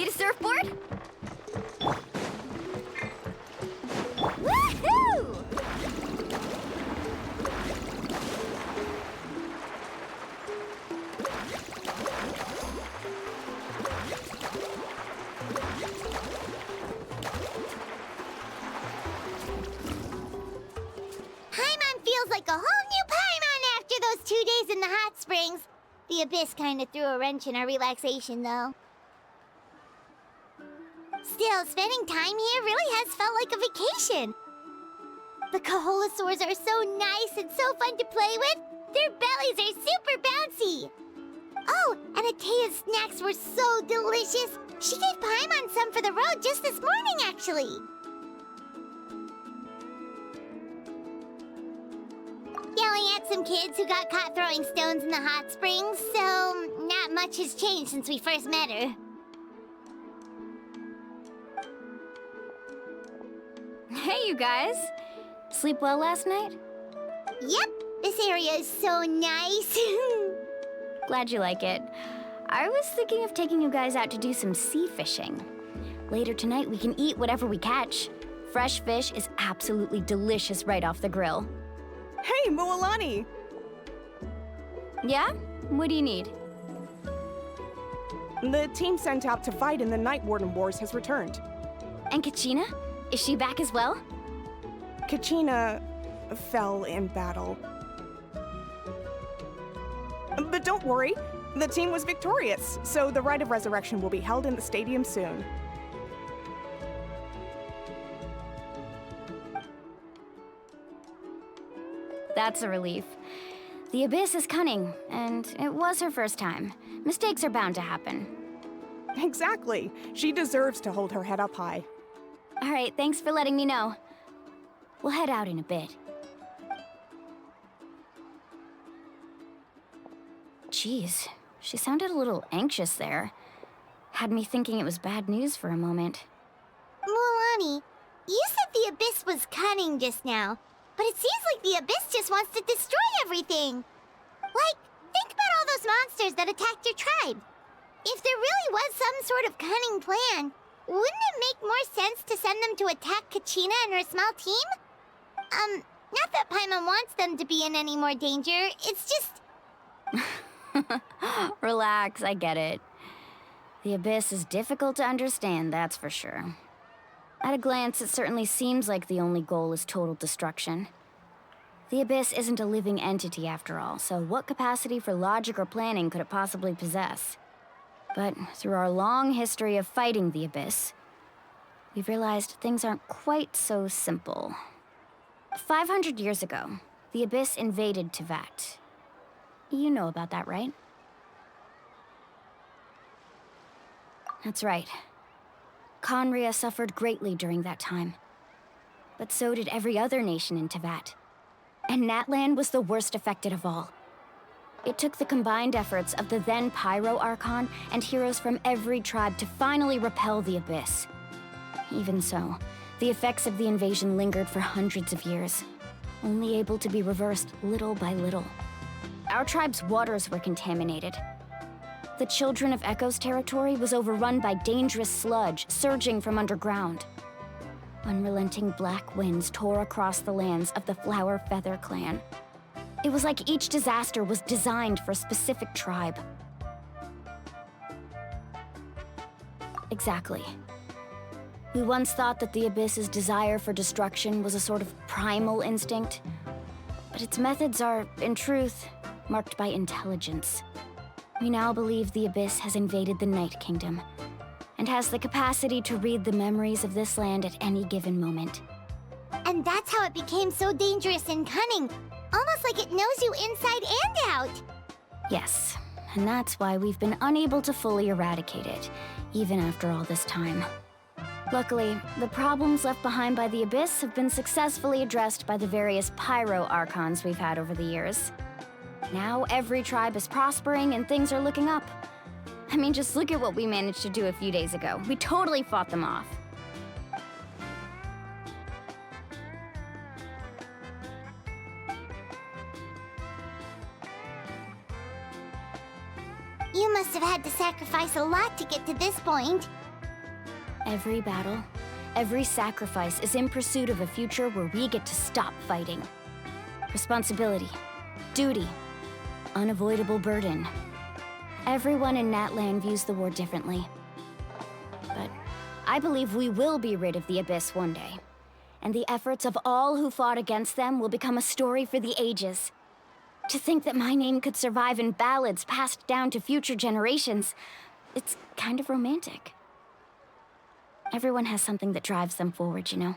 Need a surfboard? Woohoo! Paimon feels like a whole new Paimon after those 2 days in the hot springs. The Abyss kind of threw a wrench in our relaxation, though. Still, spending time here really has felt like a vacation. The Kaholosaurs are so nice and so fun to play with. Their bellies are super bouncy. Oh, and Atea's snacks were so delicious. She gave Paimon some for the road just this morning, actually. Yelling at some kids who got caught throwing stones in the hot springs, so not much has changed since we first met her. Hey, you guys. Sleep well last night? Yep, this area is so nice. Glad you like it. I was thinking of taking you guys out to do some sea fishing. Later tonight, we can eat whatever we catch. Fresh fish is absolutely delicious right off the grill. Hey, Moalani! Yeah? What do you need? The team sent out to fight in the Night Warden Wars has returned. And Kachina? Is she back as well? Kachina fell in battle. But don't worry, the team was victorious, so the Rite of Resurrection will be held in the stadium soon. That's a relief. The Abyss is cunning, and it was her first time. Mistakes are bound to happen. Exactly. She deserves to hold her head up high. All right, thanks for letting me know. We'll head out in a bit. Jeez, she sounded a little anxious there. Had me thinking it was bad news for a moment. Moalani, you said the Abyss was cunning just now, but it seems like the Abyss just wants to destroy everything. Like, think about all those monsters that attacked your tribe. If there really was some sort of cunning plan, wouldn't it make more sense to send them to attack Kachina and her small team? Not that Paimon wants them to be in any more danger, it's just... Relax, I get it. The Abyss is difficult to understand, that's for sure. At a glance, it certainly seems like the only goal is total destruction. The Abyss isn't a living entity after all, so what capacity for logic or planning could it possibly possess? But through our long history of fighting the Abyss, we've realized things aren't quite so simple. 500 years ago, the Abyss invaded Teyvat. You know about that, right? That's right. Khaenri'ah suffered greatly during that time. But so did every other nation in Teyvat. And Natlan was the worst affected of all. It took the combined efforts of the then Pyro Archon and heroes from every tribe to finally repel the Abyss. Even so, the effects of the invasion lingered for hundreds of years, only able to be reversed little by little. Our tribe's waters were contaminated. The Children of Echo's territory was overrun by dangerous sludge surging from underground. Unrelenting black winds tore across the lands of the Flower Feather clan. It was like each disaster was designed for a specific tribe. Exactly. We once thought that the Abyss's desire for destruction was a sort of primal instinct, but its methods are, in truth, marked by intelligence. We now believe the Abyss has invaded the Night Kingdom, and has the capacity to read the memories of this land at any given moment. And that's how it became so dangerous and cunning, almost like it knows you inside and out. Yes, and that's why we've been unable to fully eradicate it, even after all this time. Luckily, the problems left behind by the Abyss have been successfully addressed by the various Pyro Archons we've had over the years. Now every tribe is prospering and things are looking up. I mean, just look at what we managed to do a few days ago. We totally fought them off. You must have had to sacrifice a lot to get to this point. Every battle, every sacrifice is in pursuit of a future where we get to stop fighting. Responsibility, duty, unavoidable burden. Everyone in Natlan views the war differently. But I believe we will be rid of the Abyss one day. And the efforts of all who fought against them will become a story for the ages. To think that my name could survive in ballads passed down to future generations, it's kind of romantic. Everyone has something that drives them forward, you know?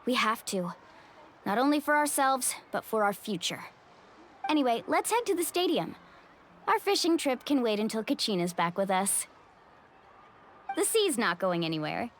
We have to. Not only for ourselves, but for our future. Anyway, let's head to the stadium. Our fishing trip can wait until Kachina's back with us. The sea's not going anywhere.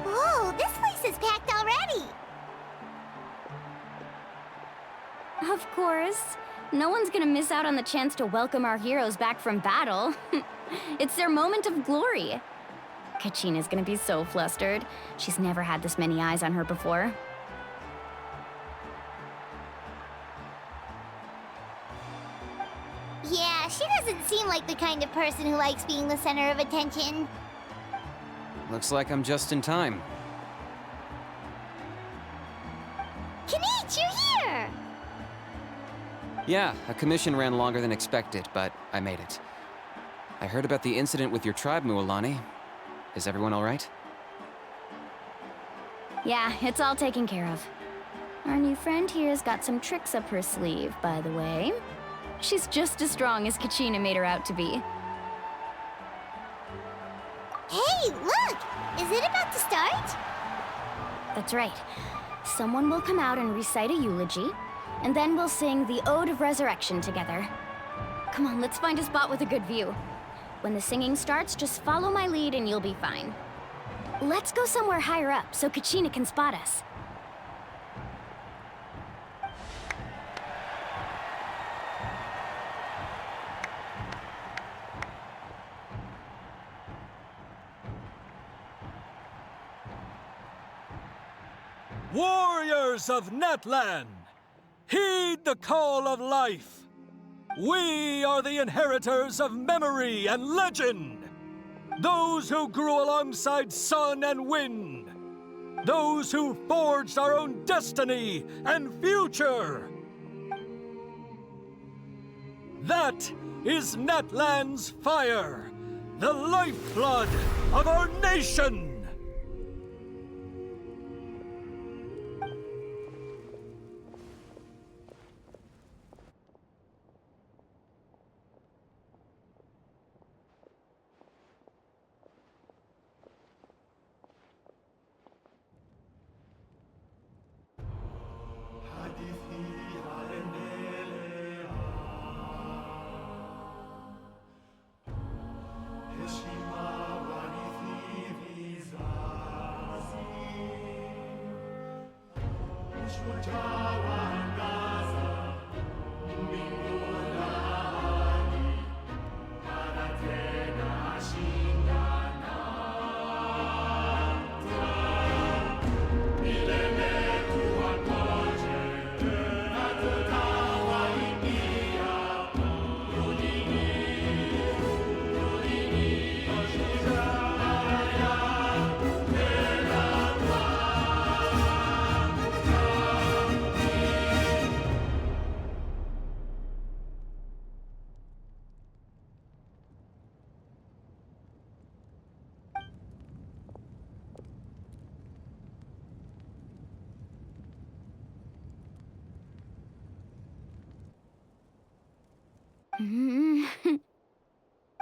Whoa, this place is packed already! Of course. No one's gonna miss out on the chance to welcome our heroes back from battle. It's their moment of glory. Kachina's gonna be so flustered. She's never had this many eyes on her before. Yeah, she doesn't seem like the kind of person who likes being the center of attention. Looks like I'm just in time. Kinich, you're here! Yeah, a commission ran longer than expected, but I made it. I heard about the incident with your tribe, Mualani. Is everyone all right? Yeah, it's all taken care of. Our new friend here's got some tricks up her sleeve, by the way. She's just as strong as Kachina made her out to be. Hey, look! Is it about to start? That's right. Someone will come out and recite a eulogy, and then we'll sing the Ode of Resurrection together. Come on, let's find a spot with a good view. When the singing starts, just follow my lead and you'll be fine. Let's go somewhere higher up so Kachina can spot us. Warriors of Natlan, heed the call of life. We are the inheritors of memory and legend. Those who grew alongside sun and wind. Those who forged our own destiny and future. That is Natlan's fire, the lifeblood of our nation.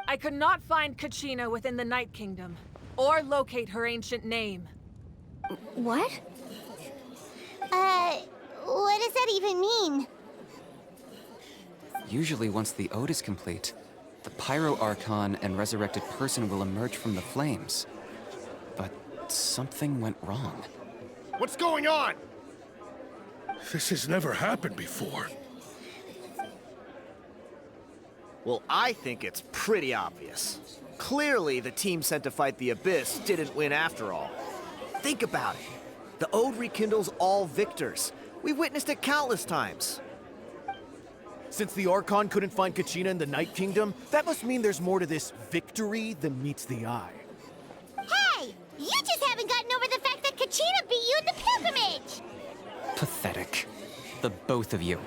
I could not find Kachina within the Night Kingdom, or locate her ancient name. What? What does that even mean? Usually once the ode is complete, the Pyro Archon and resurrected person will emerge from the flames. But something went wrong. What's going on? This has never happened before. Well, I think it's pretty obvious. Clearly, the team sent to fight the Abyss didn't win after all. Think about it. The Ode rekindles all victors. We've witnessed it countless times. Since the Archon couldn't find Kachina in the Night Kingdom, that must mean there's more to this victory than meets the eye. Hey! You just haven't gotten over the fact that Kachina beat you in the pilgrimage! Pathetic. The both of you.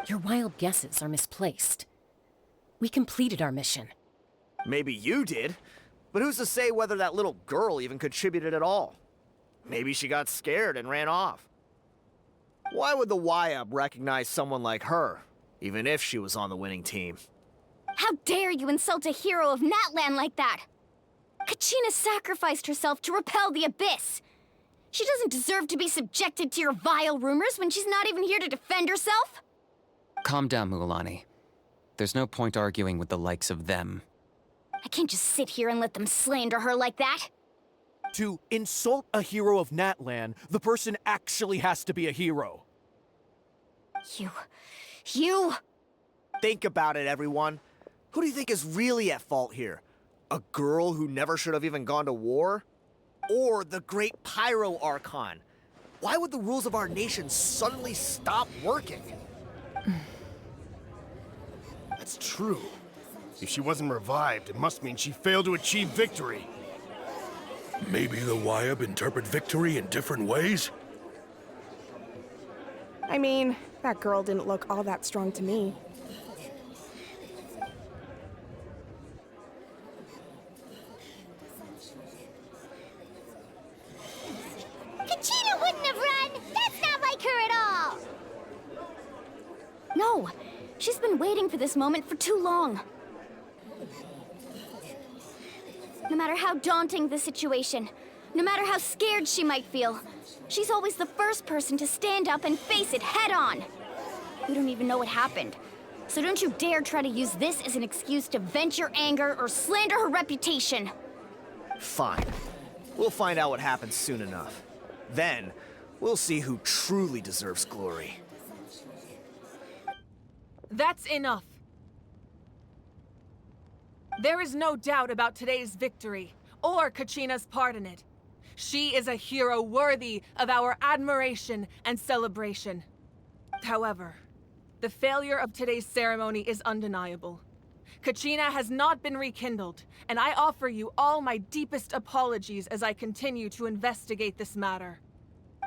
Your wild guesses are misplaced. We completed our mission. Maybe you did, but who's to say whether that little girl even contributed at all? Maybe she got scared and ran off. Why would the YUB recognize someone like her, even if she was on the winning team? How dare you insult a hero of Natlan like that? Kachina sacrificed herself to repel the Abyss. She doesn't deserve to be subjected to your vile rumors when she's not even here to defend herself. Calm down, Mualani. There's no point arguing with the likes of them. I can't just sit here and let them slander her like that. To insult a hero of Natlan, the person actually has to be a hero. You... Think about it, everyone. Who do you think is really at fault here? A girl who never should have even gone to war? Or the great Pyro Archon? Why would the rules of our nation suddenly stop working? That's true. If she wasn't revived, it must mean she failed to achieve victory. Maybe the YUB interpret victory in different ways? I mean, that girl didn't look all that strong to me. Kachina wouldn't have run! That's not like her at all! No, she's been waiting for this moment for too long. No matter how daunting the situation, no matter how scared she might feel, she's always the first person to stand up and face it head on. We don't even know what happened, so don't you dare try to use this as an excuse to vent your anger or slander her reputation. Fine. We'll find out what happens soon enough. Then, we'll see who truly deserves glory. That's enough. There is no doubt about today's victory, or Kachina's part in it. She is a hero worthy of our admiration and celebration. However, the failure of today's ceremony is undeniable. Kachina has not been rekindled, and I offer you all my deepest apologies as I continue to investigate this matter.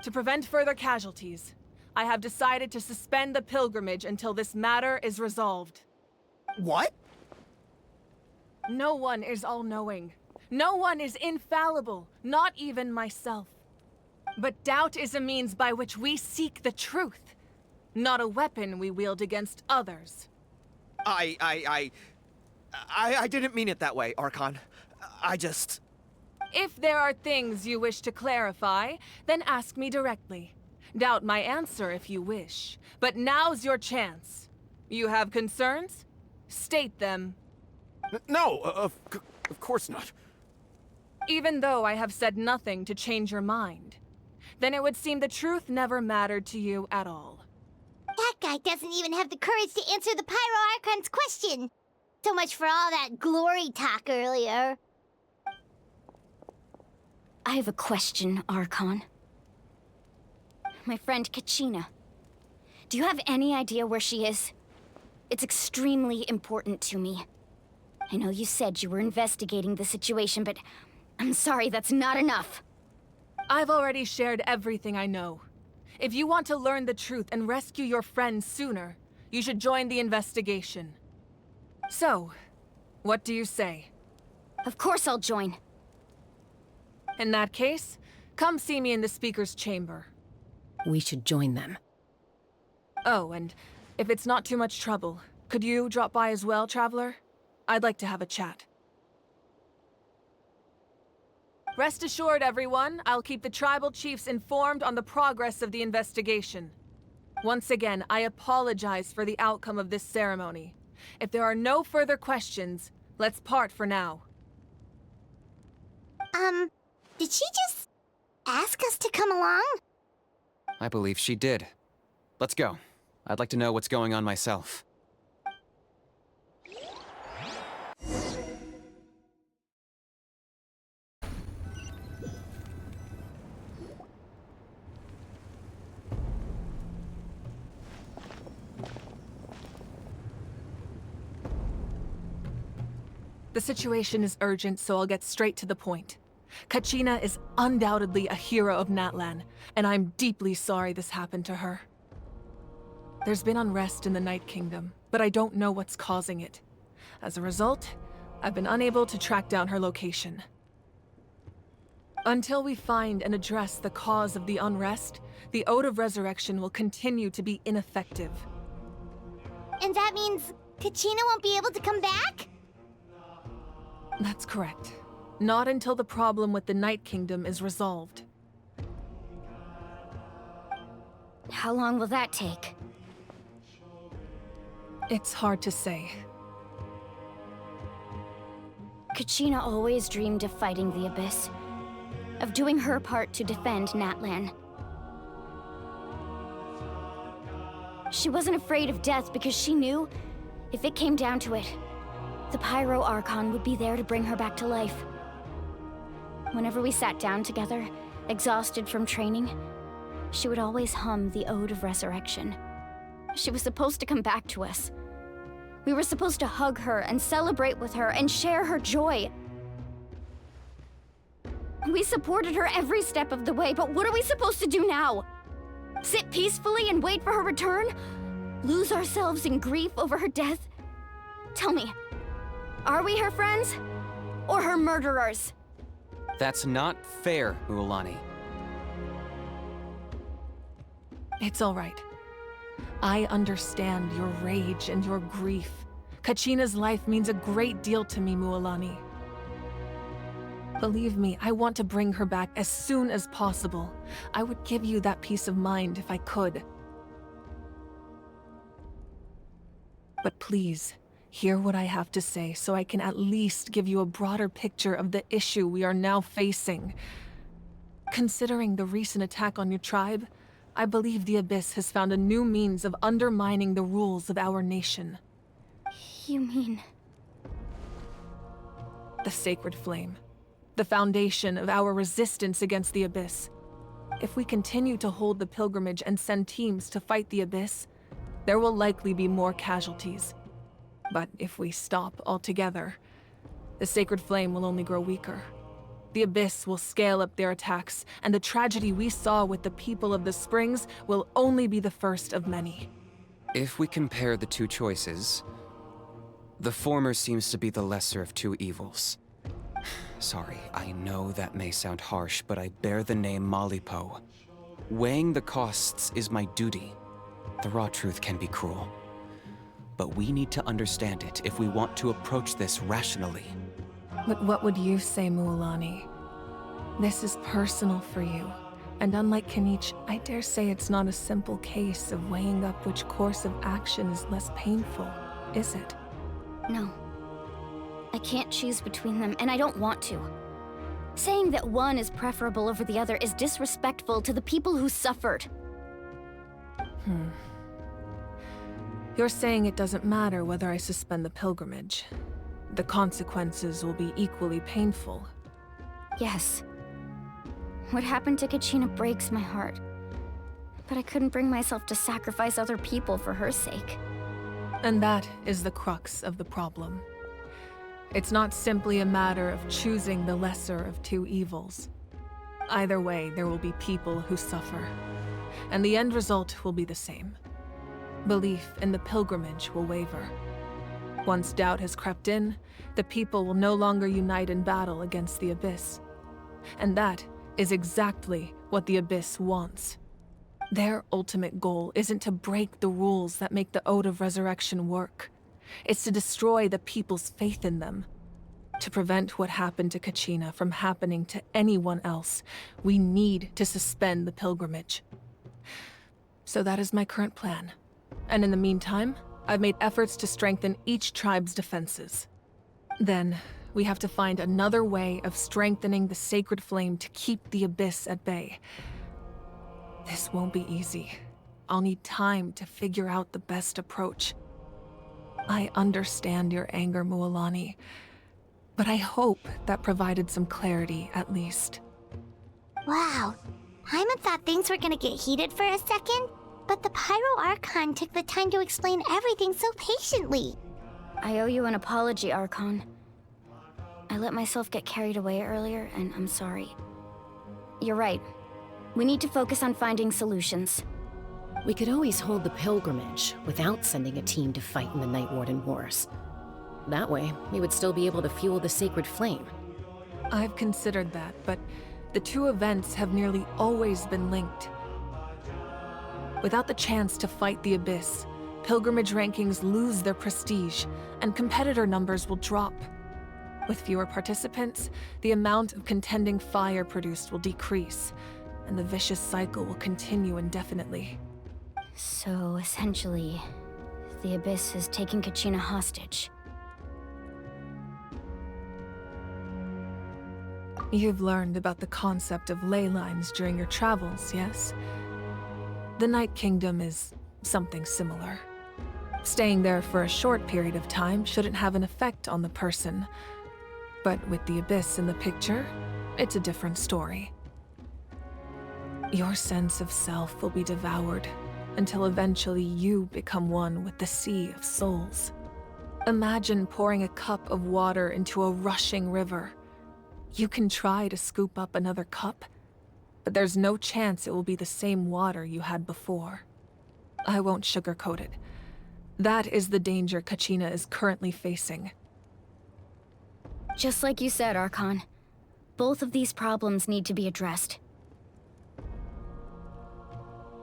To prevent further casualties, I have decided to suspend the pilgrimage until this matter is resolved. What? No one is all-knowing. No one is infallible, not even myself. But doubt is a means by which we seek the truth, not a weapon we wield against others. I didn't mean it that way, Archon. I just... If there are things you wish to clarify, then ask me directly. Doubt my answer if you wish, but now's your chance. You have concerns? State them. No, of course not. Even though I have said nothing to change your mind, then it would seem the truth never mattered to you at all. That guy doesn't even have the courage to answer the Pyro Archon's question. So much for all that glory talk earlier. I have a question, Archon. My friend Kachina. Do you have any idea where she is? It's extremely important to me. I know you said you were investigating the situation, but I'm sorry, that's not enough. I've already shared everything I know. If you want to learn the truth and rescue your friend sooner, you should join the investigation. So, what do you say? Of course I'll join. In that case, come see me in the speaker's chamber. We should join them. Oh, and if it's not too much trouble, Could you drop by as well, Traveler? I'd like to have a chat. Rest assured, everyone, I'll keep the tribal chiefs informed on the progress of the investigation. Once again, I apologize for the outcome of this ceremony. If there are no further questions, let's part for now. Did she just ask us to come along? I believe she did. Let's go. I'd like to know what's going on myself. The situation is urgent, so I'll get straight to the point. Kachina is undoubtedly a hero of Natlan, and I'm deeply sorry this happened to her. There's been unrest in the Night Kingdom, but I don't know what's causing it. As a result, I've been unable to track down her location. Until we find and address the cause of the unrest, the Ode of Resurrection will continue to be ineffective. And that means Kachina won't be able to come back? That's correct. Not until the problem with the Night Kingdom is resolved. How long will that take? It's hard to say. Kachina always dreamed of fighting the Abyss, of doing her part to defend Natlan. She wasn't afraid of death because she knew, if it came down to it, the Pyro Archon would be there to bring her back to life. Whenever we sat down together, exhausted from training, she would always hum the Ode of Resurrection. She was supposed to come back to us. We were supposed to hug her and celebrate with her and share her joy. We supported her every step of the way, but what are we supposed to do now? Sit peacefully and wait for her return? Lose ourselves in grief over her death? Tell me, are we her friends? Or her murderers? That's not fair, Mualani. It's all right. I understand your rage and your grief. Kachina's life means a great deal to me, Mualani. Believe me, I want to bring her back as soon as possible. I would give you that peace of mind if I could. But please, hear what I have to say so I can at least give you a broader picture of the issue we are now facing. Considering the recent attack on your tribe, I believe the Abyss has found a new means of undermining the rules of our nation. You mean... The Sacred Flame. The foundation of our resistance against the Abyss. If we continue to hold the pilgrimage and send teams to fight the Abyss, there will likely be more casualties. But if we stop altogether, the Sacred Flame will only grow weaker. The Abyss will scale up their attacks, and the tragedy we saw with the people of the Springs will only be the first of many. If we compare the two choices, the former seems to be the lesser of two evils. Sorry, I know that may sound harsh, but I bear the name Malipo. Weighing the costs is my duty. The raw truth can be cruel. But we need to understand it if we want to approach this rationally. But what would you say, Mualani? This is personal for you. And unlike Kanich, I dare say it's not a simple case of weighing up which course of action is less painful, is it? No. I can't choose between them, and I don't want to. Saying that one is preferable over the other is disrespectful to the people who suffered. You're saying it doesn't matter whether I suspend the pilgrimage. The consequences will be equally painful. Yes. What happened to Kachina breaks my heart. But I couldn't bring myself to sacrifice other people for her sake. And that is the crux of the problem. It's not simply a matter of choosing the lesser of two evils. Either way, there will be people who suffer. And the end result will be the same. Belief in the pilgrimage will waver. Once doubt has crept in, the people will no longer unite in battle against the Abyss. And that is exactly what the Abyss wants. Their ultimate goal isn't to break the rules that make the Ode of Resurrection work. It's to destroy the people's faith in them. To prevent what happened to Kachina from happening to anyone else, we need to suspend the pilgrimage. So that is my current plan. And in the meantime, I've made efforts to strengthen each tribe's defenses. Then, we have to find another way of strengthening the sacred flame to keep the Abyss at bay. This won't be easy. I'll need time to figure out the best approach. I understand your anger, Mualani, but I hope that provided some clarity, at least. Wow. Paimon thought things were gonna get heated for a second, but the Pyro Archon took the time to explain everything so patiently. I owe you an apology, Archon. I let myself get carried away earlier, and I'm sorry. You're right. We need to focus on finding solutions. We could always hold the pilgrimage without sending a team to fight in the Night Warden Wars. That way, we would still be able to fuel the sacred flame. I've considered that, but the two events have nearly always been linked. Without the chance to fight the Abyss, pilgrimage rankings lose their prestige, and competitor numbers will drop. With fewer participants, the amount of contending fire produced will decrease, and the vicious cycle will continue indefinitely. So, essentially, the Abyss is taking Kachina hostage. You've learned about the concept of ley lines during your travels, yes? The Night Kingdom is something similar. Staying there for a short period of time shouldn't have an effect on the person. But with the Abyss in the picture, it's a different story. Your sense of self will be devoured until eventually you become one with the sea of souls. Imagine pouring a cup of water into a rushing river. You can try to scoop up another cup, but there's no chance it will be the same water you had before. I won't sugarcoat it. That is the danger Kachina is currently facing. Just like you said, Archon. Both of these problems need to be addressed.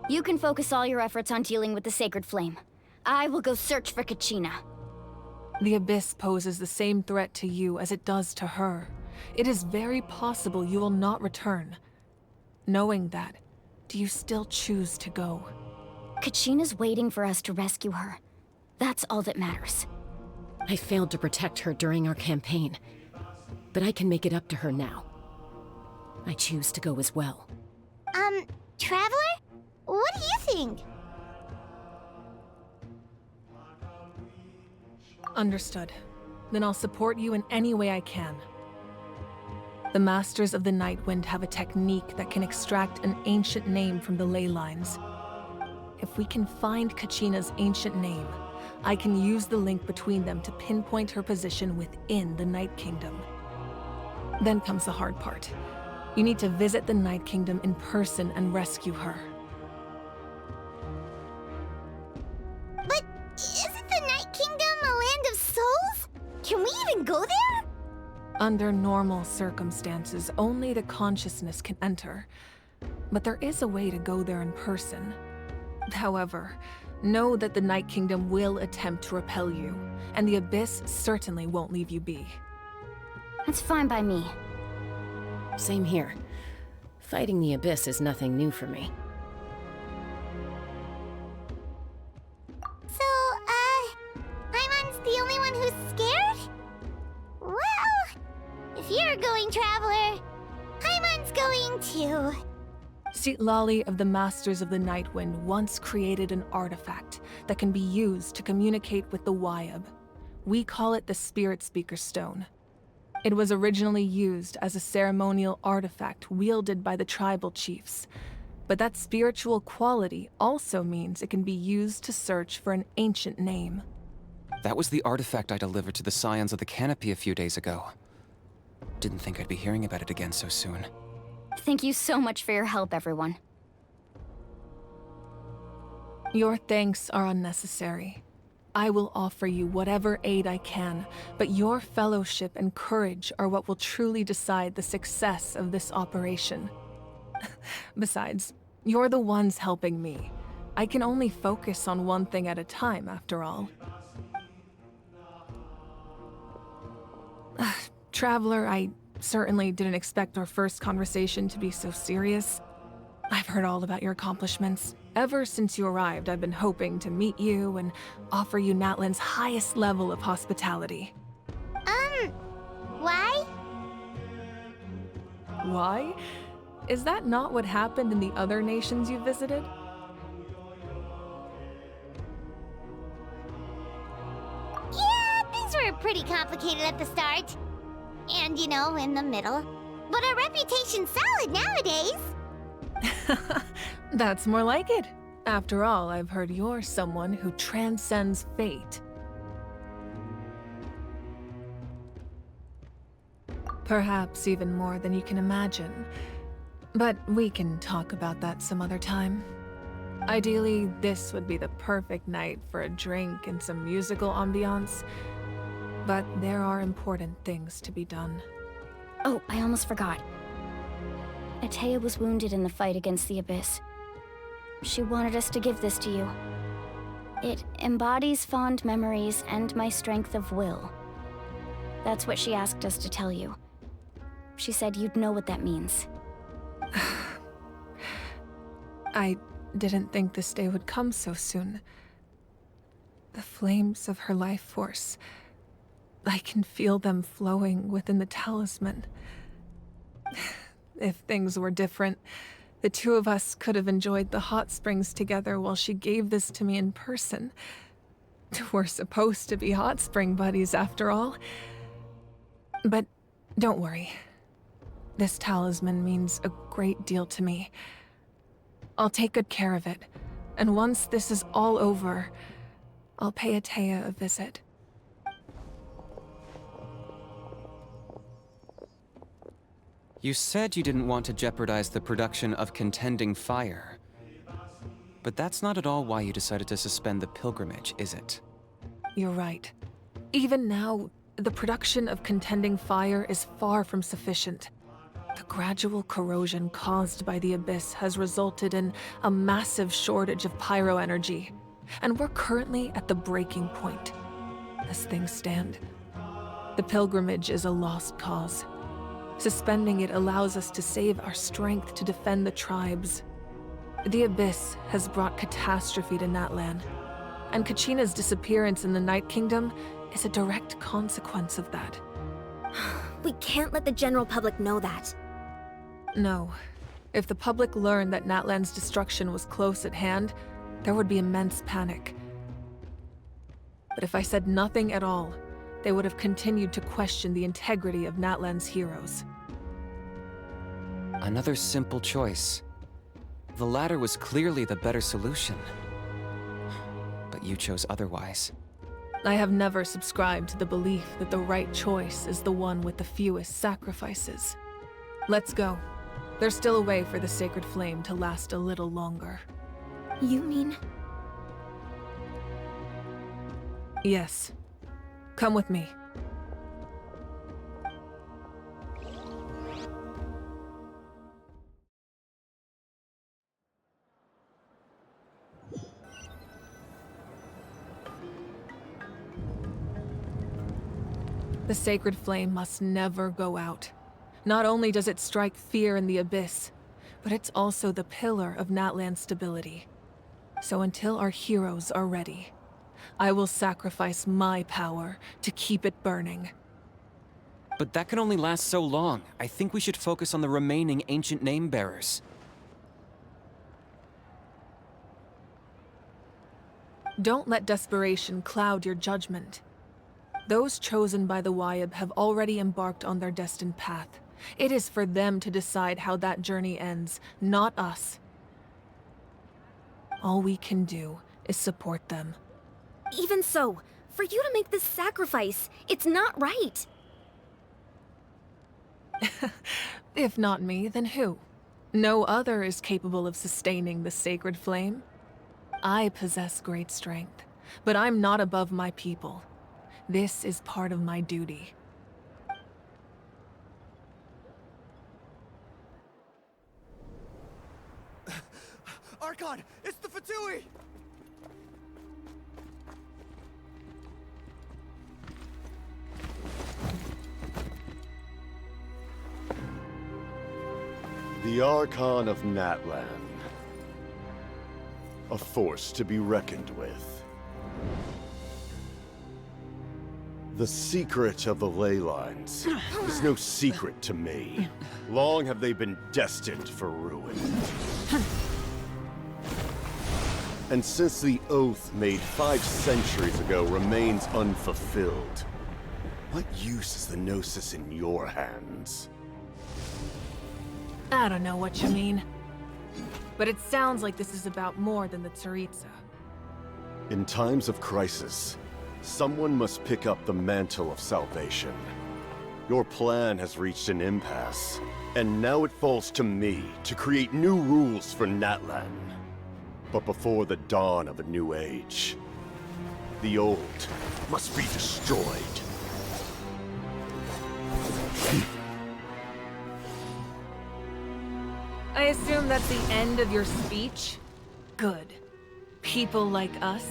You can focus all your efforts on dealing with the sacred flame. I will go search for Kachina. The Abyss poses the same threat to you as it does to her. It is very possible you will not return. Knowing that, do you still choose to go? Kachina's waiting for us to rescue her. That's all that matters. I failed to protect her during our campaign, but I can make it up to her now. I choose to go as well. Traveler? What do you think? Understood. Then I'll support you in any way I can. The Masters of the Nightwind have a technique that can extract an ancient name from the ley lines. If we can find Kachina's ancient name, I can use the link between them to pinpoint her position within the Night Kingdom. Then comes the hard part. You need to visit the Night Kingdom in person and rescue her. But isn't the Night Kingdom a land of souls? Can we even go there? Under normal circumstances, only the consciousness can enter. But there is a way to go there in person. However, know that the Night Kingdom will attempt to repel you, and the Abyss certainly won't leave you be. That's fine by me. Same here. Fighting the Abyss is nothing new for me. So, Paimon's the only one who's scared? Well, if you're going, Traveler, Paimon's going too. Citlali of the Masters of the Nightwind once created an artifact that can be used to communicate with the Wyab. We call it the Spirit Speaker Stone. It was originally used as a ceremonial artifact wielded by the tribal chiefs, but that spiritual quality also means it can be used to search for an ancient name. That was the artifact I delivered to the Scions of the Canopy a few days ago. Didn't think I'd be hearing about it again so soon. Thank you so much for your help, everyone. Your thanks are unnecessary. I will offer you whatever aid I can, but your fellowship and courage are what will truly decide the success of this operation. Besides, you're the ones helping me. I can only focus on one thing at a time, after all. Traveler, I certainly didn't expect our first conversation to be so serious. I've heard all about your accomplishments. Ever since you arrived, I've been hoping to meet you and offer you Natlan's highest level of hospitality. Why? Why? Is that not what happened in the other nations you visited? Yeah, things were pretty complicated at the start. And, in the middle. But our reputation's solid nowadays. That's more like it. After all, I've heard you're someone who transcends fate. Perhaps even more than you can imagine. But we can talk about that some other time. Ideally, this would be the perfect night for a drink and some musical ambiance. But there are important things to be done. Oh, I almost forgot. Atea was wounded in the fight against the Abyss. She wanted us to give this to you. It embodies fond memories and my strength of will. That's what she asked us to tell you. She said you'd know what that means. I didn't think this day would come so soon. The flames of her life force. I can feel them flowing within the talisman. If things were different, the two of us could have enjoyed the hot springs together while she gave this to me in person. We're supposed to be hot spring buddies after all. But don't worry. This talisman means a great deal to me. I'll take good care of it, and once this is all over, I'll pay Atea a visit. You said you didn't want to jeopardize the production of contending fire. But that's not at all why you decided to suspend the pilgrimage, is it? You're right. Even now, the production of contending fire is far from sufficient. The gradual corrosion caused by the Abyss has resulted in a massive shortage of pyro energy, and we're currently at the breaking point. As things stand, the pilgrimage is a lost cause. Suspending it allows us to save our strength to defend the tribes. The Abyss has brought catastrophe to Natlan, and Kachina's disappearance in the Night Kingdom is a direct consequence of that. We can't let the general public know that. No. If the public learned that Natlan's destruction was close at hand, there would be immense panic. But if I said nothing at all, they would have continued to question the integrity of Natlan's heroes. Another simple choice. The latter was clearly the better solution. But you chose otherwise. I have never subscribed to the belief that the right choice is the one with the fewest sacrifices. Let's go. There's still a way for the sacred flame to last a little longer. You mean? Yes. Come with me. The sacred flame must never go out. Not only does it strike fear in the Abyss, but it's also the pillar of Natlan's stability. So until our heroes are ready, I will sacrifice my power to keep it burning. But that can only last so long. I think we should focus on the remaining ancient name-bearers. Don't let desperation cloud your judgment. Those chosen by the Wayab have already embarked on their destined path. It is for them to decide how that journey ends, not us. All we can do is support them. Even so, for you to make this sacrifice, it's not right. If not me, then who? No other is capable of sustaining the sacred flame. I possess great strength, but I'm not above my people. This is part of my duty. Archon, it's the Fatui! The Archon of Natlan. A force to be reckoned with. The secret of the ley lines is no secret to me. Long have they been destined for ruin. And since the oath made 5 centuries ago remains unfulfilled, what use is the Gnosis in your hands? I don't know what you mean. But it sounds like this is about more than the Tsaritsa. In times of crisis, someone must pick up the mantle of salvation. Your plan has reached an impasse, and now it falls to me to create new rules for Natlan. But before the dawn of a new age, the old must be destroyed. I assume that's the end of your speech? Good. People like us?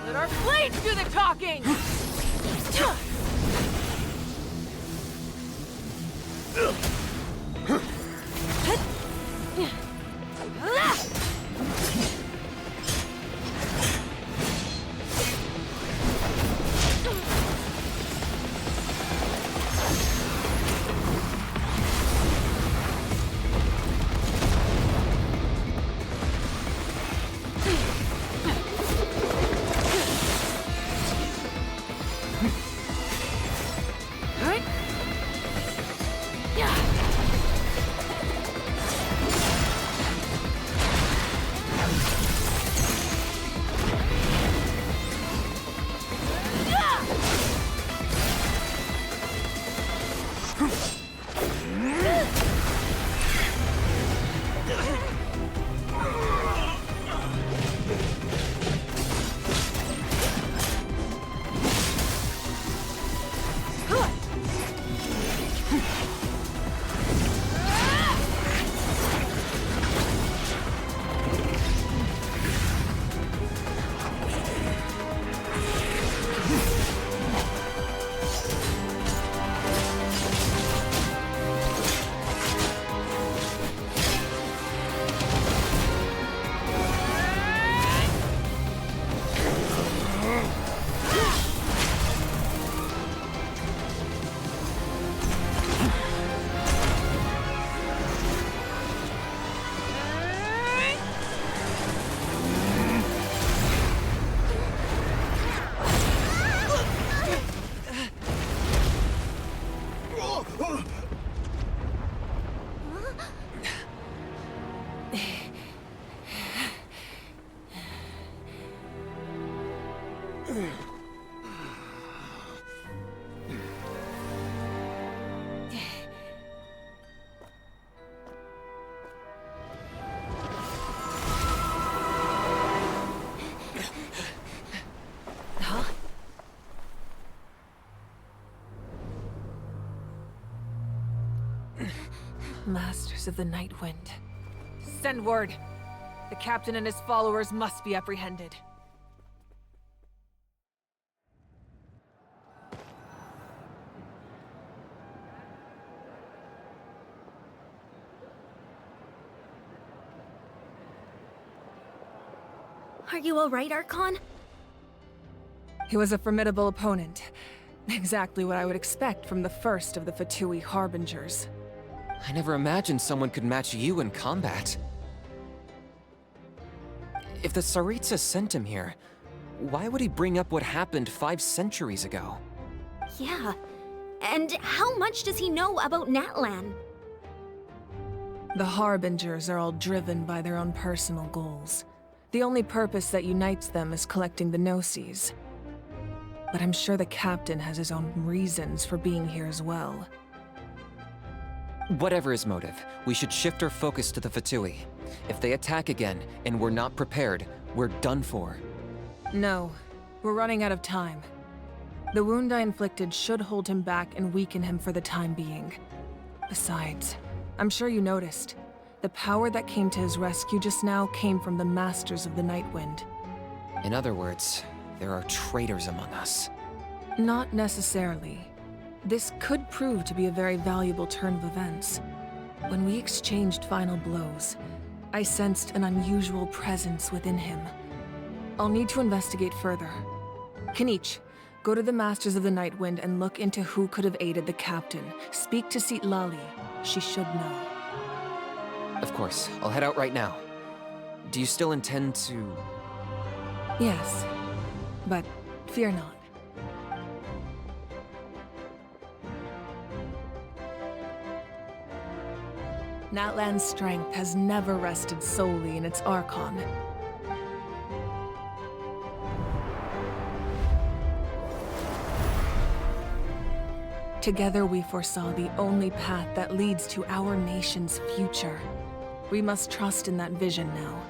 Let our blades do the talking! Masters of the Night Wind. Send word. The captain and his followers must be apprehended. Are you alright, Archon? He was a formidable opponent. Exactly what I would expect from the first of the Fatui Harbingers. I never imagined someone could match you in combat. If the Tsaritsa sent him here, why would he bring up what happened 5 centuries ago? Yeah. And how much does he know about Natlan? The Harbingers are all driven by their own personal goals. The only purpose that unites them is collecting the Gnosis. But I'm sure the captain has his own reasons for being here as well. Whatever his motive, we should shift our focus to the Fatui. If they attack again, and we're not prepared, we're done for. No, we're running out of time. The wound I inflicted should hold him back and weaken him for the time being. Besides, I'm sure you noticed, the power that came to his rescue just now came from the Masters of the Night Wind. In other words, there are traitors among us. Not necessarily. This could prove to be a very valuable turn of events. When we exchanged final blows, I sensed an unusual presence within him. I'll need to investigate further. Kanich, go to the Masters of the Nightwind and look into who could have aided the captain. Speak to Lali. She should know. Of course, I'll head out right now. Do you still intend to... Yes, but fear not. Natlan's strength has never rested solely in its Archon. Together we foresaw the only path that leads to our nation's future. We must trust in that vision now.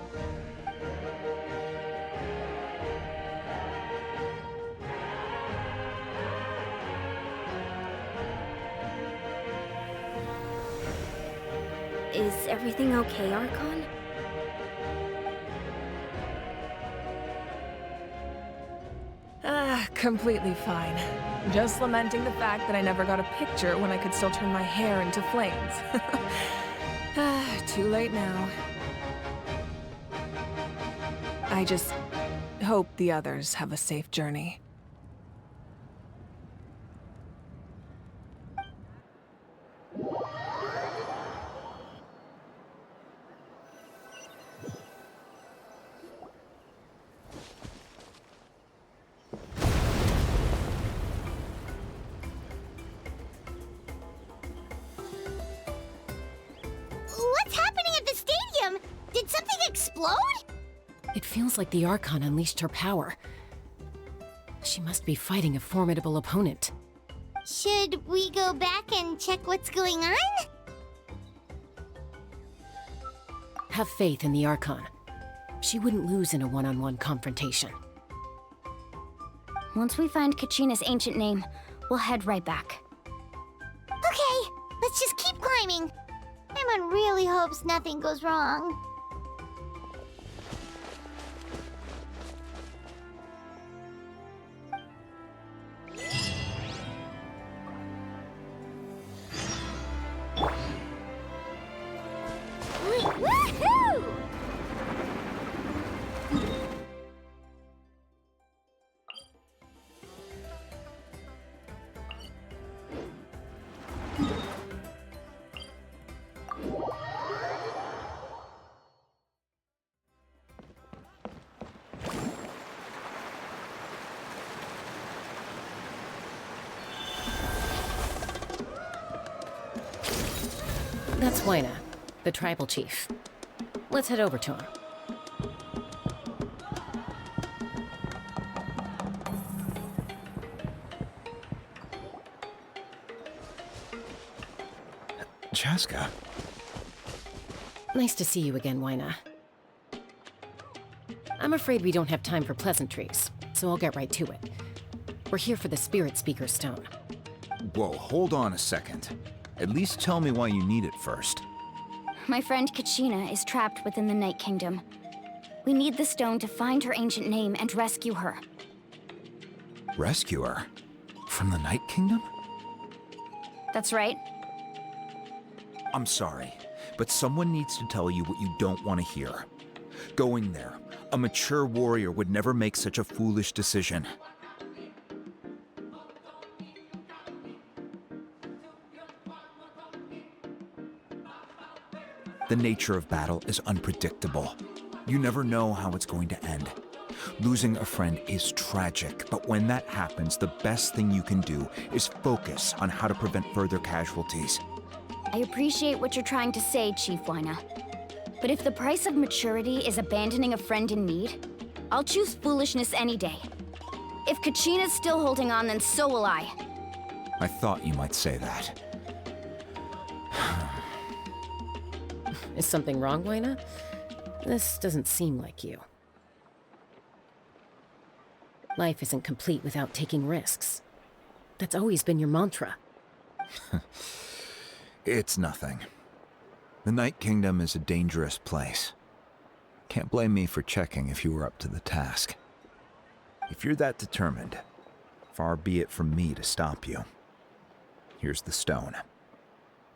Is everything okay, Archon? Completely fine. Just lamenting the fact that I never got a picture when I could still turn my hair into flames. Too late now. I just hope the others have a safe journey. What's happening at the stadium? Did something explode? It feels like the Archon unleashed her power. She must be fighting a formidable opponent. Should we go back and check what's going on? Have faith in the Archon. She wouldn't lose in a one-on-one confrontation. Once we find Kachina's ancient name, we'll head right back. Okay, let's just keep climbing. Everyone really hopes nothing goes wrong. Woohoo! That's Wyna, the tribal chief. Let's head over to him. Chaska. Nice to see you again, Wyna. I'm afraid we don't have time for pleasantries, so I'll get right to it. We're here for the Spirit Speaker Stone. Whoa, hold on a second. At least tell me why you need it first. My friend Kachina is trapped within the Night Kingdom. We need the stone to find her ancient name and rescue her. Rescue her? From the Night Kingdom? That's right. I'm sorry, but someone needs to tell you what you don't want to hear. Going there, a mature warrior would never make such a foolish decision. The nature of battle is unpredictable. You never know how it's going to end. Losing a friend is tragic, but when that happens, the best thing you can do is focus on how to prevent further casualties. I appreciate what you're trying to say, Chief Wyna. But if the price of maturity is abandoning a friend in need, I'll choose foolishness any day. If Kachina's still holding on, then so will I. I thought you might say that. Is something wrong, Wyna? This doesn't seem like you. Life isn't complete without taking risks. That's always been your mantra. It's nothing. The Night Kingdom is a dangerous place. Can't blame me for checking if you were up to the task. If you're that determined, far be it from me to stop you. Here's the stone.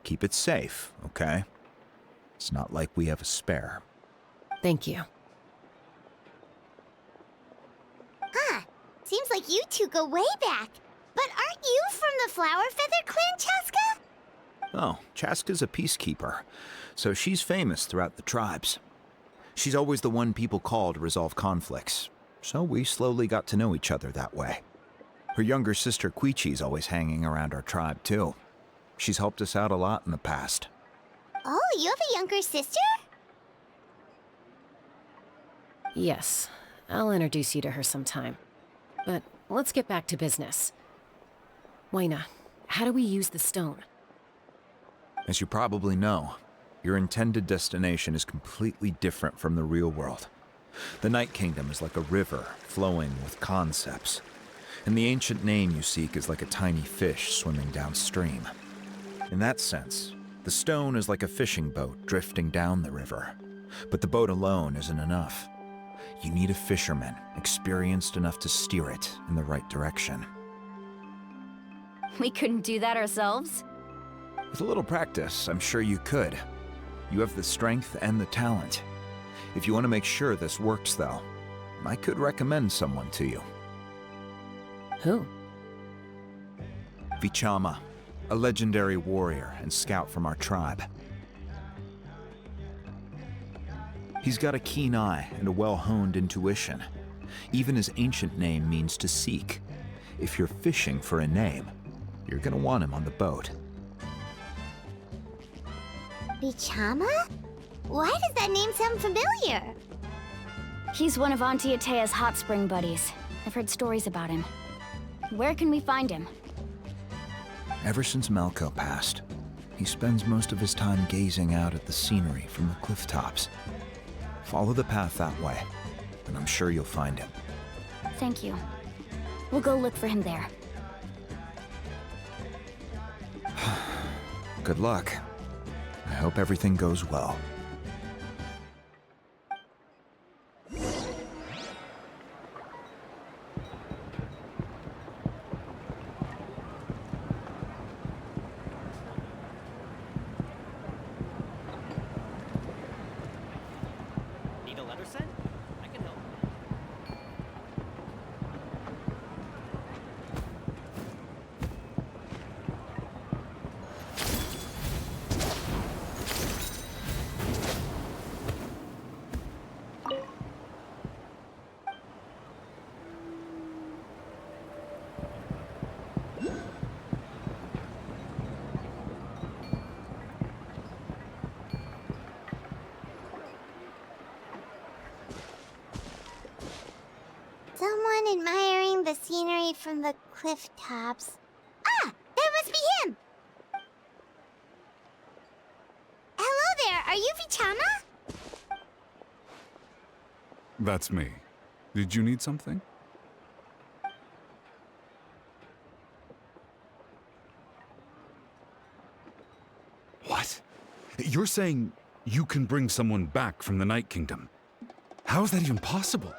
Keep it safe, okay? It's not like we have a spare. Thank you. Huh. Seems like you two go way back. But aren't you from the Flower Feather Clan, Chaska? Oh, Chaska's a peacekeeper, so she's famous throughout the tribes. She's always the one people call to resolve conflicts, so we slowly got to know each other that way. Her younger sister Quichi's always hanging around our tribe, too. She's helped us out a lot in the past. Oh, you have a younger sister? Yes, I'll introduce you to her sometime. But let's get back to business. Waina, how do we use the stone? As you probably know, your intended destination is completely different from the real world. The Night Kingdom is like a river flowing with concepts, and the ancient name you seek is like a tiny fish swimming downstream. In that sense, the stone is like a fishing boat drifting down the river, but the boat alone isn't enough. You need a fisherman experienced enough to steer it in the right direction. We couldn't do that ourselves? With a little practice, I'm sure you could. You have the strength and the talent. If you want to make sure this works, though, I could recommend someone to you. Who? Vichama, a legendary warrior and scout from our tribe. He's got a keen eye and a well-honed intuition. Even his ancient name means to seek. If you're fishing for a name, you're gonna want him on the boat. Vichama? Why does that name sound familiar? He's one of Auntie Atea's hot spring buddies. I've heard stories about him. Where can we find him? Ever since Malco passed, he spends most of his time gazing out at the scenery from the cliff tops. Follow the path that way, and I'm sure you'll find him. Thank you. We'll go look for him there. Good luck. I hope everything goes well. Need a letter sent? I can help. Someone admiring the scenery from the cliff tops. Ah! That must be him! Hello there, are you Vichama? That's me. Did you need something? What? You're saying you can bring someone back from the Night Kingdom? How is that even possible?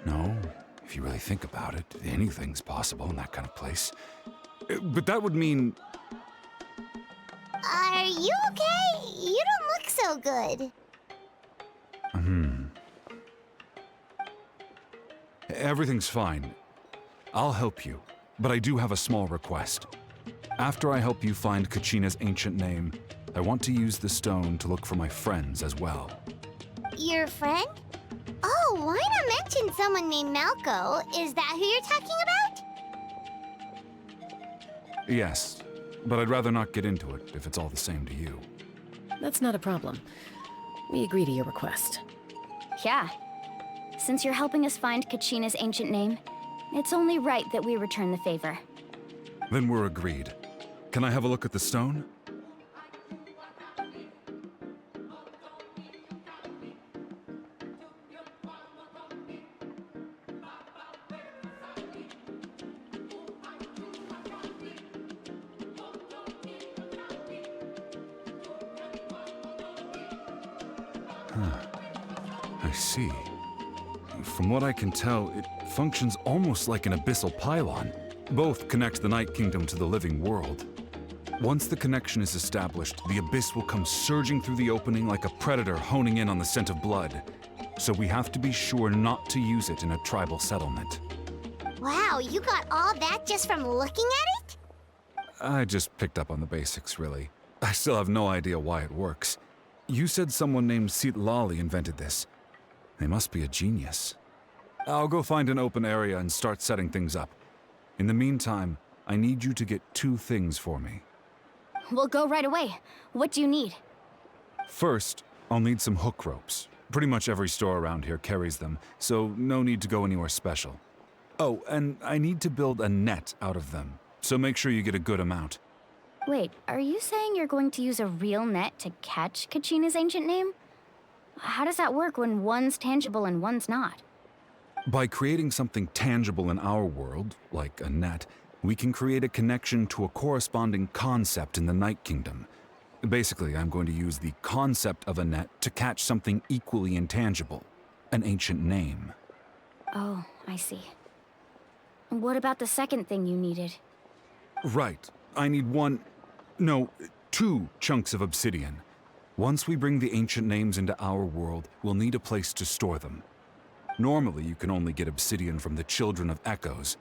No, if you really think about it, anything's possible in that kind of place. But that would mean... Are you okay? You don't look so good. Everything's fine. I'll help you, but I do have a small request. After I help you find Kachina's ancient name, I want to use the stone to look for my friends as well. Your friend? Oh, why not mention someone named Malco? Is that who you're talking about? Yes, but I'd rather not get into it if it's all the same to you. That's not a problem. We agree to your request. Yeah. Since you're helping us find Kachina's ancient name, it's only right that we return the favor. Then we're agreed. Can I have a look at the stone? I see. From what I can tell, it functions almost like an abyssal pylon. Both connect the Night Kingdom to the living world. Once the connection is established, the Abyss will come surging through the opening like a predator honing in on the scent of blood. So we have to be sure not to use it in a tribal settlement. Wow, you got all that just from looking at it? I just picked up on the basics, really. I still have no idea why it works. You said someone named Lali invented this. They must be a genius. I'll go find an open area and start setting things up. In the meantime, I need you to get 2 things for me. We'll go right away. What do you need? First, I'll need some hook ropes. Pretty much every store around here carries them, so no need to go anywhere special. Oh, and I need to build a net out of them, so make sure you get a good amount. Wait, are you saying you're going to use a real net to catch Kachina's ancient name? How does that work when one's tangible and one's not? By creating something tangible in our world, like a net, we can create a connection to a corresponding concept in the Night Kingdom. Basically, I'm going to use the concept of a net to catch something equally intangible, an ancient name. Oh, I see. What about the second thing you needed? Right. I need 2 chunks of obsidian. Once we bring the ancient names into our world, we'll need a place to store them. Normally, you can only get obsidian from the Children of Echoes,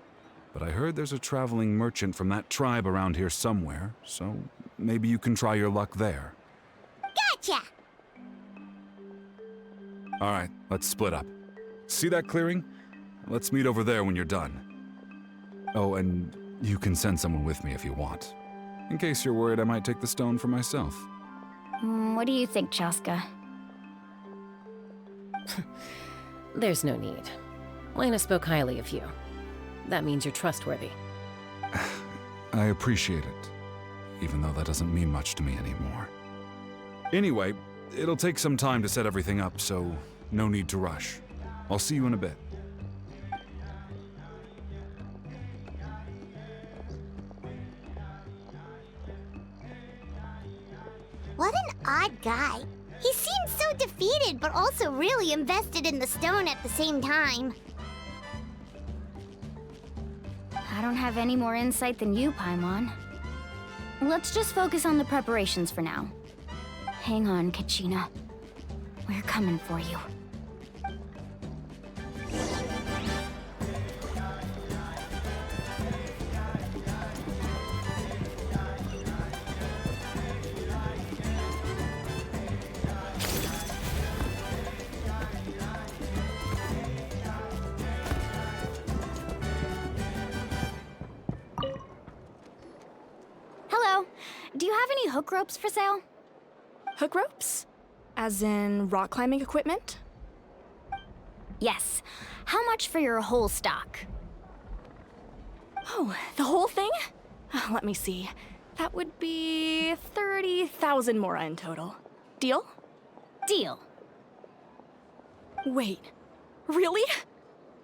but I heard there's a traveling merchant from that tribe around here somewhere, so maybe you can try your luck there. Gotcha! All right, let's split up. See that clearing? Let's meet over there when you're done. Oh, and you can send someone with me if you want. In case you're worried I might take the stone for myself. What do you think, Chaska? There's no need. Lena spoke highly of you. That means you're trustworthy. I appreciate it, even though that doesn't mean much to me anymore. Anyway, it'll take some time to set everything up, so no need to rush. I'll see you in a bit. What an odd guy. He seems so defeated, but also really invested in the stone at the same time. I don't have any more insight than you, Paimon. Let's just focus on the preparations for now. Hang on, Kachina. We're coming for you. Do you have any hook ropes for sale? Hook ropes? As in rock climbing equipment? Yes. How much for your whole stock? Oh, the whole thing? Let me see. That would be 30,000 mora in total. Deal? Deal. Wait, really?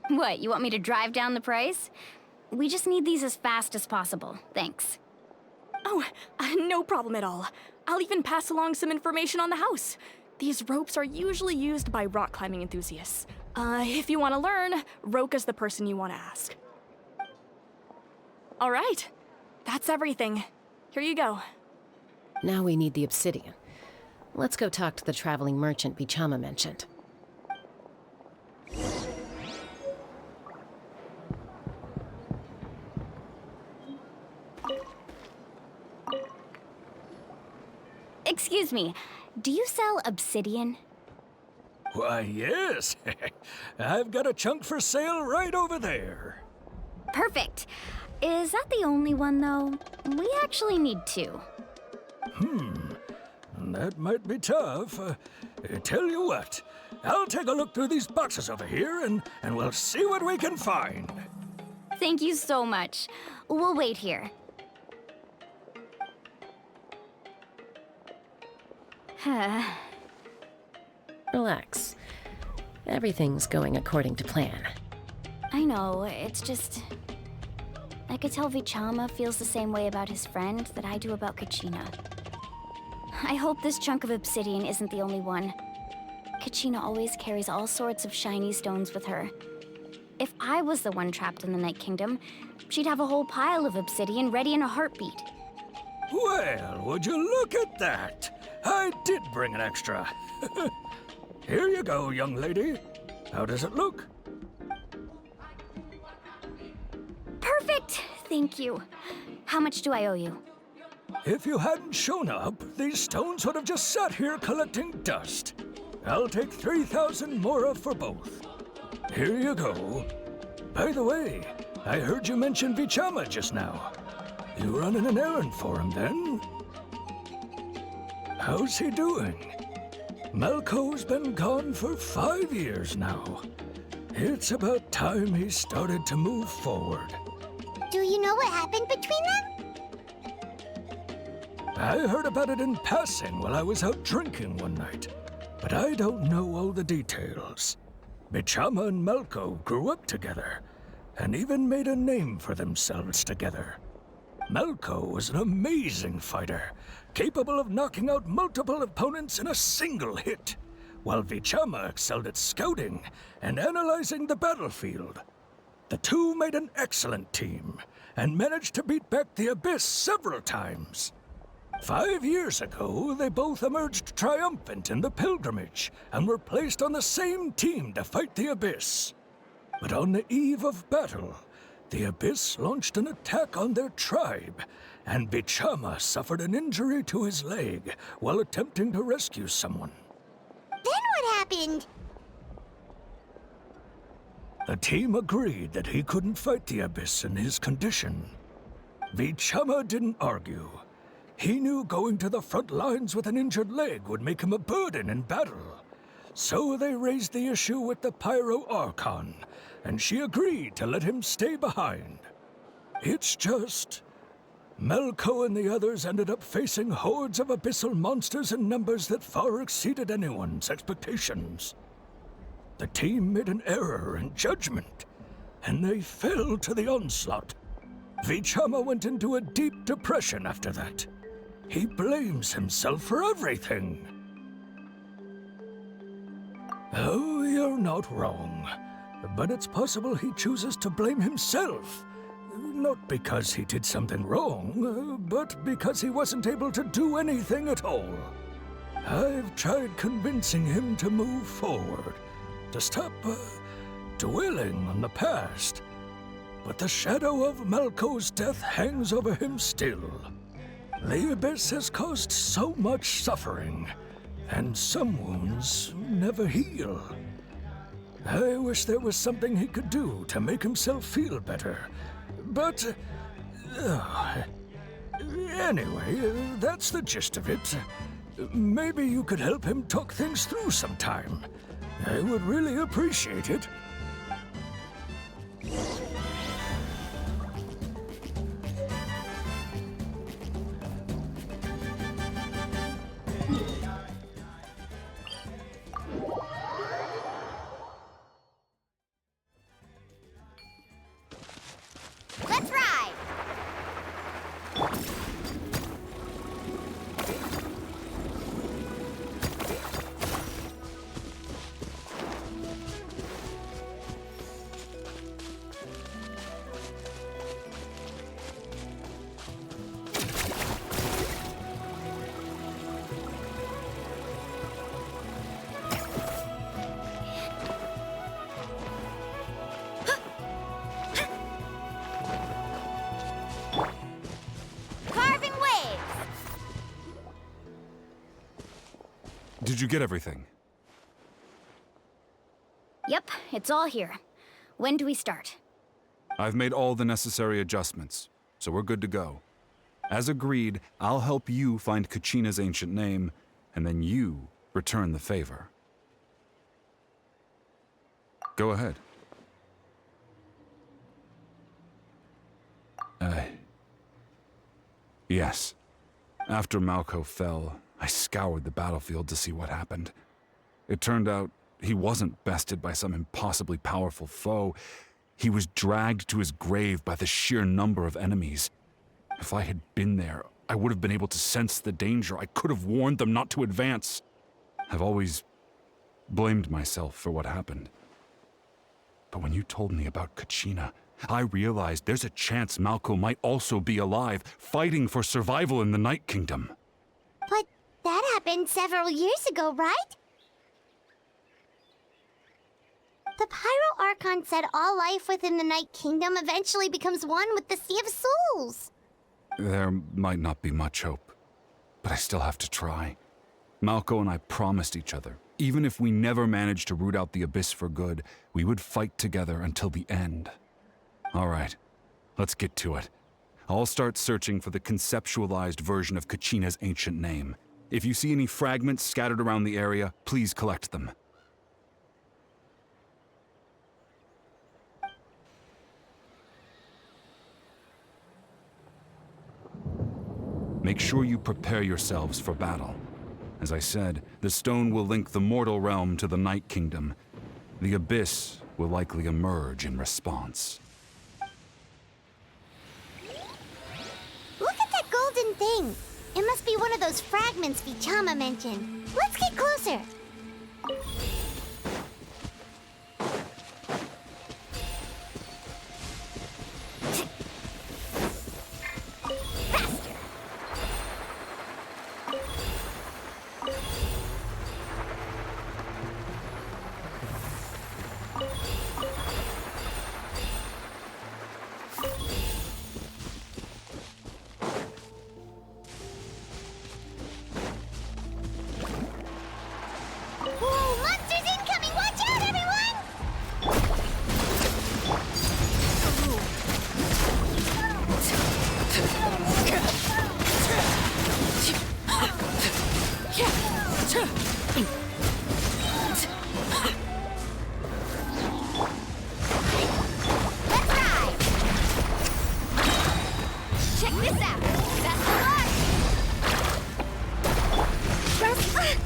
What, you want me to drive down the price? We just need these as fast as possible. Thanks. Oh, no problem at all. I'll even pass along some information on the house. These ropes are usually used by rock climbing enthusiasts. If you want to learn, Roka's the person you want to ask. All right, that's everything. Here you go. Now we need the obsidian. Let's go talk to the traveling merchant Bichama mentioned. Excuse me, do you sell obsidian? Why, yes. I've got a chunk for sale right over there. Perfect. Is that the only one, though? We actually need 2. That might be tough. Tell you what, I'll take a look through these boxes over here and we'll see what we can find. Thank you so much. We'll wait here. Relax. Everything's going according to plan. I know, it's just... I could tell Bichama feels the same way about his friend that I do about Kachina. I hope this chunk of obsidian isn't the only one. Kachina always carries all sorts of shiny stones with her. If I was the one trapped in the Night Kingdom, she'd have a whole pile of obsidian ready in a heartbeat. Well, would you look at that? I did bring an extra. Here you go, young lady. How does it look? Perfect! Thank you. How much do I owe you? If you hadn't shown up, these stones would have just sat here collecting dust. I'll take 3,000 mora for both. Here you go. By the way, I heard you mention Vichama just now. You running an errand for him, then? How's he doing? Malco's been gone for 5 years now. It's about time he started to move forward. Do you know what happened between them? I heard about it in passing while I was out drinking one night, but I don't know all the details. Vichama and Malco grew up together, and even made a name for themselves together. Malco was an amazing fighter, capable of knocking out multiple opponents in a single hit, while Vichama excelled at scouting and analyzing the battlefield. The two made an excellent team, and managed to beat back the Abyss several times. 5 years ago, they both emerged triumphant in the pilgrimage, and were placed on the same team to fight the Abyss. But on the eve of battle, the Abyss launched an attack on their tribe, and Vichama suffered an injury to his leg while attempting to rescue someone. Then what happened? The team agreed that he couldn't fight the Abyss in his condition. Vichama didn't argue. He knew going to the front lines with an injured leg would make him a burden in battle. So they raised the issue with the Pyro Archon, and she agreed to let him stay behind. It's just... Malco and the others ended up facing hordes of abyssal monsters in numbers that far exceeded anyone's expectations. The team made an error in judgment, and they fell to the onslaught. Vichama went into a deep depression after that. He blames himself for everything. Oh, you're not wrong. But it's possible he chooses to blame himself. Not because he did something wrong, but because he wasn't able to do anything at all. I've tried convincing him to move forward, to stop dwelling on the past. But the shadow of Malco's death hangs over him still. The Abyss has caused so much suffering, and some wounds never heal. I wish there was something he could do to make himself feel better. But... anyway, that's the gist of it. Maybe you could help him talk things through sometime. I would really appreciate it. Let's ride! Did you get everything? Yep, it's all here. When do we start? I've made all the necessary adjustments, so we're good to go. As agreed, I'll help you find Kachina's ancient name, and then you return the favor. Go ahead. Yes. After Malco fell, I scoured the battlefield to see what happened. It turned out he wasn't bested by some impossibly powerful foe. He was dragged to his grave by the sheer number of enemies. If I had been there, I would have been able to sense the danger. I could have warned them not to advance. I've always blamed myself for what happened. But when you told me about Kachina, I realized there's a chance Malco might also be alive, fighting for survival in the Night Kingdom. But that happened several years ago, right? The Pyro Archon said all life within the Night Kingdom eventually becomes one with the Sea of Souls. There might not be much hope, but I still have to try. Malco and I promised each other, even if we never managed to root out the Abyss for good, we would fight together until the end. All right, let's get to it. I'll start searching for the conceptualized version of Kachina's ancient name. If you see any fragments scattered around the area, please collect them. Make sure you prepare yourselves for battle. As I said, the stone will link the mortal realm to the Night Kingdom. The Abyss will likely emerge in response. Look at that golden thing. It must be one of those fragments Vichama mentioned. Let's get closer. Whoa, monsters incoming! Watch out, everyone! Let's ride! Check this out! That's the mark!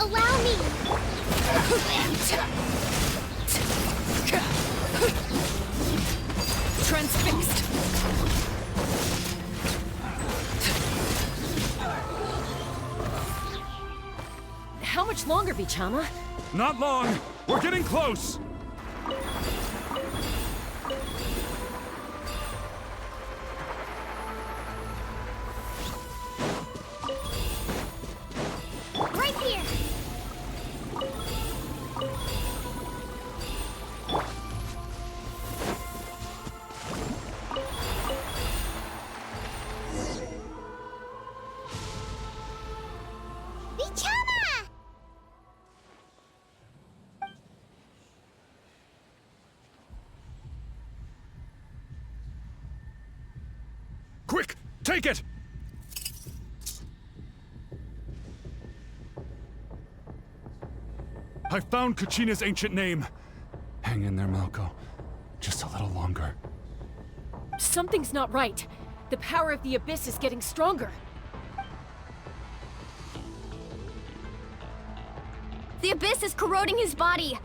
Allow me! Transfixed! How much longer, Vichama? Not long! We're getting close! Right here! Vichama! Quick! Take it! I found Kachina's ancient name. Hang in there, Malco. Just a little longer. Something's not right. The power of the Abyss is getting stronger. The Abyss is corroding his body.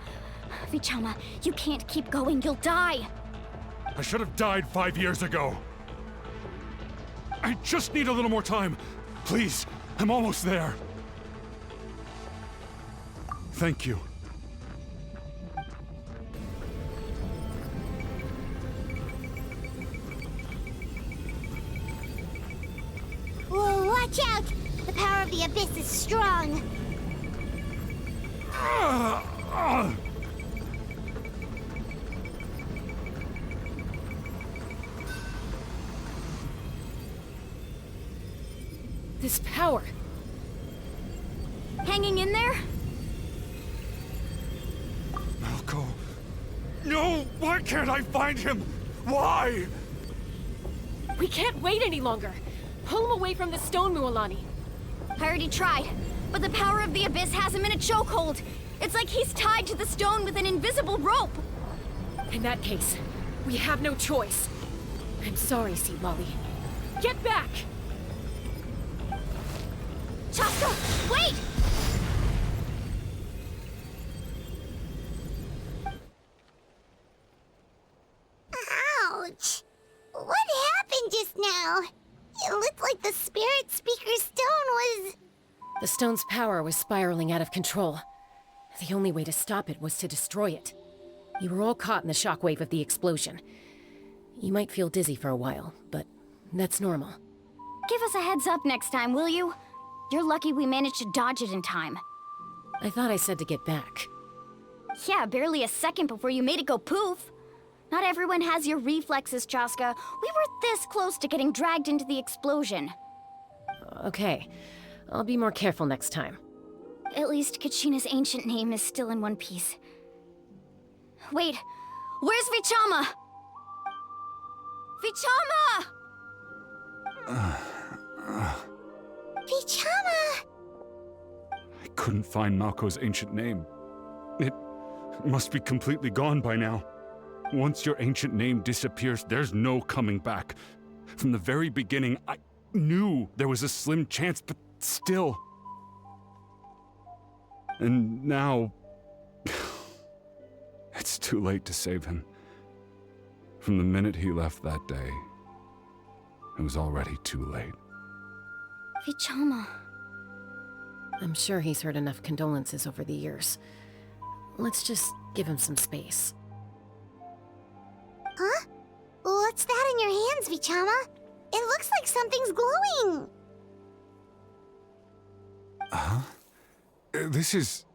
Vichama, you can't keep going. You'll die. I should have died 5 years ago. I just need a little more time. Please, I'm almost there. Thank you. Whoa, watch out! The power of the Abyss is strong. This power. Hanging in there? Malco. No! Why can't I find him? Why? We can't wait any longer. Pull him away from the stone, Mualani. I already tried, but the power of the Abyss has him in a chokehold. It's like he's tied to the stone with an invisible rope. In that case, we have no choice. I'm sorry, Sea Lolly. Get back! Chaska, wait! Ouch! What happened just now? It looked like the Spirit Speaker's stone was... The stone's power was spiraling out of control. The only way to stop it was to destroy it. You were all caught in the shockwave of the explosion. You might feel dizzy for a while, but that's normal. Give us a heads up next time, will you? You're lucky we managed to dodge it in time. I thought I said to get back. Yeah, barely a second before you made it go poof. Not everyone has your reflexes, Chaska. We were this close to getting dragged into the explosion. Okay, I'll be more careful next time. At least Kachina's ancient name is still in one piece. Wait, where's Vichama? Vichama! Vichama! I couldn't find Malko's ancient name. It must be completely gone by now. Once your ancient name disappears, there's no coming back. From the very beginning, I knew there was a slim chance, but still. And now... it's too late to save him. From the minute he left that day, it was already too late. Vichama. I'm sure he's heard enough condolences over the years. Let's just give him some space. Huh? What's that in your hands, Vichama? It looks like something's glowing! Huh? This is...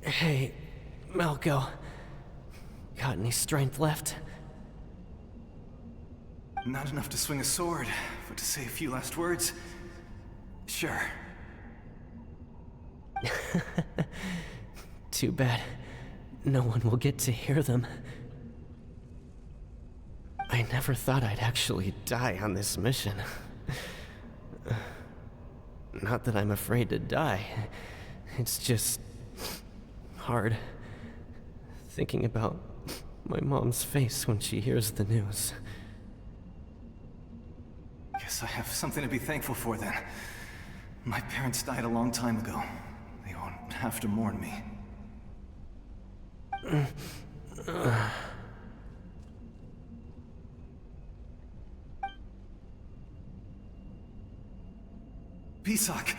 Hey, Malko. Got any strength left? Not enough to swing a sword, but to say a few last words? Sure. Too bad. No one will get to hear them. I never thought I'd actually die on this mission. Not that I'm afraid to die. It's just... hard. Thinking about my mom's face when she hears the news. Guess I have something to be thankful for then. My parents died a long time ago. They won't have to mourn me. Pisak!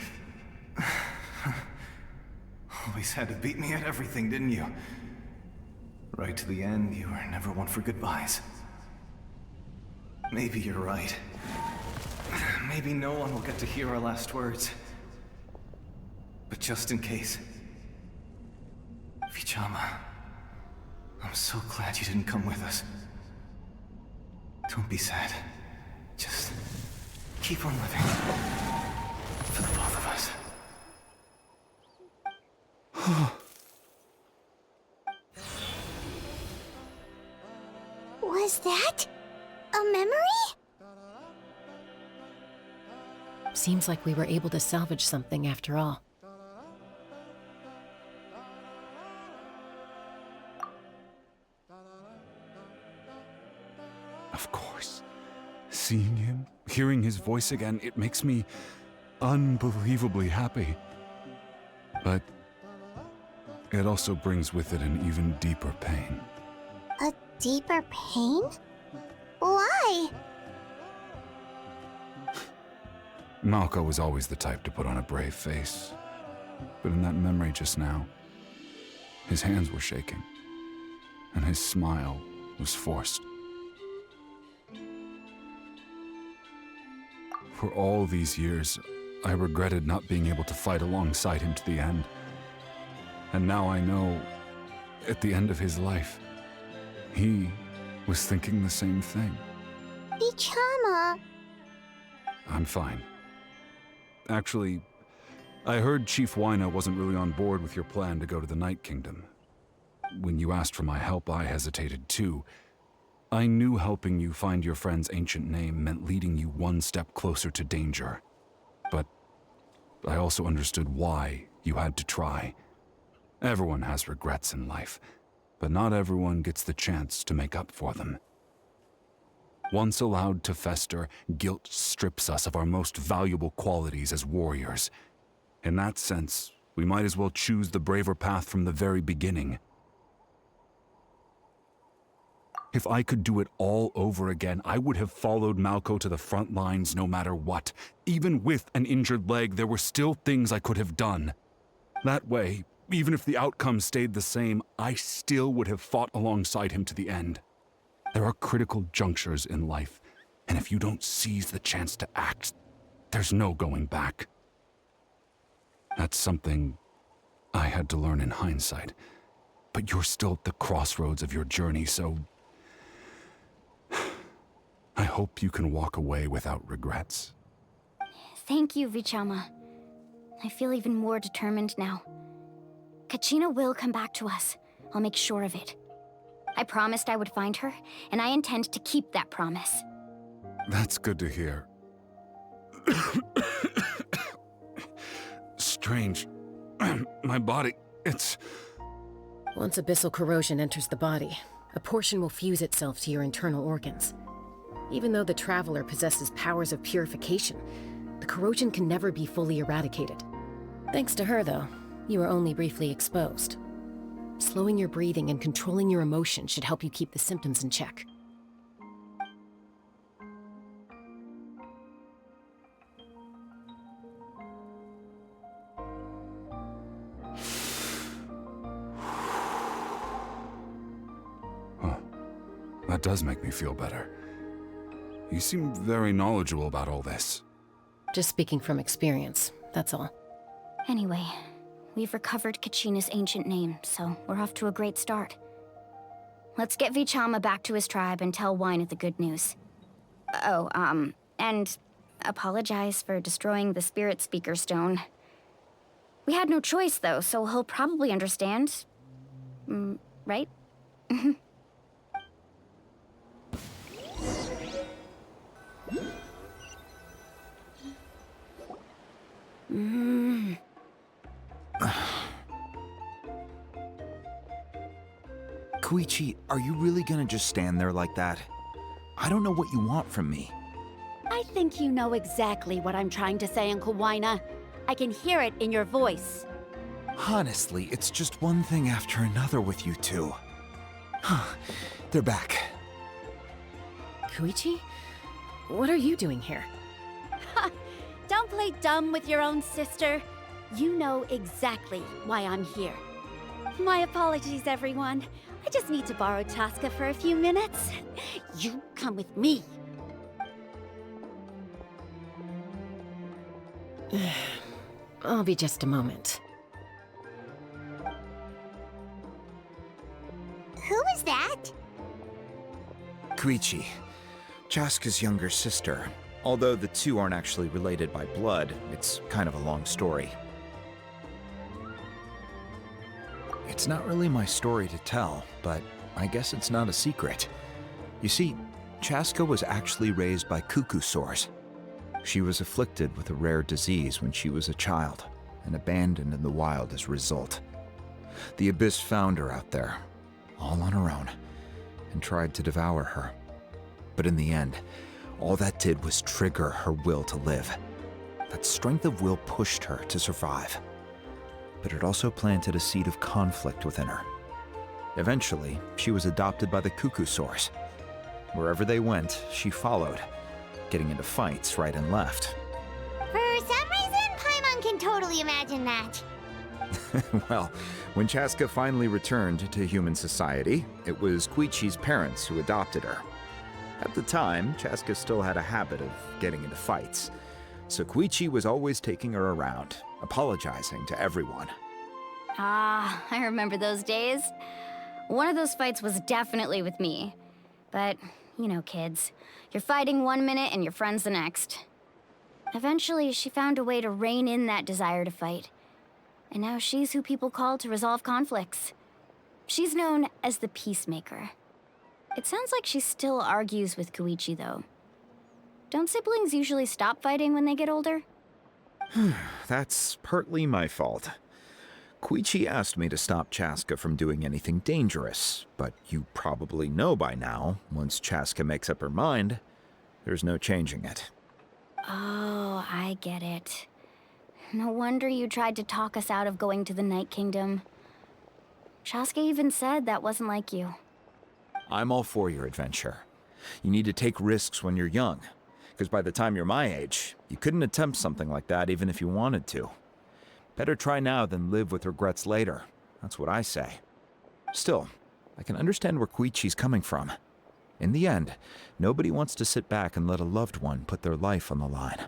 Always had to beat me at everything, didn't you? Right to the end, you were never one for goodbyes. Maybe you're right. Maybe no one will get to hear our last words. But just in case... Vichama, I'm so glad you didn't come with us. Don't be sad. Just keep on living. For the both of us. Was that a memory? Seems like we were able to salvage something after all. Of course. Seeing him, hearing his voice again, it makes me unbelievably happy. But it also brings with it an even deeper pain. A deeper pain? Why? Malko was always the type to put on a brave face. But in that memory just now, his hands were shaking, and his smile was forced. For all these years, I regretted not being able to fight alongside him to the end. And now I know, at the end of his life, he was thinking the same thing. Vichama. I'm fine. Actually, I heard Chief Wyna wasn't really on board with your plan to go to the Night Kingdom. When you asked for my help, I hesitated too. I knew helping you find your friend's ancient name meant leading you one step closer to danger. But I also understood why you had to try. Everyone has regrets in life, but not everyone gets the chance to make up for them. Once allowed to fester, guilt strips us of our most valuable qualities as warriors. In that sense, we might as well choose the braver path from the very beginning. If I could do it all over again, I would have followed Malco to the front lines no matter what. Even with an injured leg, there were still things I could have done. That way, even if the outcome stayed the same, I still would have fought alongside him to the end. There are critical junctures in life, and if you don't seize the chance to act, there's no going back. That's something I had to learn in hindsight. But you're still at the crossroads of your journey, so I hope you can walk away without regrets. Thank you, Vichama. I feel even more determined now. Kachina will come back to us. I'll make sure of it. I promised I would find her, and I intend to keep that promise. That's good to hear. Strange. My body, it's... Once abyssal corrosion enters the body, a portion will fuse itself to your internal organs. Even though the Traveler possesses powers of purification, the corrosion can never be fully eradicated. Thanks to her, though, you are only briefly exposed. Slowing your breathing and controlling your emotions should help you keep the symptoms in check. That does make me feel better. You seem very knowledgeable about all this. Just speaking from experience, that's all. Anyway, we've recovered Kachina's ancient name, so we're off to a great start. Let's get Vichama back to his tribe and tell Wina the good news. Oh, and apologize for destroying the Spirit Speaker Stone. We had no choice, though, so he'll probably understand. Right? Koichi, are you really gonna just stand there like that? I don't know what you want from me. I think you know exactly what I'm trying to say, Uncle Wina. I can hear it in your voice. Honestly, it's just one thing after another with you two. They're back. Koichi? What are you doing here? Don't play dumb with your own sister. You know exactly why I'm here. My apologies, everyone. I just need to borrow Chaska for a few minutes. You come with me. I'll be just a moment. Who is that? Koichi, Chaska's younger sister. Although the two aren't actually related by blood, it's kind of a long story. It's not really my story to tell, but I guess it's not a secret. You see, Chaska was actually raised by cuckoo sores. She was afflicted with a rare disease when she was a child, and abandoned in the wild as a result. The Abyss found her out there, all on her own, and tried to devour her. But in the end, all that did was trigger her will to live. That strength of will pushed her to survive. But it also planted a seed of conflict within her. Eventually, she was adopted by the cuckoo sores. Wherever they went, she followed, getting into fights right and left. For some reason, Paimon can totally imagine that. Well, when Chaska finally returned to human society, it was Koichi's parents who adopted her. At the time, Chaska still had a habit of getting into fights, so Koichi was always taking her around, apologizing to everyone. Ah, I remember those days. One of those fights was definitely with me. But, you know, kids. You're fighting one minute and your friend's the next. Eventually, she found a way to rein in that desire to fight. And now she's who people call to resolve conflicts. She's known as the Peacemaker. It sounds like she still argues with Koichi, though. Don't siblings usually stop fighting when they get older? That's partly my fault. Koichi asked me to stop Chaska from doing anything dangerous, but you probably know by now, once Chaska makes up her mind, there's no changing it. Oh, I get it. No wonder you tried to talk us out of going to the Night Kingdom. Chaska even said that wasn't like you. I'm all for your adventure. You need to take risks when you're young, because by the time you're my age, you couldn't attempt something like that even if you wanted to. Better try now than live with regrets later. That's what I say. Still, I can understand where Koichi's coming from. In the end, nobody wants to sit back and let a loved one put their life on the line.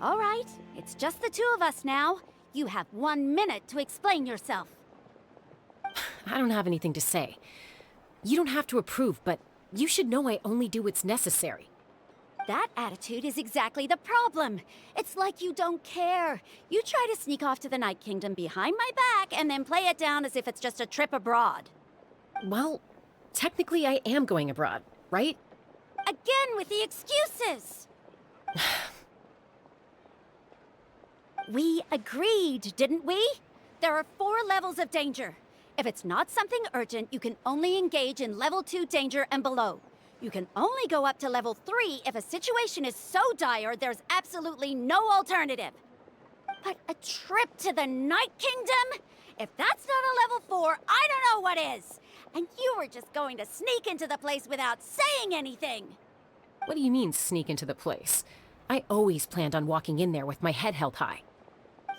All right, it's just the two of us now. You have 1 minute to explain yourself. I don't have anything to say. You don't have to approve, but you should know I only do what's necessary. That attitude is exactly the problem. It's like you don't care. You try to sneak off to the Night Kingdom behind my back and then play it down as if it's just a trip abroad. Well, technically I am going abroad, right? Again with the excuses! We agreed, didn't we? There are 4 levels of danger. If it's not something urgent, you can only engage in level 2 danger and below. You can only go up to level 3 if a situation is so dire there's absolutely no alternative. But a trip to the Night Kingdom? If that's not a level 4, I don't know what is! And you were just going to sneak into the place without saying anything! What do you mean, sneak into the place? I always planned on walking in there with my head held high.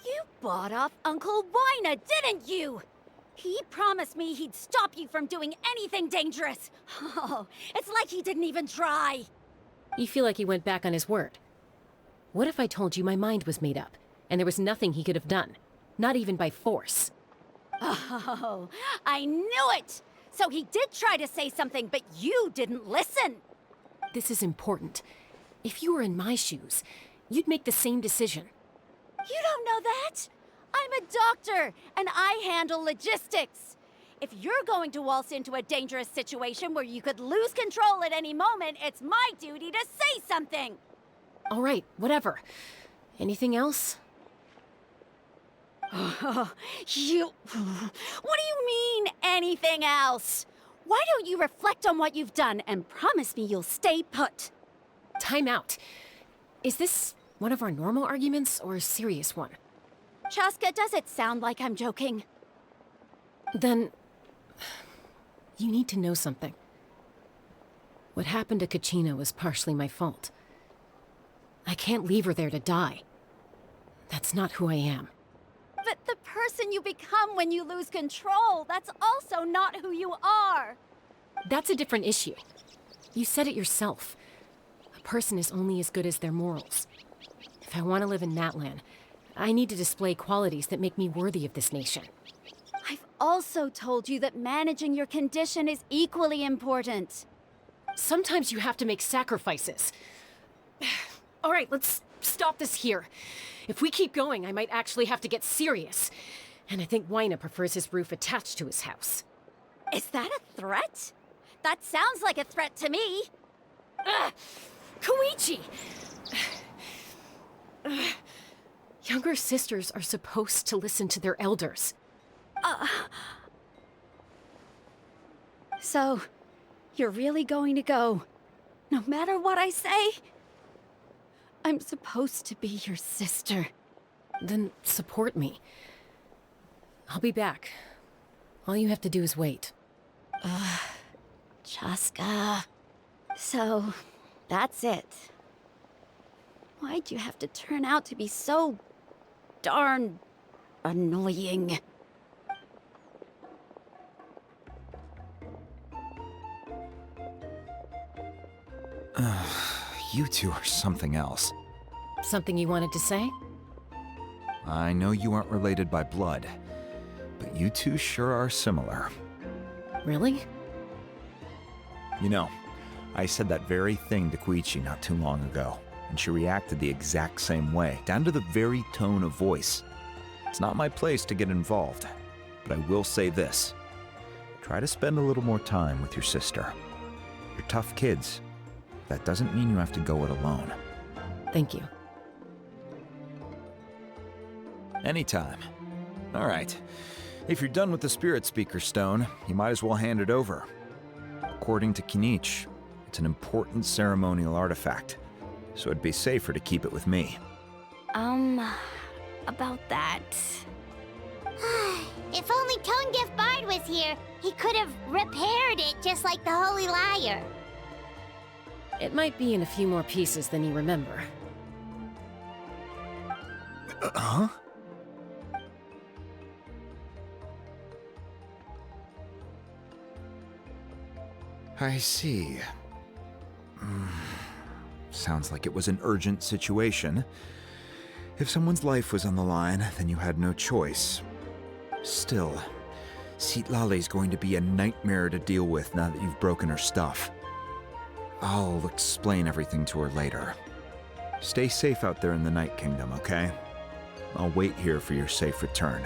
You bought off Uncle Wina, didn't you? He promised me he'd stop you from doing anything dangerous. Oh, it's like he didn't even try. You feel like he went back on his word. What if I told you my mind was made up, and there was nothing he could have done? Not even by force. Oh, I knew it! So he did try to say something, but you didn't listen. This is important. If you were in my shoes, you'd make the same decision. You don't know that? I'm a doctor, and I handle logistics. If you're going to waltz into a dangerous situation where you could lose control at any moment, it's my duty to say something. All right, whatever. Anything else? What do you mean, anything else? Why don't you reflect on what you've done and promise me you'll stay put? Time out. Is this one of our normal arguments or a serious one? Chaska, does it sound like I'm joking? Then, you need to know something. What happened to Kachina was partially my fault. I can't leave her there to die. That's not who I am. But the person you become when you lose control, that's also not who you are. That's a different issue. You said it yourself. A person is only as good as their morals. If I want to live in Natlan, I need to display qualities that make me worthy of this nation. I've also told you that managing your condition is equally important. Sometimes you have to make sacrifices. All right, let's stop this here. If we keep going, I might actually have to get serious. And I think Wina prefers his roof attached to his house. Is that a threat? That sounds like a threat to me. Koichi! Younger sisters are supposed to listen to their elders. So, you're really going to go, no matter what I say? I'm supposed to be your sister. Then support me. I'll be back. All you have to do is wait. Chaska. So, that's it. Why'd you have to turn out to be so darn annoying? You two are something else. Something you wanted to say? I know you aren't related by blood, but you two sure are similar. Really? You know, I said that very thing to Koichi not too long ago, and she reacted the exact same way, down to the very tone of voice. It's not my place to get involved, but I will say this. Try to spend a little more time with your sister. You're tough kids. That doesn't mean you have to go it alone. Thank you. Anytime. All right. If you're done with the Spirit Speaker Stone, you might as well hand it over. According to Kinich, it's an important ceremonial artifact, so it'd be safer to keep it with me. About that. If only Tonegif Bard was here, he could have repaired it just like the Holy Liar. It might be in a few more pieces than you remember. Huh? I see. Sounds like it was an urgent situation. If someone's life was on the line, then you had no choice. Still, Citlali's going to be a nightmare to deal with now that you've broken her stuff. I'll explain everything to her later. Stay safe out there in the Night Kingdom, okay? I'll wait here for your safe return.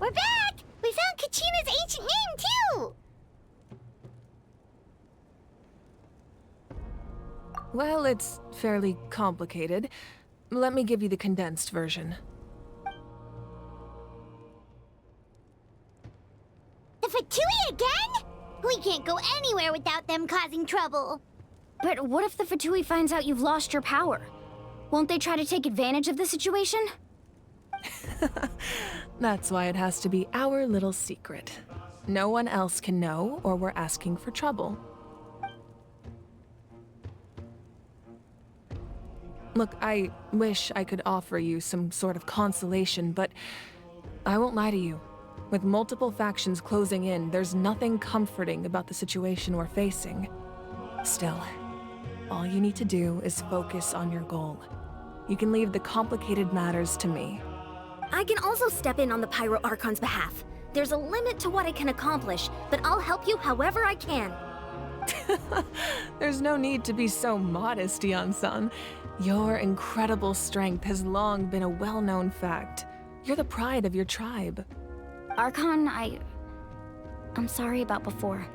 We're back! We found Kachina's ancient name, too! Well, it's fairly complicated. Let me give you the condensed version. The Fatui again? We can't go anywhere without them causing trouble. But what if the Fatui finds out you've lost your power? Won't they try to take advantage of the situation? That's why it has to be our little secret. No one else can know, or we're asking for trouble. Look, I wish I could offer you some sort of consolation, but I won't lie to you. With multiple factions closing in, there's nothing comforting about the situation we're facing. Still, all you need to do is focus on your goal. You can leave the complicated matters to me. I can also step in on the Pyro Archon's behalf. There's a limit to what I can accomplish, but I'll help you however I can. There's no need to be so modest, Yan-san. Your incredible strength has long been a well-known fact. You're the pride of your tribe. Archon, I'm sorry about before.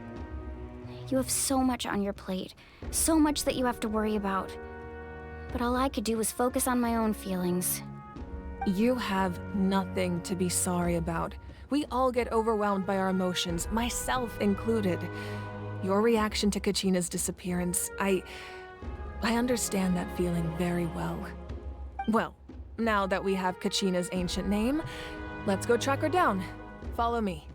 You have so much on your plate, so much that you have to worry about. But all I could do was focus on my own feelings. You have nothing to be sorry about. We all get overwhelmed by our emotions, myself included. Your reaction to Kachina's disappearance, I understand that feeling very well. Well, now that we have Kachina's ancient name, let's go track her down. Follow me.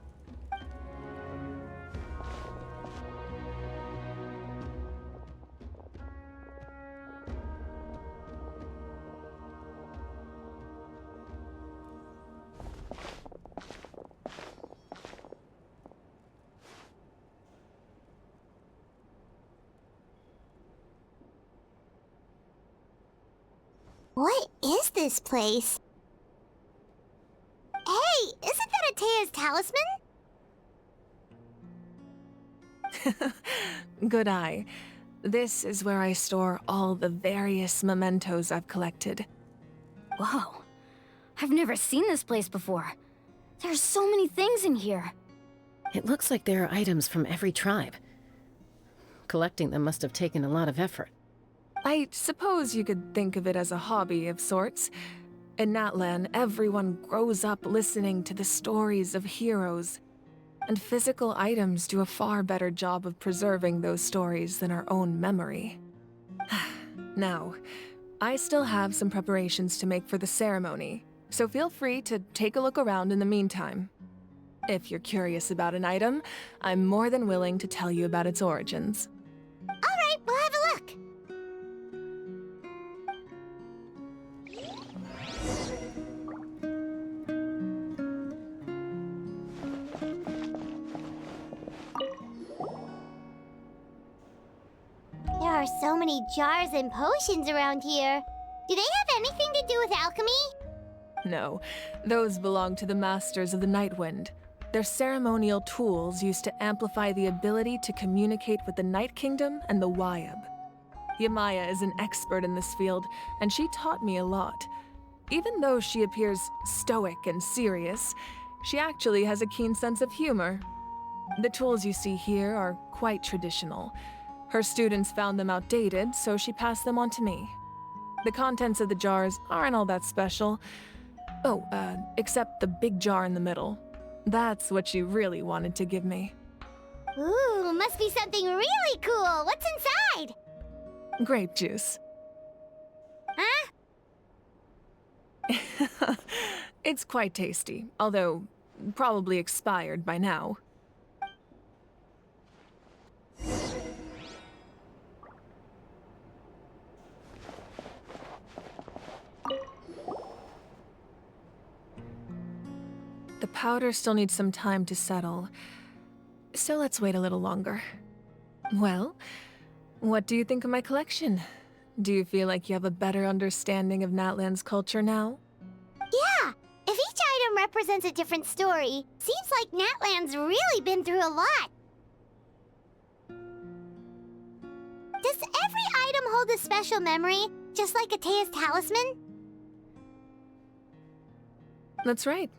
What is this place? Hey, isn't that Atea's talisman? Good eye. This is where I store all the various mementos I've collected. Whoa. I've never seen this place before. There's so many things in here. It looks like there are items from every tribe. Collecting them must have taken a lot of effort. I suppose you could think of it as a hobby of sorts. In Natlan, everyone grows up listening to the stories of heroes. And physical items do a far better job of preserving those stories than our own memory. Now, I still have some preparations to make for the ceremony, so feel free to take a look around in the meantime. If you're curious about an item, I'm more than willing to tell you about its origins. All right, we'll have a look. There are so many jars and potions around here. Do they have anything to do with alchemy? No, those belong to the Masters of the Nightwind. They're ceremonial tools used to amplify the ability to communicate with the Night Kingdom and the Wyab. Yamaya is an expert in this field, and she taught me a lot. Even though she appears stoic and serious, she actually has a keen sense of humor. The tools you see here are quite traditional. Her students found them outdated, so she passed them on to me. The contents of the jars aren't all that special. Oh, except the big jar in the middle. That's what she really wanted to give me. Ooh, must be something really cool. What's inside? Grape juice. Huh? It's quite tasty, although probably expired by now. The powder still needs some time to settle, so let's wait a little longer. Well, what do you think of my collection? Do you feel like you have a better understanding of Natlan's culture now? Yeah! If each item represents a different story, seems like Natlan's really been through a lot. Does every item hold a special memory, just like Atea's talisman? That's right.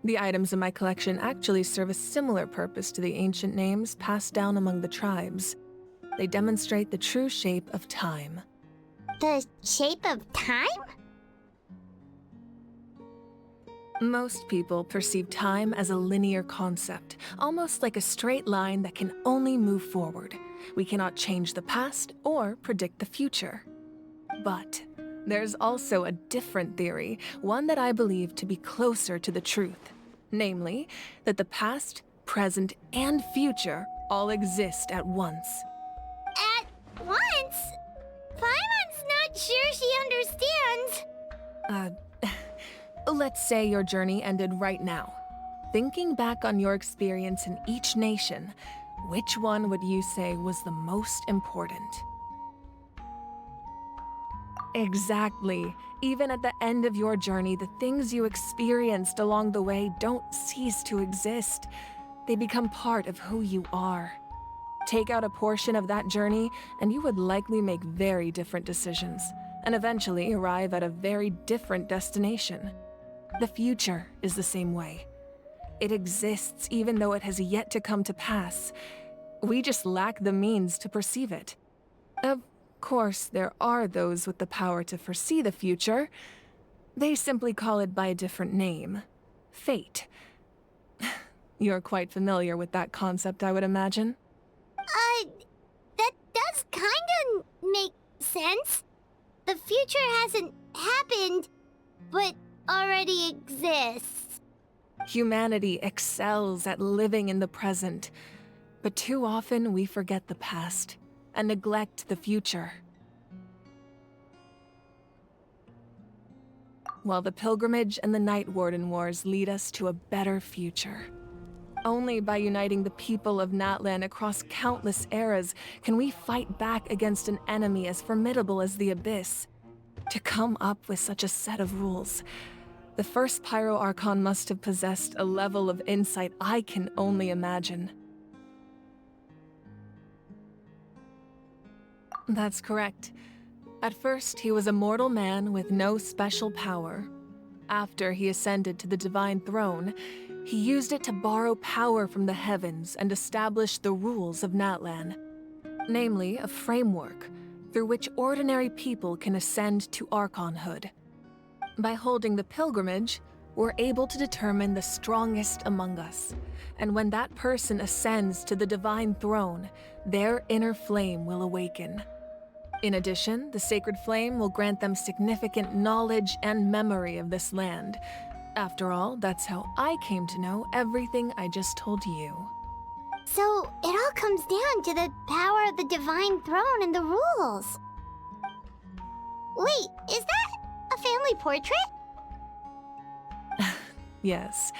The items in my collection actually serve a similar purpose to the ancient names passed down among the tribes. They demonstrate the true shape of time. The shape of time? Most people perceive time as a linear concept, almost like a straight line that can only move forward. We cannot change the past or predict the future. But there's also a different theory, one that I believe to be closer to the truth. Namely, that the past, present, and future all exist at once. At once? Paimon's not sure she understands. Let's say your journey ended right now. Thinking back on your experience in each nation, which one would you say was the most important? Exactly. Even at the end of your journey, the things you experienced along the way don't cease to exist. They become part of who you are. Take out a portion of that journey, and you would likely make very different decisions, and eventually arrive at a very different destination. The future is the same way. It exists even though it has yet to come to pass. We just lack the means to perceive it. Of course, there are those with the power to foresee the future. They simply call it by a different name. Fate. You're quite familiar with that concept, I would imagine. That does kinda make sense. The future hasn't happened, but already exists. Humanity excels at living in the present, but too often we forget the past and neglect the future. While the pilgrimage and the Night Warden Wars lead us to a better future. Only by uniting the people of Natlan across countless eras can we fight back against an enemy as formidable as the Abyss. To come up with such a set of rules, the first Pyro Archon must have possessed a level of insight I can only imagine. That's correct. At first, he was a mortal man with no special power. After he ascended to the Divine Throne, he used it to borrow power from the heavens and establish the rules of Natlan. Namely, a framework through which ordinary people can ascend to Archonhood. By holding the pilgrimage, we're able to determine the strongest among us. And when that person ascends to the Divine Throne, their inner flame will awaken. In addition, the sacred flame will grant them significant knowledge and memory of this land. After all, that's how I came to know everything I just told you. So, it all comes down to the power of the Divine Throne and the rules. Wait, is that a family portrait? Yes,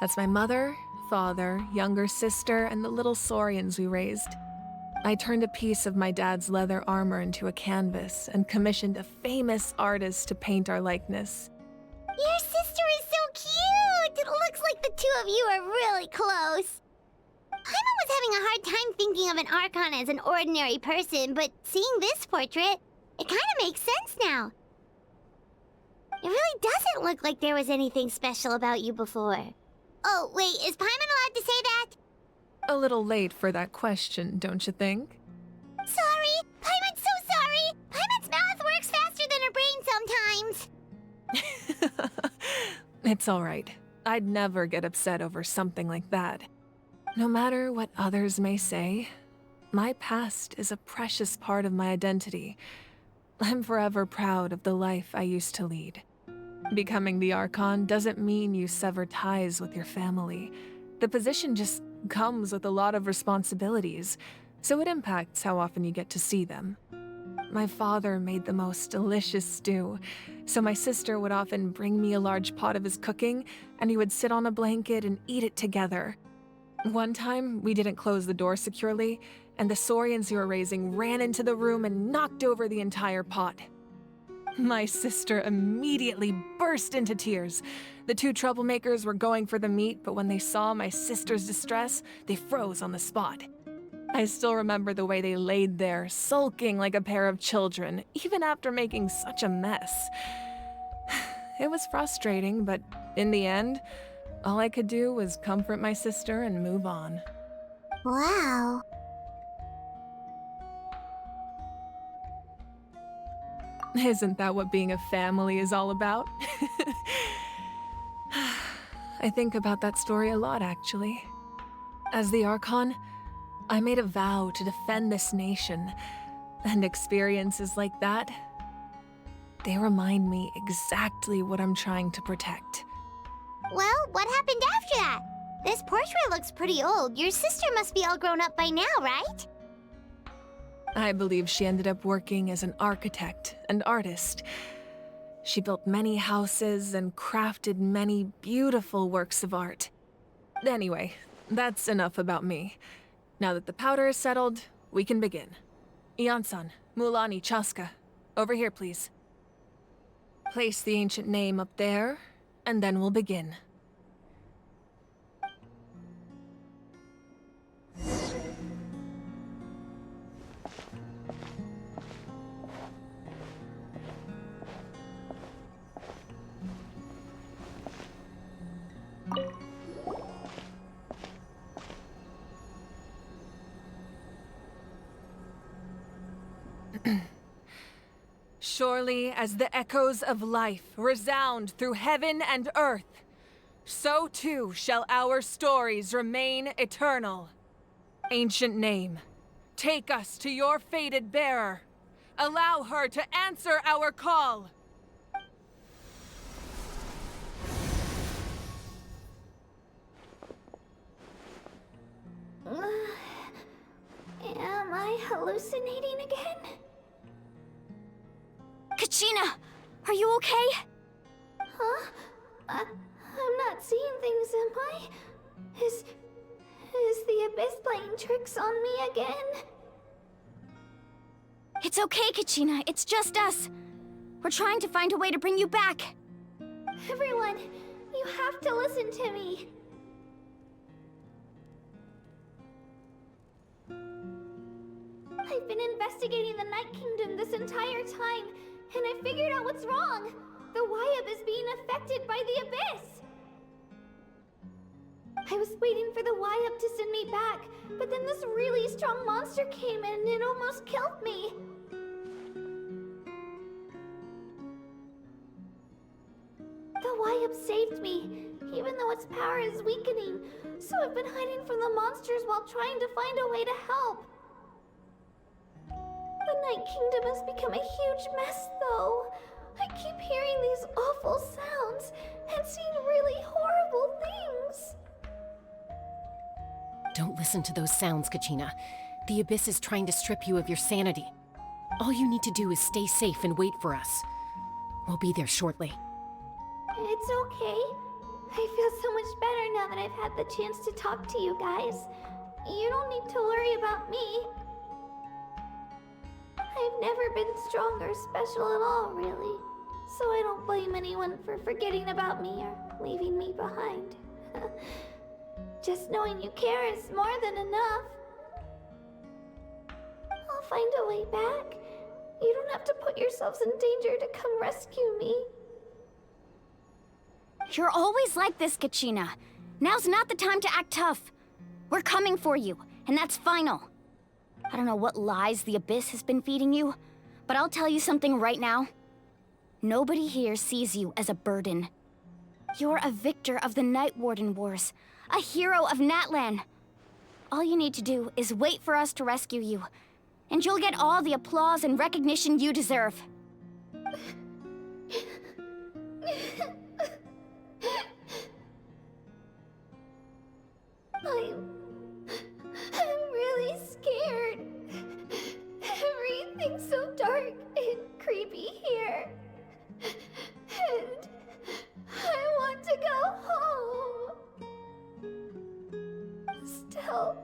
that's my mother, father, younger sister, and the little saurians we raised. I turned a piece of my dad's leather armor into a canvas and commissioned a famous artist to paint our likeness. Your sister is so cute! It looks like the two of you are really close. Paimon was having a hard time thinking of an Archon as an ordinary person, but seeing this portrait, it kind of makes sense now. It really doesn't look like there was anything special about you before. Oh, wait, is Paimon allowed to say that? A little late for that question, don't you think? Sorry! Paimon's so sorry! Paimon's mouth works faster than her brain sometimes! It's all right. I'd never get upset over something like that. No matter what others may say, my past is a precious part of my identity. I'm forever proud of the life I used to lead. Becoming the Archon doesn't mean you sever ties with your family. The position just comes with a lot of responsibilities, so it impacts how often you get to see them. My father made the most delicious stew, so my sister would often bring me a large pot of his cooking, and we would sit on a blanket and eat it together. One time, we didn't close the door securely, and the Saurians who were raising ran into the room and knocked over the entire pot. My sister immediately burst into tears. The two troublemakers were going for the meat, but when they saw my sister's distress, they froze on the spot. I still remember the way they laid there, sulking like a pair of children, even after making such a mess. It was frustrating, but in the end, all I could do was comfort my sister and move on. Wow. Isn't that what being a family is all about? I think about that story a lot, actually. As the Archon, I made a vow to defend this nation, and experiences like that, they remind me exactly what I'm trying to protect. Well, what happened after that? This portrait looks pretty old. Your sister must be all grown up by now, right? I believe she ended up working as an architect and artist. She built many houses and crafted many beautiful works of art. Anyway, that's enough about me. Now that the powder is settled, we can begin. Ian-san, Mulani, Chaska, over here, please. Place the ancient name up there, and then we'll begin. Surely as the echoes of life resound through heaven and earth, so too shall our stories remain eternal. Ancient name, take us to your fated bearer. Allow her to answer our call. Am I hallucinating again? Kachina, are you okay? Huh? I'm not seeing things, am I? Is the Abyss playing tricks on me again? It's okay, Kachina. It's just us. We're trying to find a way to bring you back. Everyone, you have to listen to me. I've been investigating the Night Kingdom this entire time, and I figured out what's wrong. The Wayab is being affected by the Abyss. I was waiting for the Wayab to send me back, but then this really strong monster came in and it almost killed me. The Wayab saved me, even though its power is weakening, so I've been hiding from the monsters while trying to find a way to help. The Night Kingdom has become a huge mess, though. I keep hearing these awful sounds and seeing really horrible things. Don't listen to those sounds, Kachina. The Abyss is trying to strip you of your sanity. All you need to do is stay safe and wait for us. We'll be there shortly. It's okay. I feel so much better now that I've had the chance to talk to you guys. You don't need to worry about me. I've never been strong or special at all, really. So I don't blame anyone for forgetting about me or leaving me behind. Just knowing you care is more than enough. I'll find a way back. You don't have to put yourselves in danger to come rescue me. You're always like this, Kachina. Now's not the time to act tough. We're coming for you, and that's final. I don't know what lies the Abyss has been feeding you, but I'll tell you something right now. Nobody here sees you as a burden. You're a victor of the Night Warden Wars, a hero of Natlan. All you need to do is wait for us to rescue you, and you'll get all the applause and recognition you deserve. I'm really scared. Everything's so dark and creepy here. And I want to go home. Still,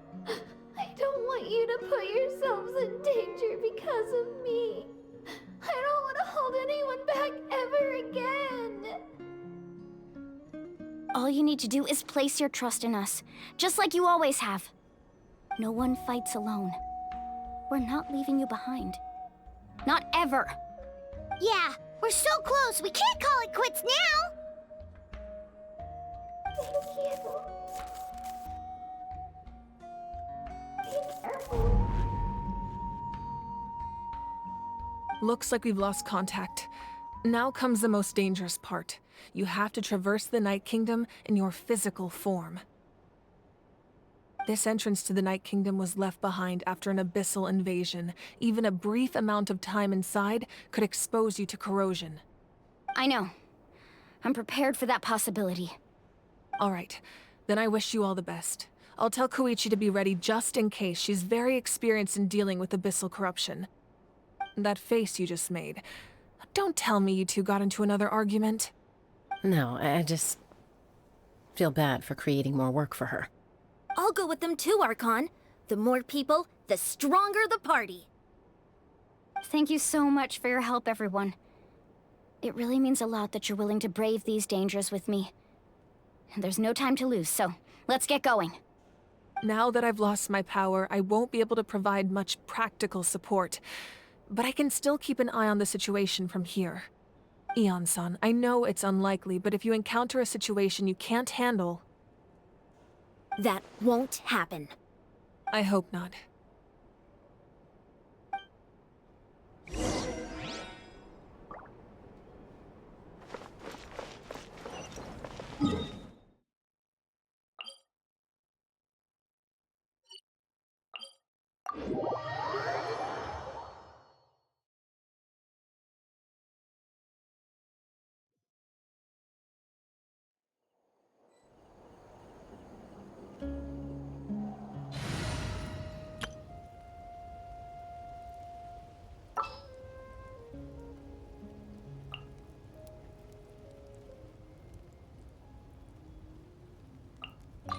I don't want you to put yourselves in danger because of me. I don't want to hold anyone back ever again. All you need to do is place your trust in us, just like you always have. No one fights alone. We're not leaving you behind. Not ever. Yeah, we're so close, we can't call it quits now! Thank you. Be careful. Looks like we've lost contact. Now comes the most dangerous part. You have to traverse the Night Kingdom in your physical form. This entrance to the Night Kingdom was left behind after an abyssal invasion. Even a brief amount of time inside could expose you to corrosion. I know. I'm prepared for that possibility. All right, then I wish you all the best. I'll tell Koichi to be ready just in case. She's very experienced in dealing with abyssal corruption. That face you just made. Don't tell me you two got into another argument. No, I just feel bad for creating more work for her. I'll go with them too, Archon. The more people, the stronger the party. Thank you so much for your help, everyone. It really means a lot that you're willing to brave these dangers with me. And there's no time to lose, so let's get going. Now that I've lost my power, I won't be able to provide much practical support. But I can still keep an eye on the situation from here. Eon-san, I know it's unlikely, but if you encounter a situation you can't handle... That won't happen. I hope not.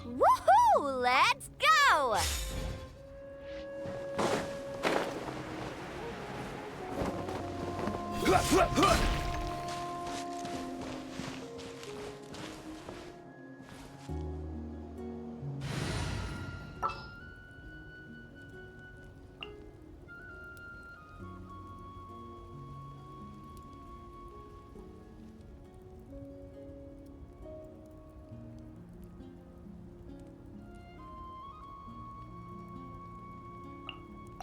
Woohoo! Let's go!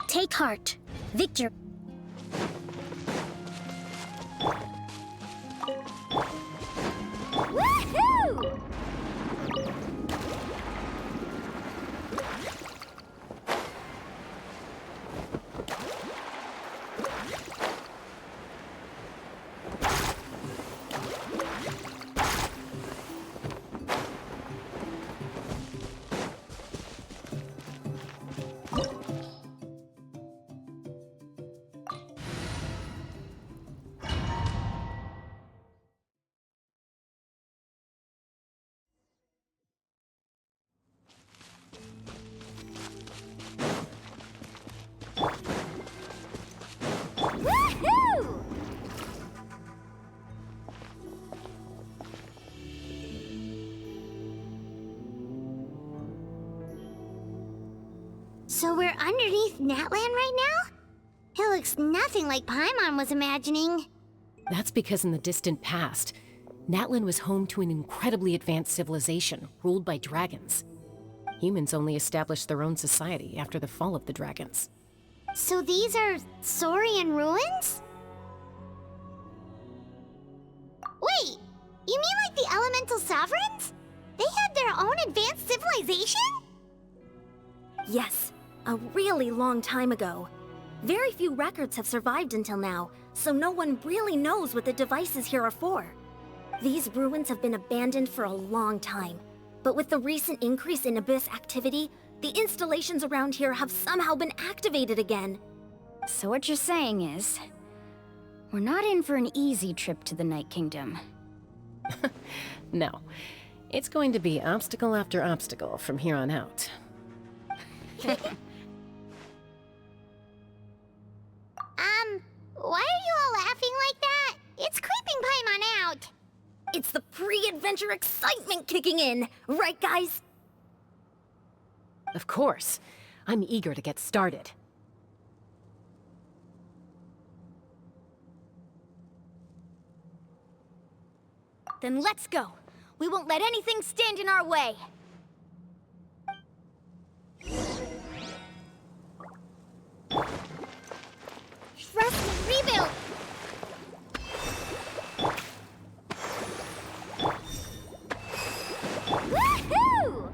Take heart. Victor. Woohoo! So we're underneath Natlan right now? It looks nothing like Paimon was imagining. That's because in the distant past, Natlan was home to an incredibly advanced civilization ruled by dragons. Humans only established their own society after the fall of the dragons. So these are Saurian ruins? Wait, you mean like the elemental sovereigns? They had their own advanced civilization? Yes, a really long time ago. Very few records have survived until now, so no one really knows what the devices here are for. These ruins have been abandoned for a long time, but with the recent increase in Abyss activity, the installations around here have somehow been activated again. So what you're saying is, we're not in for an easy trip to the Night Kingdom. No. It's going to be obstacle after obstacle from here on out. Why are you all laughing like that? It's creeping Paimon out. It's the pre-adventure excitement kicking in, right guys? Of course. I'm eager to get started. Then let's go. We won't let anything stand in our way. Trust and rebuild! Woohoo!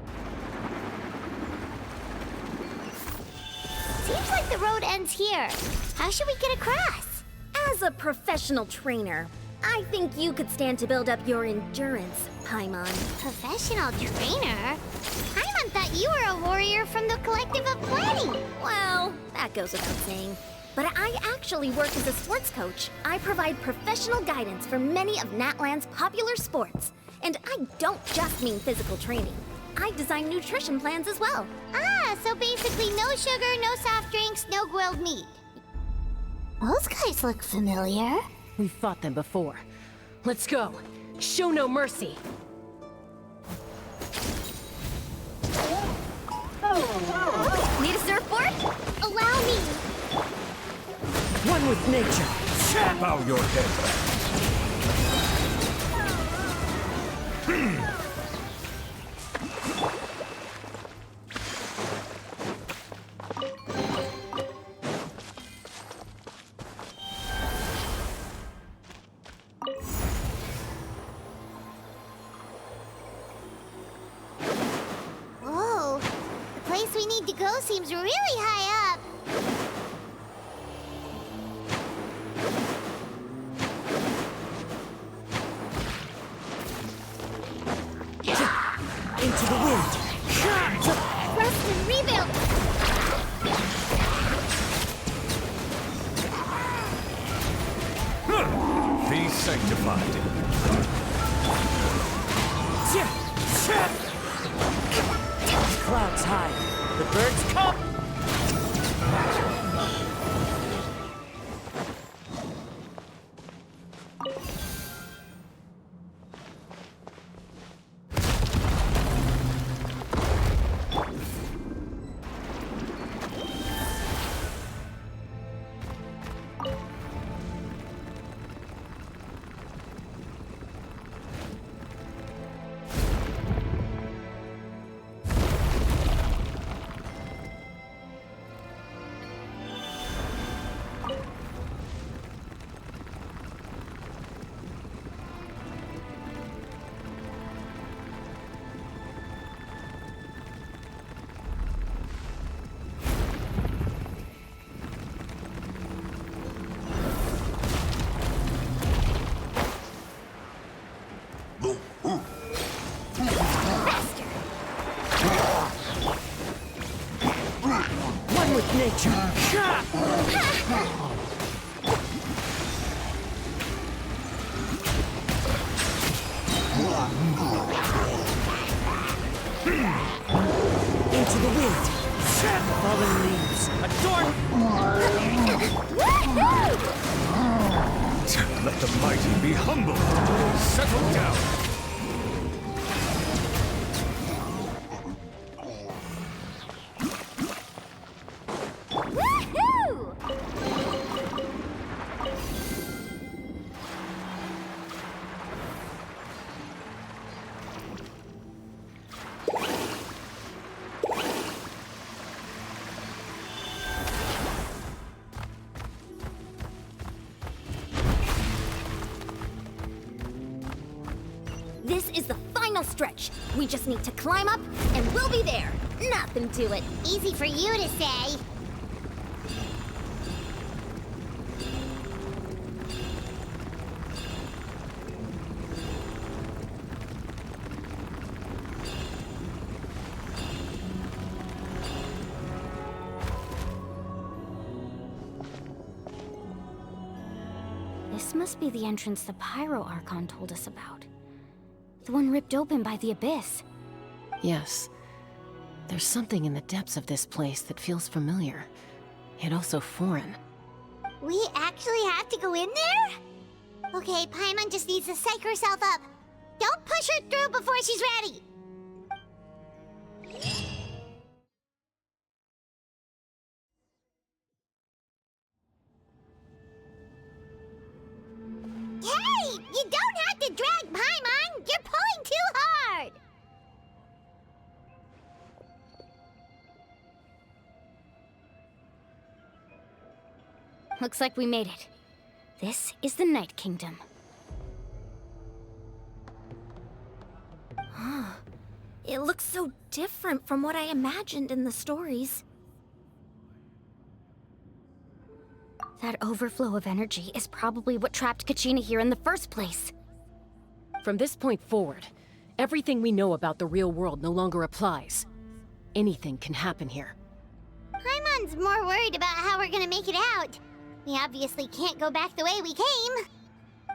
Seems like the road ends here. How should we get across? As a professional trainer, I think you could stand to build up your endurance, Paimon. Professional trainer? Paimon thought you were a warrior from the Collective of Planning. Well, that goes without saying. But I actually work as a sports coach. I provide professional guidance for many of Natlan's popular sports. And I don't just mean physical training. I design nutrition plans as well. Ah, so basically no sugar, no soft drinks, no grilled meat. Those guys look familiar. We've fought them before. Let's go. Show no mercy. Need a surfboard? Allow me. One with nature. Bow your head. Whoa, the place we need to go seems really high up. Into the wind. Rest and rebuild. Be sanctified. Clouds high. The birds come. One with nature. Into the wind. Fallen leaves. Let the mighty be humble. Settle down. stretch. We just need to climb up, and we'll be there. Nothing to it. Easy for you to say. This must be the entrance the Pyro Archon told us about. The one ripped open by the Abyss. Yes. There's something in the depths of this place that feels familiar, yet also foreign. We actually have to go in there? Okay, Paimon just needs to psych herself up. Don't push her through before she's ready. Hey! You don't have to drag Paimon! You're pulling too hard! Looks like we made it. This is the Night Kingdom. It looks so different from what I imagined in the stories. That overflow of energy is probably what trapped Kachina here in the first place. From this point forward, everything we know about the real world no longer applies. Anything can happen here. Paimon's more worried about how we're gonna make it out. We obviously can't go back the way we came.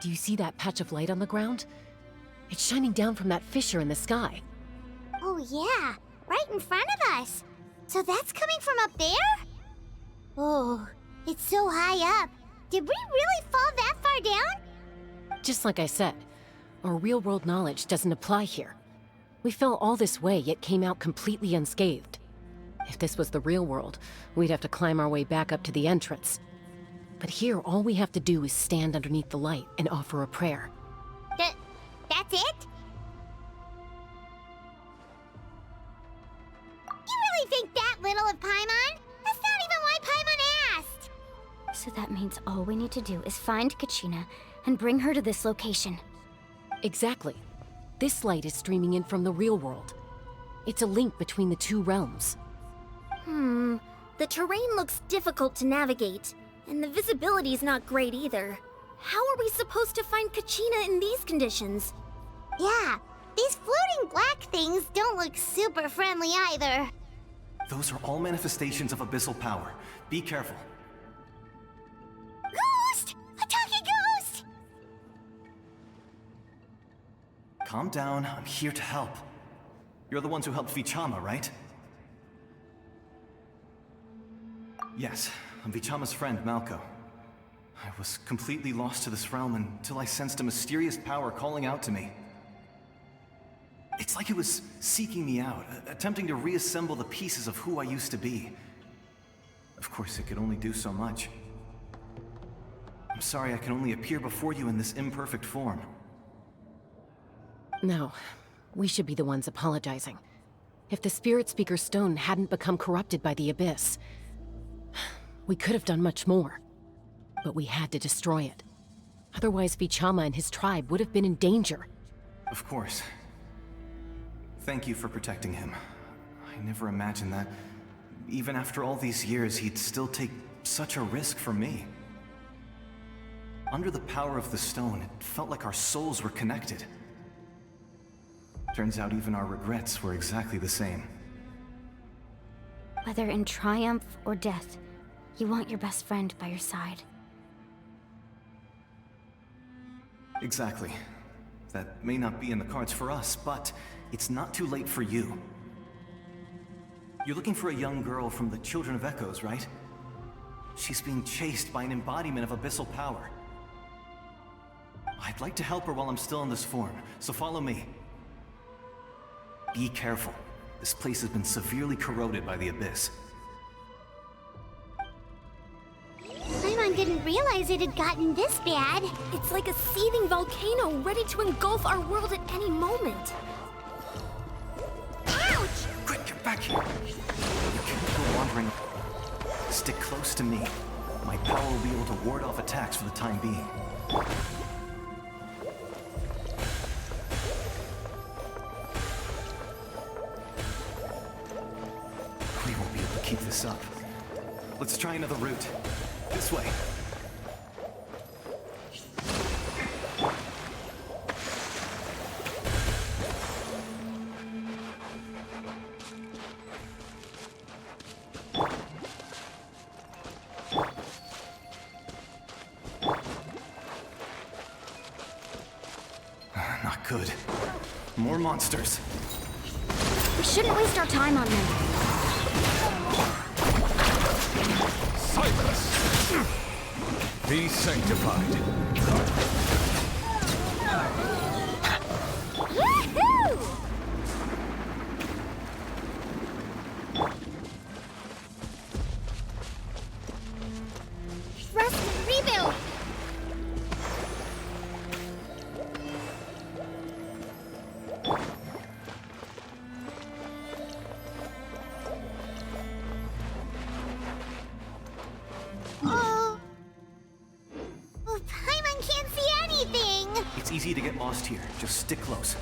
Do you see that patch of light on the ground? It's shining down from that fissure in the sky. Oh yeah, right in front of us. So that's coming from up there? Oh, it's so high up. Did we really fall that far down? Just like I said, our real-world knowledge doesn't apply here. We fell all this way, yet came out completely unscathed. If this was the real world, we'd have to climb our way back up to the entrance. But here, all we have to do is stand underneath the light and offer a prayer. That's it? You really think that little of Paimon? That's not even why Paimon asked! So that means all we need to do is find Kachina and bring her to this location. Exactly. This light is streaming in from the real world. It's a link between the two realms. The terrain looks difficult to navigate, and the visibility's not great either. How are we supposed to find Kachina in these conditions? Yeah, these floating black things don't look super friendly either. Those are all manifestations of abyssal power. Be careful. Ghost! A talking ghost! Calm down, I'm here to help. You're the ones who helped Vichama, right? Yes, I'm Vichama's friend, Malko. I was completely lost to this realm until I sensed a mysterious power calling out to me. It's like it was seeking me out, attempting to reassemble the pieces of who I used to be. Of course, it could only do so much. I'm sorry I can only appear before you in this imperfect form. No, we should be the ones apologizing. If the Spirit Speaker's stone hadn't become corrupted by the Abyss, we could have done much more. But we had to destroy it. Otherwise, Vichama and his tribe would have been in danger. Of course. Thank you for protecting him. I never imagined that, even after all these years, he'd still take such a risk for me. Under the power of the stone, it felt like our souls were connected. Turns out even our regrets were exactly the same. Whether in triumph or death, you want your best friend by your side. Exactly. That may not be in the cards for us, but it's not too late for you. You're looking for a young girl from the Children of Echoes, right? She's being chased by an embodiment of abyssal power. I'd like to help her while I'm still in this form, so follow me. Be careful. This place has been severely corroded by the Abyss. Paimon didn't realize it had gotten this bad. It's like a seething volcano ready to engulf our world at any moment. Ouch! Quick, get back here! You can't go wandering. Stick close to me. My power will be able to ward off attacks for the time being. keep this up. Let's try another route. This way. Not good. More monsters. We shouldn't waste our time on them. Silence! Be sanctified. Woohoo! Rest and rebuild! Oh, Paimon can't see anything! It's easy to get lost here. Just stick close.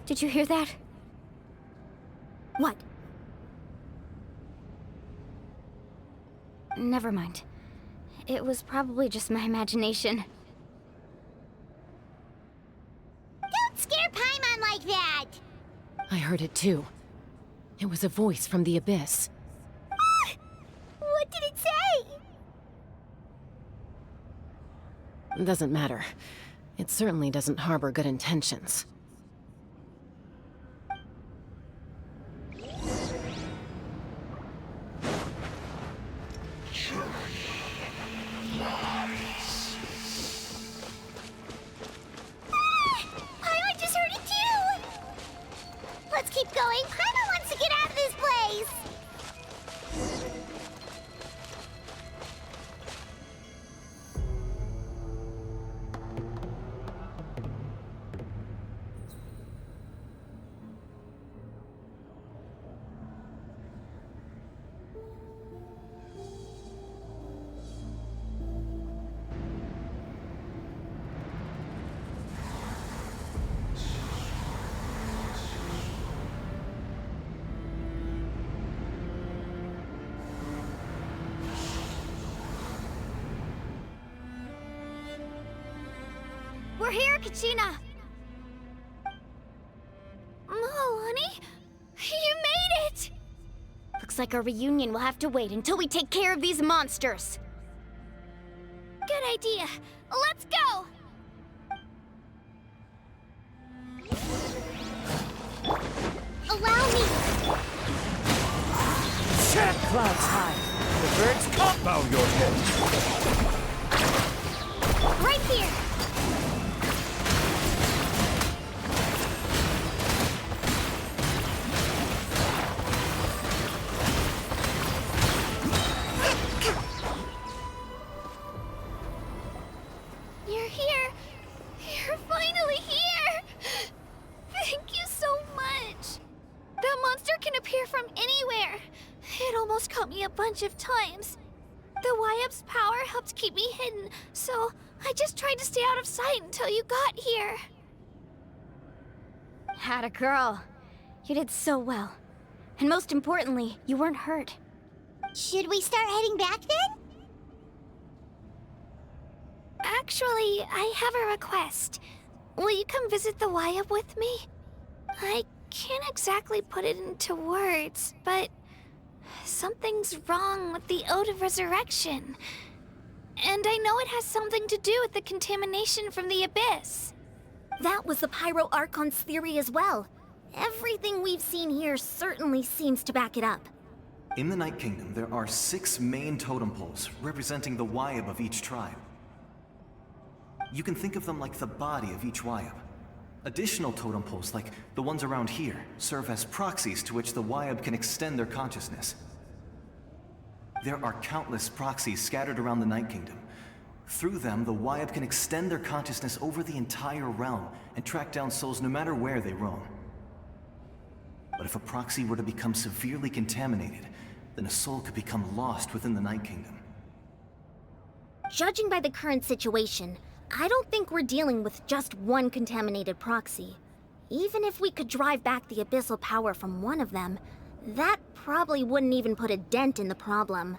Did you hear that? What? Never mind. It was probably just my imagination. Don't scare Paimon like that! I heard it too. It was a voice from the abyss. What did it say? Doesn't matter. It certainly doesn't harbor good intentions. Paimon just heard it too! Let's keep going. Paimon wants to get out of this place! We're here, Kachina! Honey? You made it! Looks like our reunion will have to wait until we take care of these monsters. Good idea. Let's go! Allow me! Set clouds high. The birds come. Bow your head. Right here! You're here! You're finally here! Thank you so much! That monster can appear from anywhere! It almost caught me a bunch of times. The Wyab's power helped keep me hidden, so I just tried to stay out of sight until you got here. Had a girl. You did so well. And most importantly, you weren't hurt. Should we start heading back then? Actually, I have a request. Will you come visit the Wyab with me? I can't exactly put it into words, but something's wrong with the Ode of Resurrection. And I know it has something to do with the contamination from the Abyss. That was the Pyro Archon's theory as well. Everything we've seen here certainly seems to back it up. In the Night Kingdom, there are 6 main totem poles representing the Wyab of each tribe. You can think of them like the body of each Wyab. Additional totem poles, like the ones around here, serve as proxies to which the Wyab can extend their consciousness. There are countless proxies scattered around the Night Kingdom. Through them, the Wyab can extend their consciousness over the entire realm and track down souls no matter where they roam. But if a proxy were to become severely contaminated, then a soul could become lost within the Night Kingdom. Judging by the current situation, I don't think we're dealing with just one contaminated proxy. Even if we could drive back the abyssal power from one of them, that probably wouldn't even put a dent in the problem.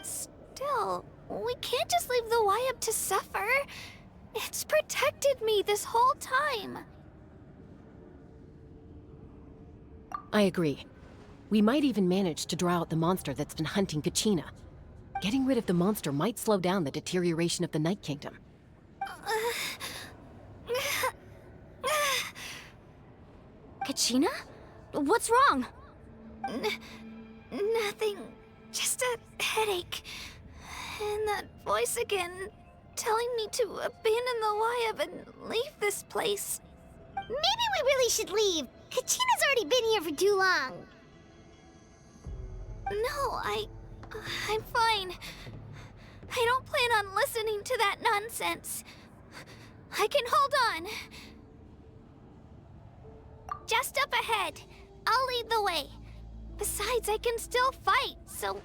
Still, we can't just leave the Wyab to suffer. It's protected me this whole time. I agree. We might even manage to draw out the monster that's been hunting Kachina. Getting rid of the monster might slow down the deterioration of the Night Kingdom. Kachina? What's wrong? Nothing. Just a headache. And that voice again, telling me to abandon the Wyab and leave this place. Maybe we really should leave. Kachina's already been here for too long. No, I'm fine. I don't plan on listening to that nonsense. I can hold on. Just up ahead. I'll lead the way. Besides, I can still fight, so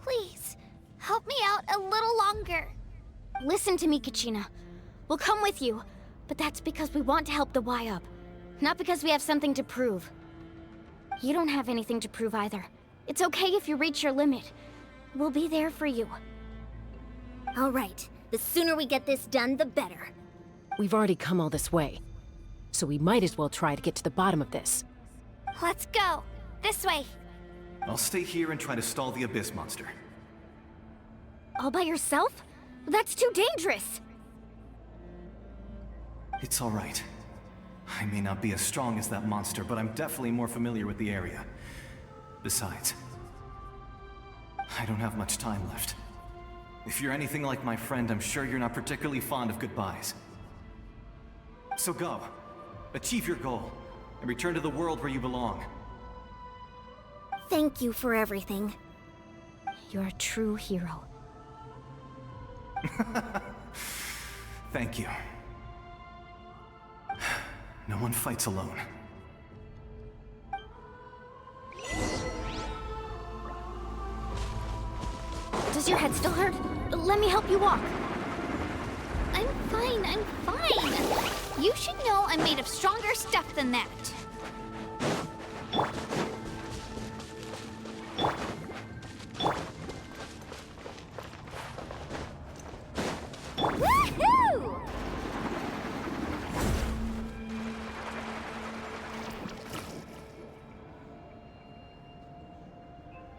please, help me out a little longer. Listen to me, Kachina. We'll come with you, but that's because we want to help the Wyab, not because we have something to prove. You don't have anything to prove either. It's okay if you reach your limit. We'll be there for you. All right. The sooner we get this done, the better. We've already come all this way, so we might as well try to get to the bottom of this. Let's go. This way. I'll stay here and try to stall the Abyss monster. All by yourself? That's too dangerous! It's all right. I may not be as strong as that monster, but I'm definitely more familiar with the area. Besides, I don't have much time left. If you're anything like my friend, I'm sure you're not particularly fond of goodbyes. So go. Achieve your goal, and return to the world where you belong. Thank you for everything. You're a true hero. Thank you. No one fights alone. Does your head still hurt? Let me help you walk. I'm fine, I'm fine. You should know I'm made of stronger stuff than that. Woohoo!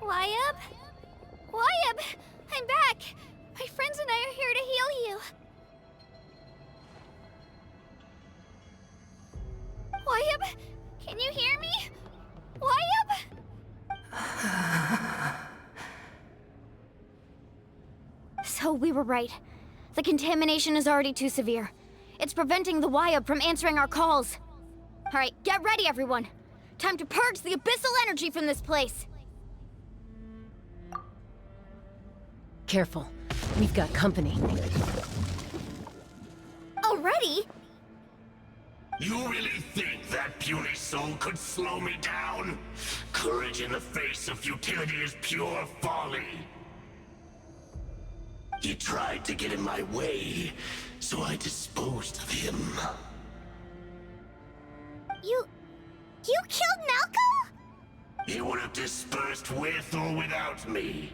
Wyab? Wyab! I'm back! My friends and I are here to heal you. Wyab? Can you hear me? Wyab? So we were right. The contamination is already too severe. It's preventing the Wyab from answering our calls. All right, get ready, everyone. Time to purge the abyssal energy from this place. Careful. We've got company. Already? You really think that puny soul could slow me down? Courage in the face of futility is pure folly. He tried to get in my way, so I disposed of him. You killed Malco? He would have dispersed with or without me.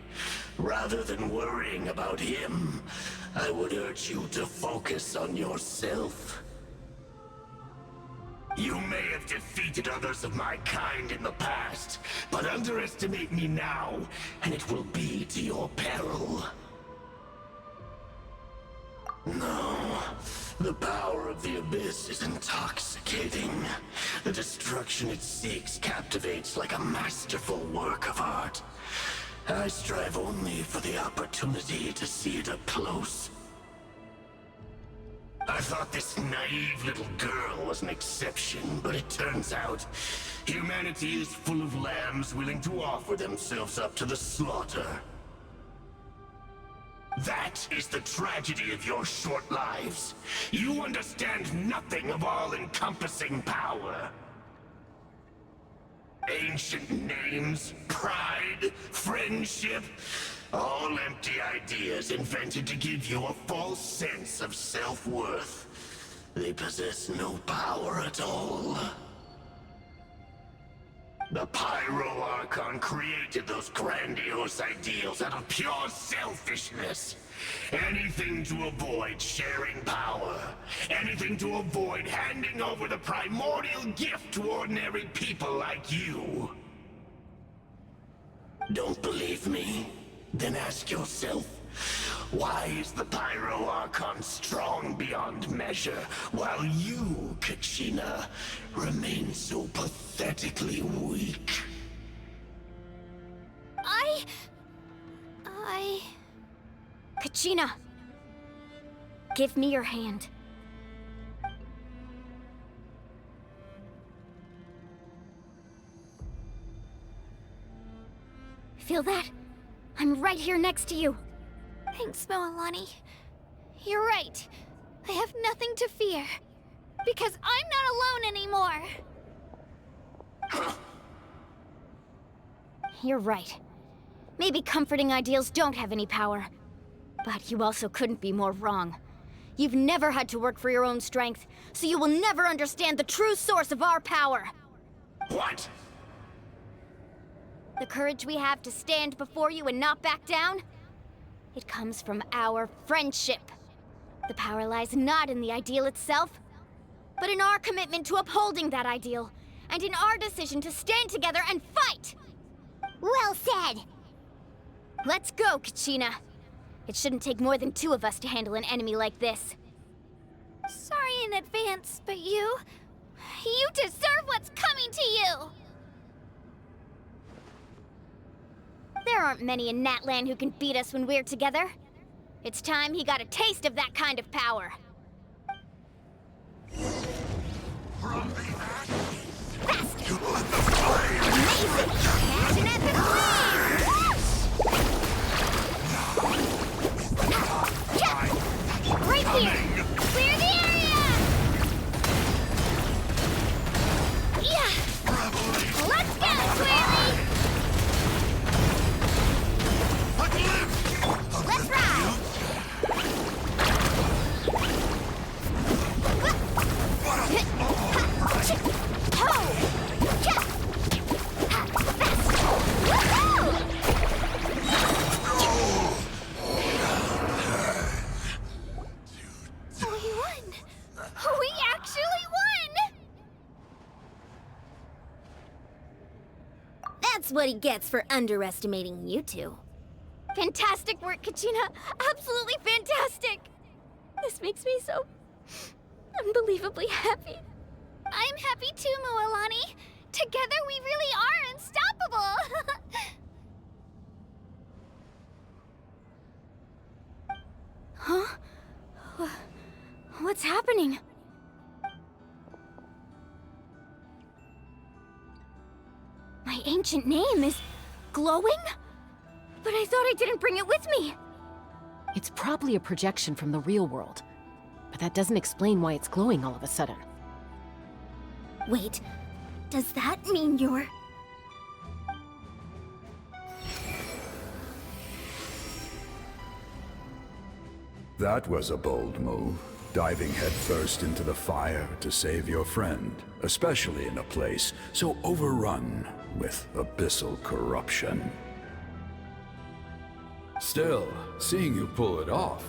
Rather than worrying about him, I would urge you to focus on yourself. You may have defeated others of my kind in the past, but underestimate me now, and it will be to your peril. No, the power of the Abyss is intoxicating. The destruction it seeks captivates like a masterful work of art. I strive only for the opportunity to see it up close. I thought this naive little girl was an exception, but it turns out humanity is full of lambs willing to offer themselves up to the slaughter. That is the tragedy of your short lives. You understand nothing of all-encompassing power. Ancient names, pride, friendship, all empty ideas invented to give you a false sense of self-worth. They possess no power at all. The Pyro Archon created those grandiose ideals out of pure selfishness. Anything to avoid sharing power. Anything to avoid handing over the primordial gift to ordinary people like you. Don't believe me? Then ask yourself, why is the Pyro Archon strong beyond measure, while you, Kachina, remain so pathetically weak? Kachina! Give me your hand. Feel that? I'm right here next to you. Thanks, Moalani. You're right. I have nothing to fear. Because I'm not alone anymore. You're right. Maybe comforting ideals don't have any power. But you also couldn't be more wrong. You've never had to work for your own strength, so you will never understand the true source of our power. What? The courage we have to stand before you and not back down? It comes from our friendship. The power lies not in the ideal itself, but in our commitment to upholding that ideal, and in our decision to stand together and fight! Well said! Let's go, Kachina. It shouldn't take more than 2 of us to handle an enemy like this. Sorry in advance, but you deserve what's coming to you! There aren't many in Natlan who can beat us when we're together. It's time he got a taste of that kind of power. You let the flame! Amazing! Passion at the Right here! Clear the area! Yeah! Let's go, Twirly! Let's ride! We actually won! That's what he gets for underestimating you two. Fantastic work, Kachina! Absolutely fantastic! This makes me so unbelievably happy. I'm happy too, Moalani. Together we really are unstoppable! Huh? What's happening? My ancient name is glowing? But I thought I didn't bring it with me. It's probably a projection from the real world. But that doesn't explain why it's glowing all of a sudden. Wait, does that mean you're... That was a bold move, diving headfirst into the fire to save your friend, especially in a place so overrun with abyssal corruption. Still, seeing you pull it off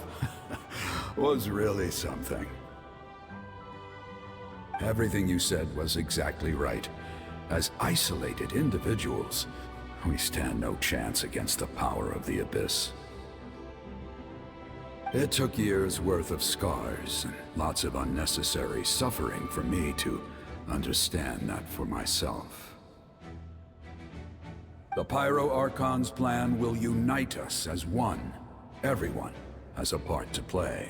was really something. Everything you said was exactly right. As isolated individuals, we stand no chance against the power of the Abyss. It took years' worth of scars and lots of unnecessary suffering for me to understand that for myself. The Pyro Archon's plan will unite us as one. Everyone has a part to play.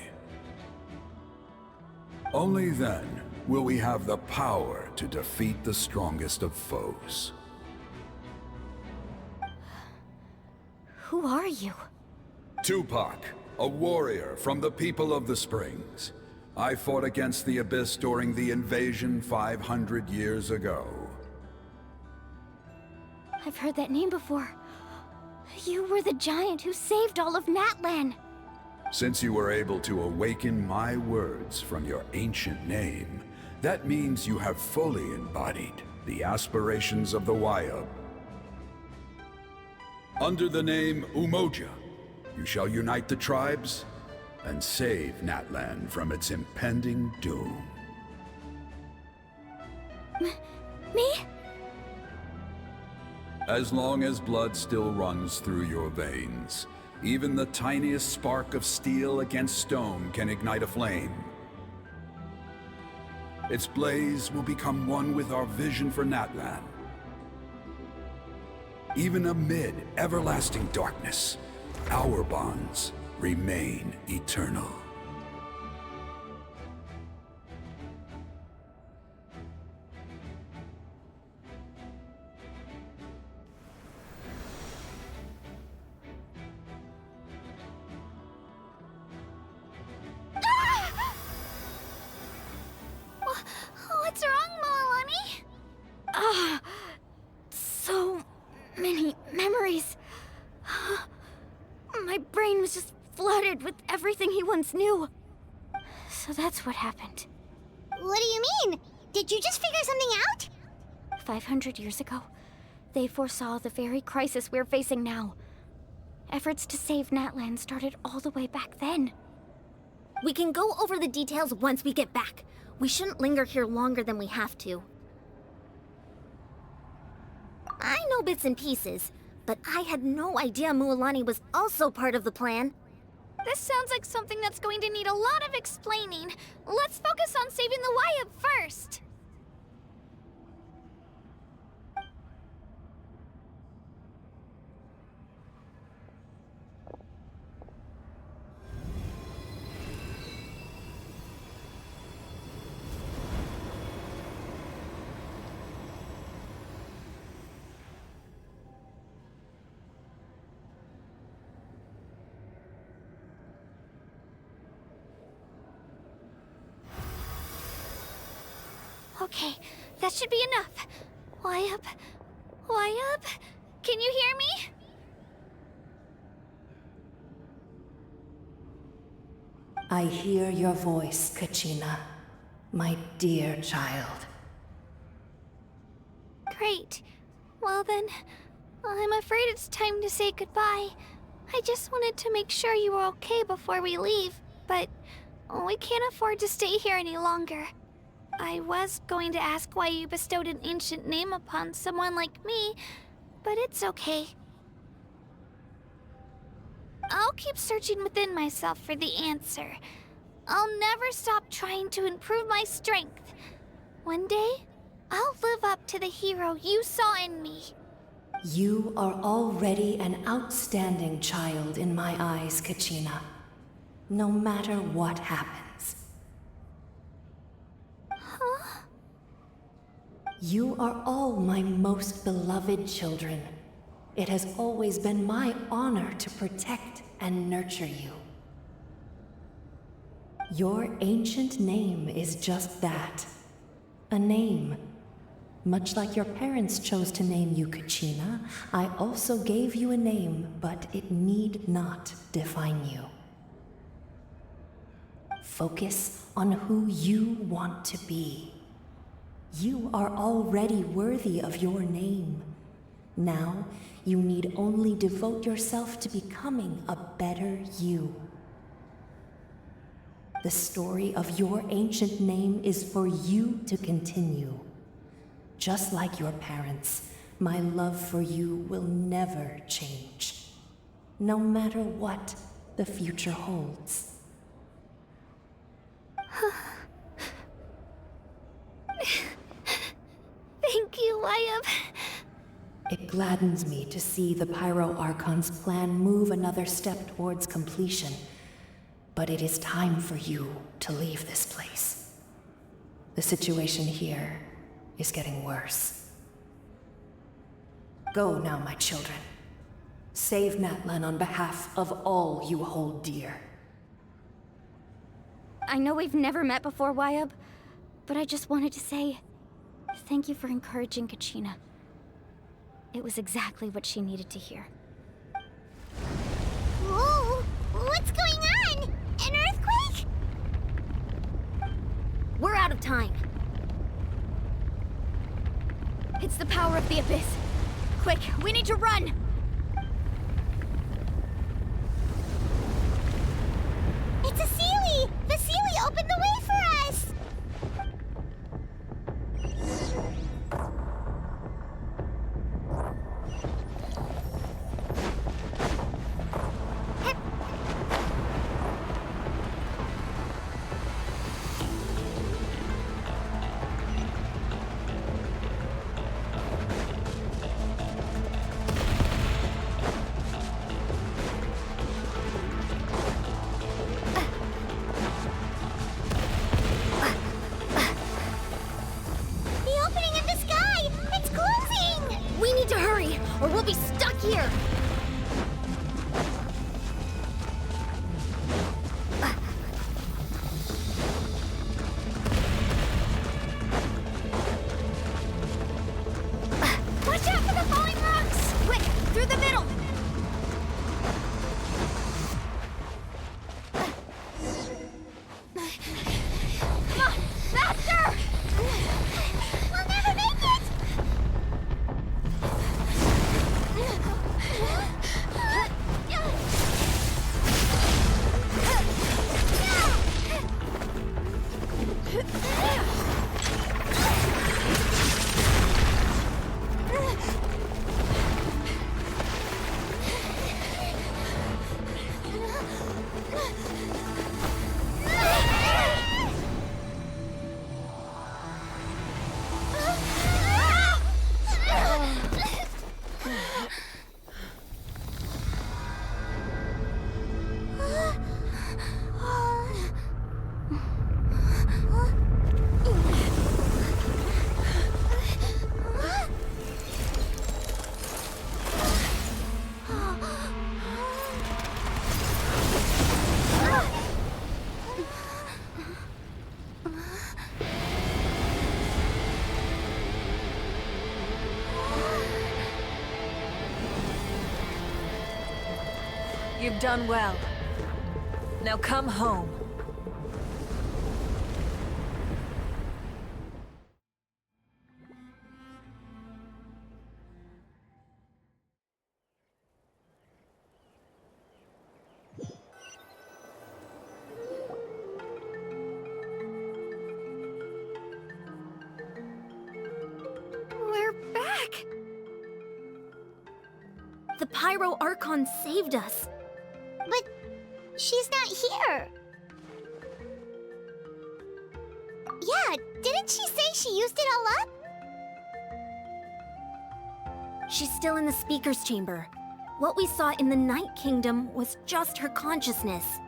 Only then will we have the power to defeat the strongest of foes. Who are you? Tupac, a warrior from the people of the Springs. I fought against the Abyss during the invasion 500 years ago. I've heard that name before. You were the giant who saved all of Natlan. Since you were able to awaken my words from your ancient name, that means you have fully embodied the aspirations of the Wayub. Under the name Umoja, you shall unite the tribes and save Natlan from its impending doom. Me? As long as blood still runs through your veins, even the tiniest spark of steel against stone can ignite a flame. Its blaze will become one with our vision for Natlan. Even amid everlasting darkness, our bonds remain eternal. What's wrong, Malani? So many memories. My brain was just flooded with everything he once knew. So that's what happened. What do you mean? Did you just figure something out? 500 years ago, they foresaw the very crisis we're facing now. Efforts to save Natlan started all the way back then. We can go over the details once we get back. We shouldn't linger here longer than we have to. I know bits and pieces, but I had no idea Mualani was also part of the plan. This sounds like something that's going to need a lot of explaining. Let's focus on saving the Wayub first. Okay, that should be enough. Wayub? Wayub? Can you hear me? I hear your voice, Kachina, my dear child. Great. Well then, I'm afraid it's time to say goodbye. I just wanted to make sure you were okay before we leave, but we can't afford to stay here any longer. I was going to ask why you bestowed an ancient name upon someone like me, but it's okay. I'll keep searching within myself for the answer. I'll never stop trying to improve my strength. One day, I'll live up to the hero you saw in me. You are already an outstanding child in my eyes, Kachina. No matter what happens. Huh? You are all my most beloved children. It has always been my honor to protect and nurture you. Your ancient name is just that. A name. Much like your parents chose to name you Kachina, I also gave you a name, but it need not define you. Focus on who you want to be. You are already worthy of your name. Now, you need only devote yourself to becoming a better you. The story of your ancient name is for you to continue. Just like your parents, my love for you will never change, no matter what the future holds. Thank you, Wayub. It gladdens me to see the Pyro Archon's plan move another step towards completion. But it is time for you to leave this place. The situation here is getting worse. Go now, my children. Save Natlan on behalf of all you hold dear. I know we've never met before, Wyab, but I just wanted to say thank you for encouraging Kachina. It was exactly what she needed to hear. Whoa! What's going on? An earthquake? We're out of time. It's the power of the Abyss. Quick, we need to run! It's a Seelie! The Seelie opened the way for us! Or we'll be stuck here! Watch out for the falling rocks! Quick, through the middle! Come on, faster! We'll never make it! You've done well. Now come home. We're back! The Pyro Archon saved us. But she's not here. Yeah, didn't she say she used it all up? She's still in the Speaker's Chamber. What we saw in the Night Kingdom was just her consciousness.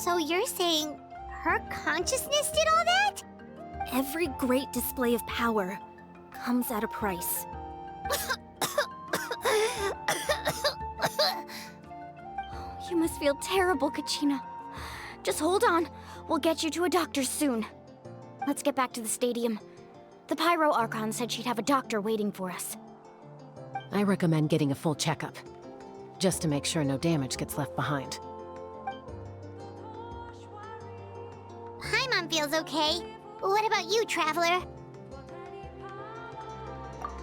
So you're saying her consciousness did all that? Every great display of power comes at a price. You must feel terrible, Kachina. Just hold on. We'll get you to a doctor soon. Let's get back to the stadium. The Pyro Archon said she'd have a doctor waiting for us. I recommend getting a full checkup, just to make sure no damage gets left behind. Paimon feels okay. What about you, Traveler?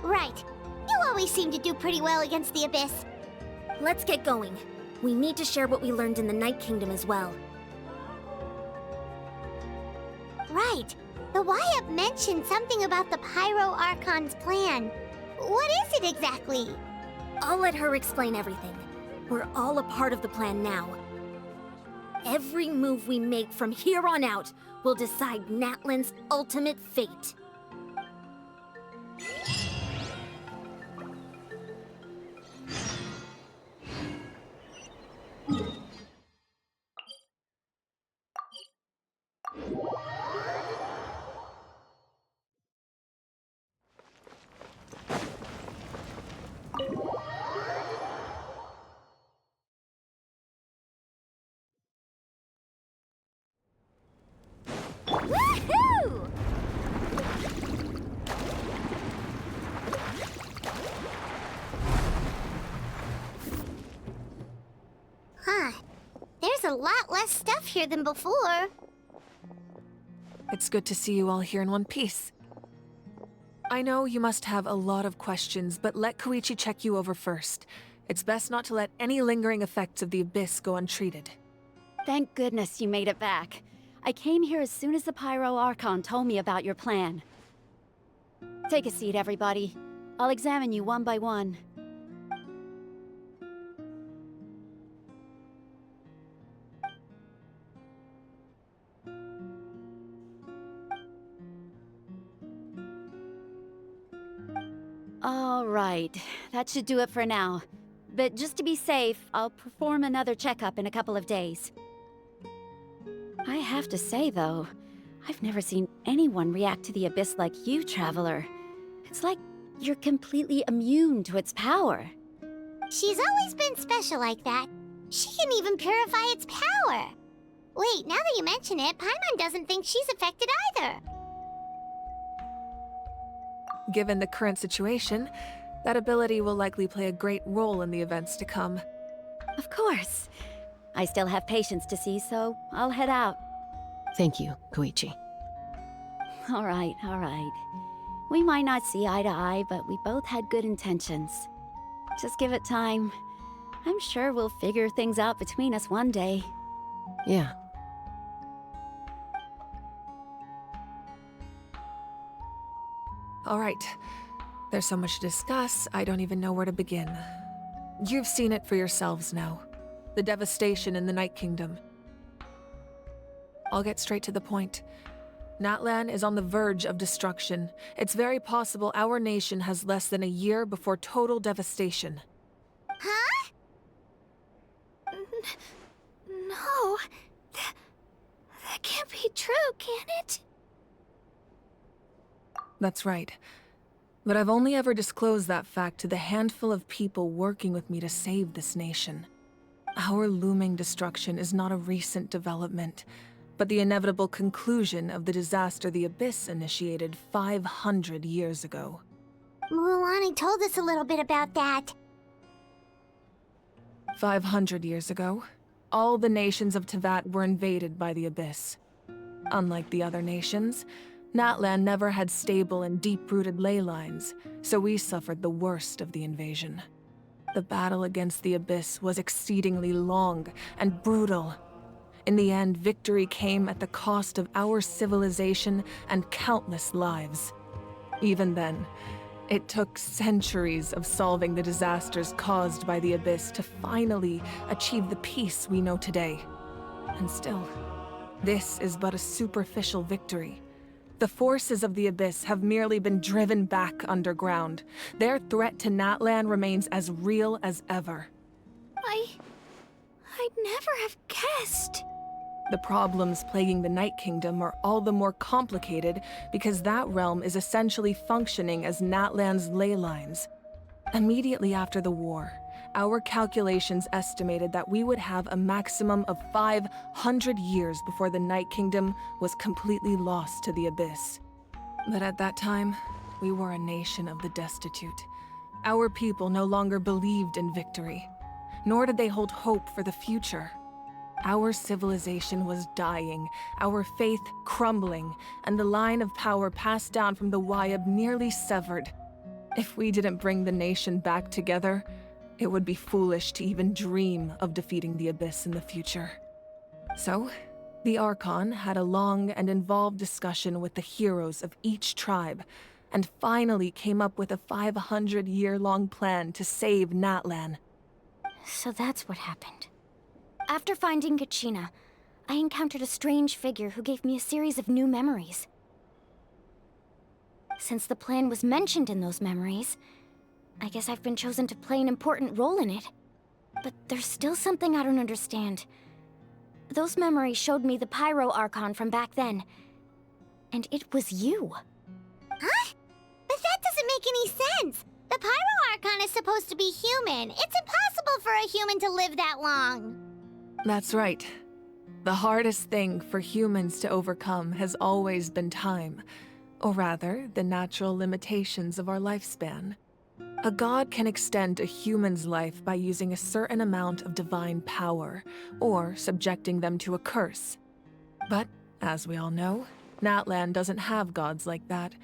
Right. You always seem to do pretty well against the Abyss. Let's get going. We need to share what we learned in the Night Kingdom as well. Right. The Wyab mentioned something about the Pyro Archon's plan. What is it exactly? I'll let her explain everything. We're all a part of the plan now. Every move we make from here on out will decide Natlan's ultimate fate. lot less stuff here than before. It's good to see you all here in one piece. I know you must have a lot of questions, but let Koichi check you over first. It's best not to let any lingering effects of the Abyss go untreated. Thank goodness you made it back. I came here as soon as the Pyro Archon told me about your plan. Take a seat, everybody. I'll examine you one by one. All right, that should do it for now. But just to be safe, I'll perform another checkup in a couple of days. I have to say, though, I've never seen anyone react to the Abyss like you, Traveler. It's like you're completely immune to its power. She's always been special like that. She can even purify its power. Wait, now that you mention it, Paimon doesn't think she's affected either. Given the current situation, that ability will likely play a great role in the events to come. Of course. I still have patients to see, so I'll head out. Thank you, Koichi. All right, all right. We might not see eye to eye, but we both had good intentions. Just give it time. I'm sure we'll figure things out between us one day. Yeah. All right. There's so much to discuss, I don't even know where to begin. You've seen it for yourselves now. The devastation in the Night Kingdom. I'll get straight to the point. Natlan is on the verge of destruction. It's very possible our nation has less than a year before total devastation. Huh? No. That can't be true, can it? That's right. But I've only ever disclosed that fact to the handful of people working with me to save this nation. Our looming destruction is not a recent development, but the inevitable conclusion of the disaster the Abyss initiated 500 years ago. Mualani told us a little bit about that. 500 years ago, all the nations of Teyvat were invaded by the Abyss. Unlike the other nations, Natlan never had stable and deep-rooted ley lines, so we suffered the worst of the invasion. The battle against the Abyss was exceedingly long and brutal. In the end, victory came at the cost of our civilization and countless lives. Even then, it took centuries of solving the disasters caused by the Abyss to finally achieve the peace we know today. And still, this is but a superficial victory. The forces of the Abyss have merely been driven back underground. Their threat to Natlan remains as real as ever. I'd never have guessed. The problems plaguing the Night Kingdom are all the more complicated because that realm is essentially functioning as Natlan's ley lines. Immediately after the war, our calculations estimated that we would have a maximum of 500 years before the Night Kingdom was completely lost to the Abyss. But at that time, we were a nation of the destitute. Our people no longer believed in victory, nor did they hold hope for the future. Our civilization was dying, our faith crumbling, and the line of power passed down from the Wayab nearly severed. If we didn't bring the nation back together, it would be foolish to even dream of defeating the Abyss in the future. So, the Archon had a long and involved discussion with the heroes of each tribe, and finally came up with a 500-year-long plan to save Natlan. So that's what happened. After finding Kachina, I encountered a strange figure who gave me a series of new memories. Since the plan was mentioned in those memories, I guess I've been chosen to play an important role in it. But there's still something I don't understand. Those memories showed me the Pyro Archon from back then. And it was you. Huh? But that doesn't make any sense. The Pyro Archon is supposed to be human. It's impossible for a human to live that long. That's right. The hardest thing for humans to overcome has always been time. Or rather, the natural limitations of our lifespan. A god can extend a human's life by using a certain amount of divine power, or subjecting them to a curse. But, as we all know, Natlan doesn't have gods like that.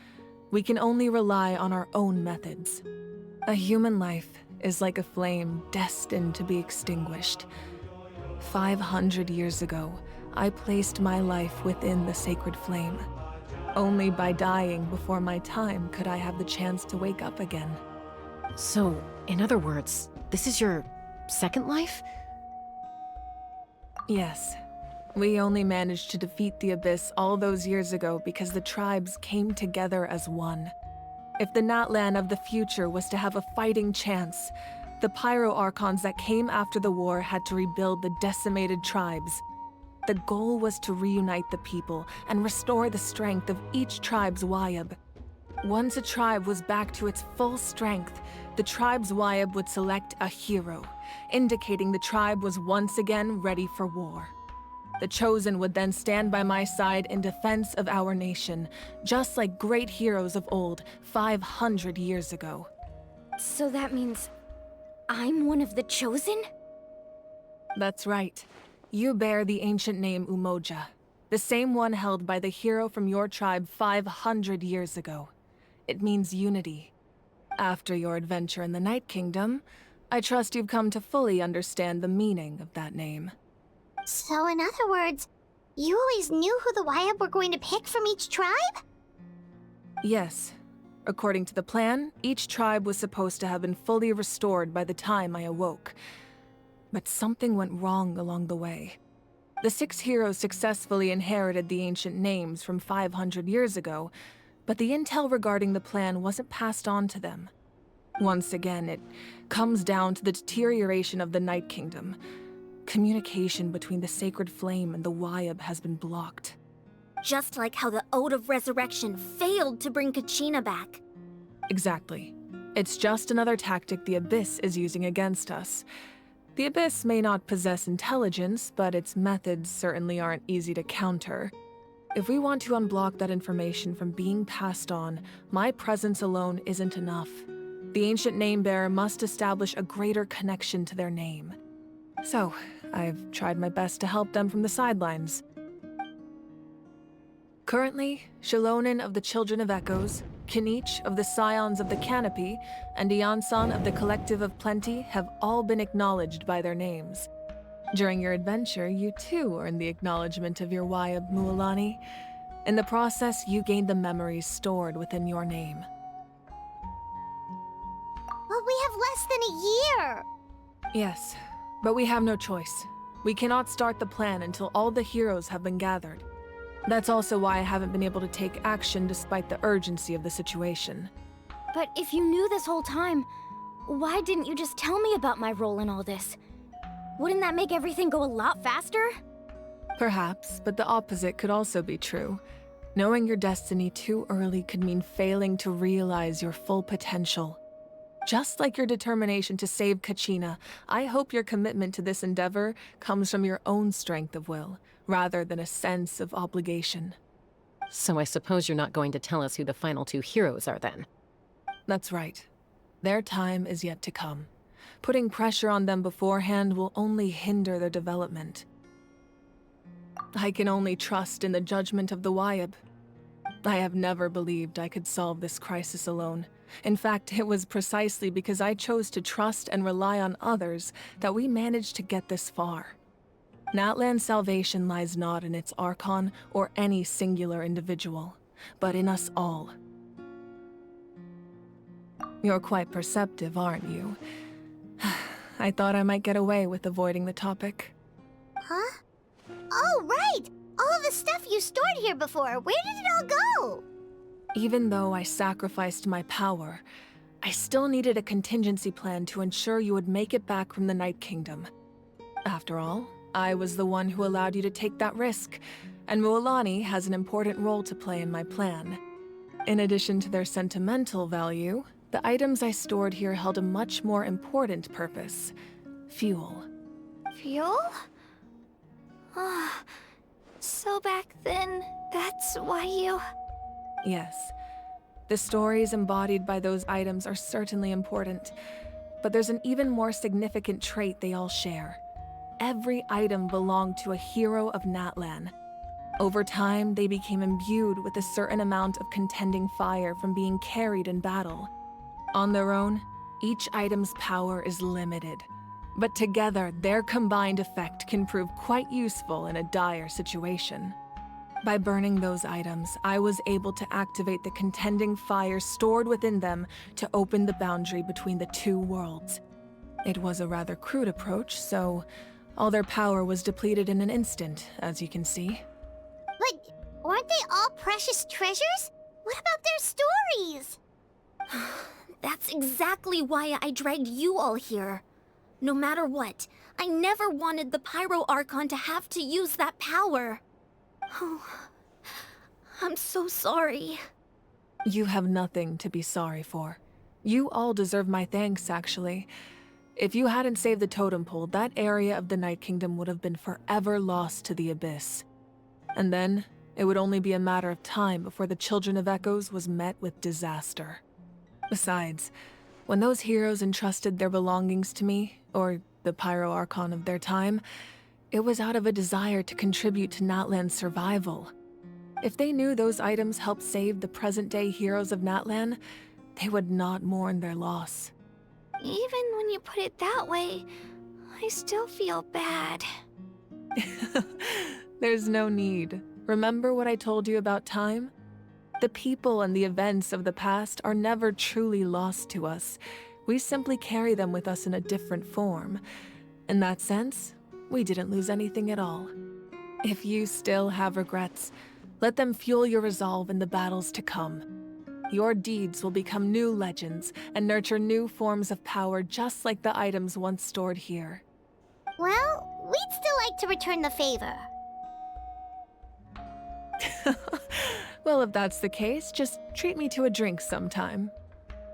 We can only rely on our own methods. A human life is like a flame destined to be extinguished. 500 years ago, I placed my life within the sacred flame. Only by dying before my time could I have the chance to wake up again. So, in other words, this is your second life? Yes. We only managed to defeat the Abyss all those years ago because the tribes came together as one. If the Natlan of the future was to have a fighting chance, the Pyro Archons that came after the war had to rebuild the decimated tribes. The goal was to reunite the people and restore the strength of each tribe's Wayab. Once a tribe was back to its full strength, the tribe's Wayab would select a hero, indicating the tribe was once again ready for war. The Chosen would then stand by my side in defense of our nation, just like great heroes of old, 500 years ago. So that means I'm one of the Chosen? That's right. You bear the ancient name Umoja, the same one held by the hero from your tribe 500 years ago. It means unity. After your adventure in the Night Kingdom, I trust you've come to fully understand the meaning of that name. So in other words, you always knew who the Wayab were going to pick from each tribe? Yes. According to the plan, each tribe was supposed to have been fully restored by the time I awoke. But something went wrong along the way. The 6 heroes successfully inherited the ancient names from 500 years ago, but the intel regarding the plan wasn't passed on to them. Once again, it comes down to the deterioration of the Night Kingdom. Communication between the Sacred Flame and the Wayab has been blocked. Just like how the Ode of Resurrection failed to bring Kachina back. Exactly. It's just another tactic the Abyss is using against us. The Abyss may not possess intelligence, but its methods certainly aren't easy to counter. If we want to unblock that information from being passed on, my presence alone isn't enough. The ancient name-bearer must establish a greater connection to their name. So, I've tried my best to help them from the sidelines. Currently, Shalonin of the Children of Echoes, Kinich of the Scions of the Canopy, and Iansan of the Collective of Plenty have all been acknowledged by their names. During your adventure, you too earned the acknowledgement of your Wayab, Mualani. In the process, you gained the memories stored within your name. Well, we have less than a year! Yes, but we have no choice. We cannot start the plan until all the heroes have been gathered. That's also why I haven't been able to take action despite the urgency of the situation. But if you knew this whole time, why didn't you just tell me about my role in all this? Wouldn't that make everything go a lot faster? Perhaps, but the opposite could also be true. Knowing your destiny too early could mean failing to realize your full potential. Just like your determination to save Kachina, I hope your commitment to this endeavor comes from your own strength of will, rather than a sense of obligation. So I suppose you're not going to tell us who the final 2 heroes are then? That's right. Their time is yet to come. Putting pressure on them beforehand will only hinder their development. I can only trust in the judgment of the Wayab. I have never believed I could solve this crisis alone. In fact, it was precisely because I chose to trust and rely on others that we managed to get this far. Natlan's salvation lies not in its Archon or any singular individual, but in us all. You're quite perceptive, aren't you? I thought I might get away with avoiding the topic. Huh? Oh, right! All of the stuff you stored here before, where did it all go? Even though I sacrificed my power, I still needed a contingency plan to ensure you would make it back from the Night Kingdom. After all, I was the one who allowed you to take that risk, and Mualani has an important role to play in my plan. In addition to their sentimental value, the items I stored here held a much more important purpose: fuel. Fuel? Ah, so back then, that's why you... Yes. The stories embodied by those items are certainly important, but there's an even more significant trait they all share. Every item belonged to a hero of Natlan. Over time, they became imbued with a certain amount of contending fire from being carried in battle. On their own, each item's power is limited, but together, their combined effect can prove quite useful in a dire situation. By burning those items, I was able to activate the contending fire stored within them to open the boundary between the two worlds. It was a rather crude approach, so all their power was depleted in an instant, as you can see. But weren't they all precious treasures? What about their stories? That's exactly why I dragged you all here. No matter what, I never wanted the Pyro Archon to have to use that power. Oh, I'm so sorry. You have nothing to be sorry for. You all deserve my thanks, actually. If you hadn't saved the totem pole, that area of the Night Kingdom would have been forever lost to the Abyss. And then, it would only be a matter of time before the Children of Echoes was met with disaster. Besides, when those heroes entrusted their belongings to me, or the Pyro Archon of their time, it was out of a desire to contribute to Natlan's survival. If they knew those items helped save the present-day heroes of Natlan, they would not mourn their loss. Even when you put it that way, I still feel bad. There's no need. Remember what I told you about time? The people and the events of the past are never truly lost to us. We simply carry them with us in a different form. In that sense, we didn't lose anything at all. If you still have regrets, let them fuel your resolve in the battles to come. Your deeds will become new legends and nurture new forms of power just like the items once stored here. Well, we'd still like to return the favor. Well, if that's the case, just treat me to a drink sometime.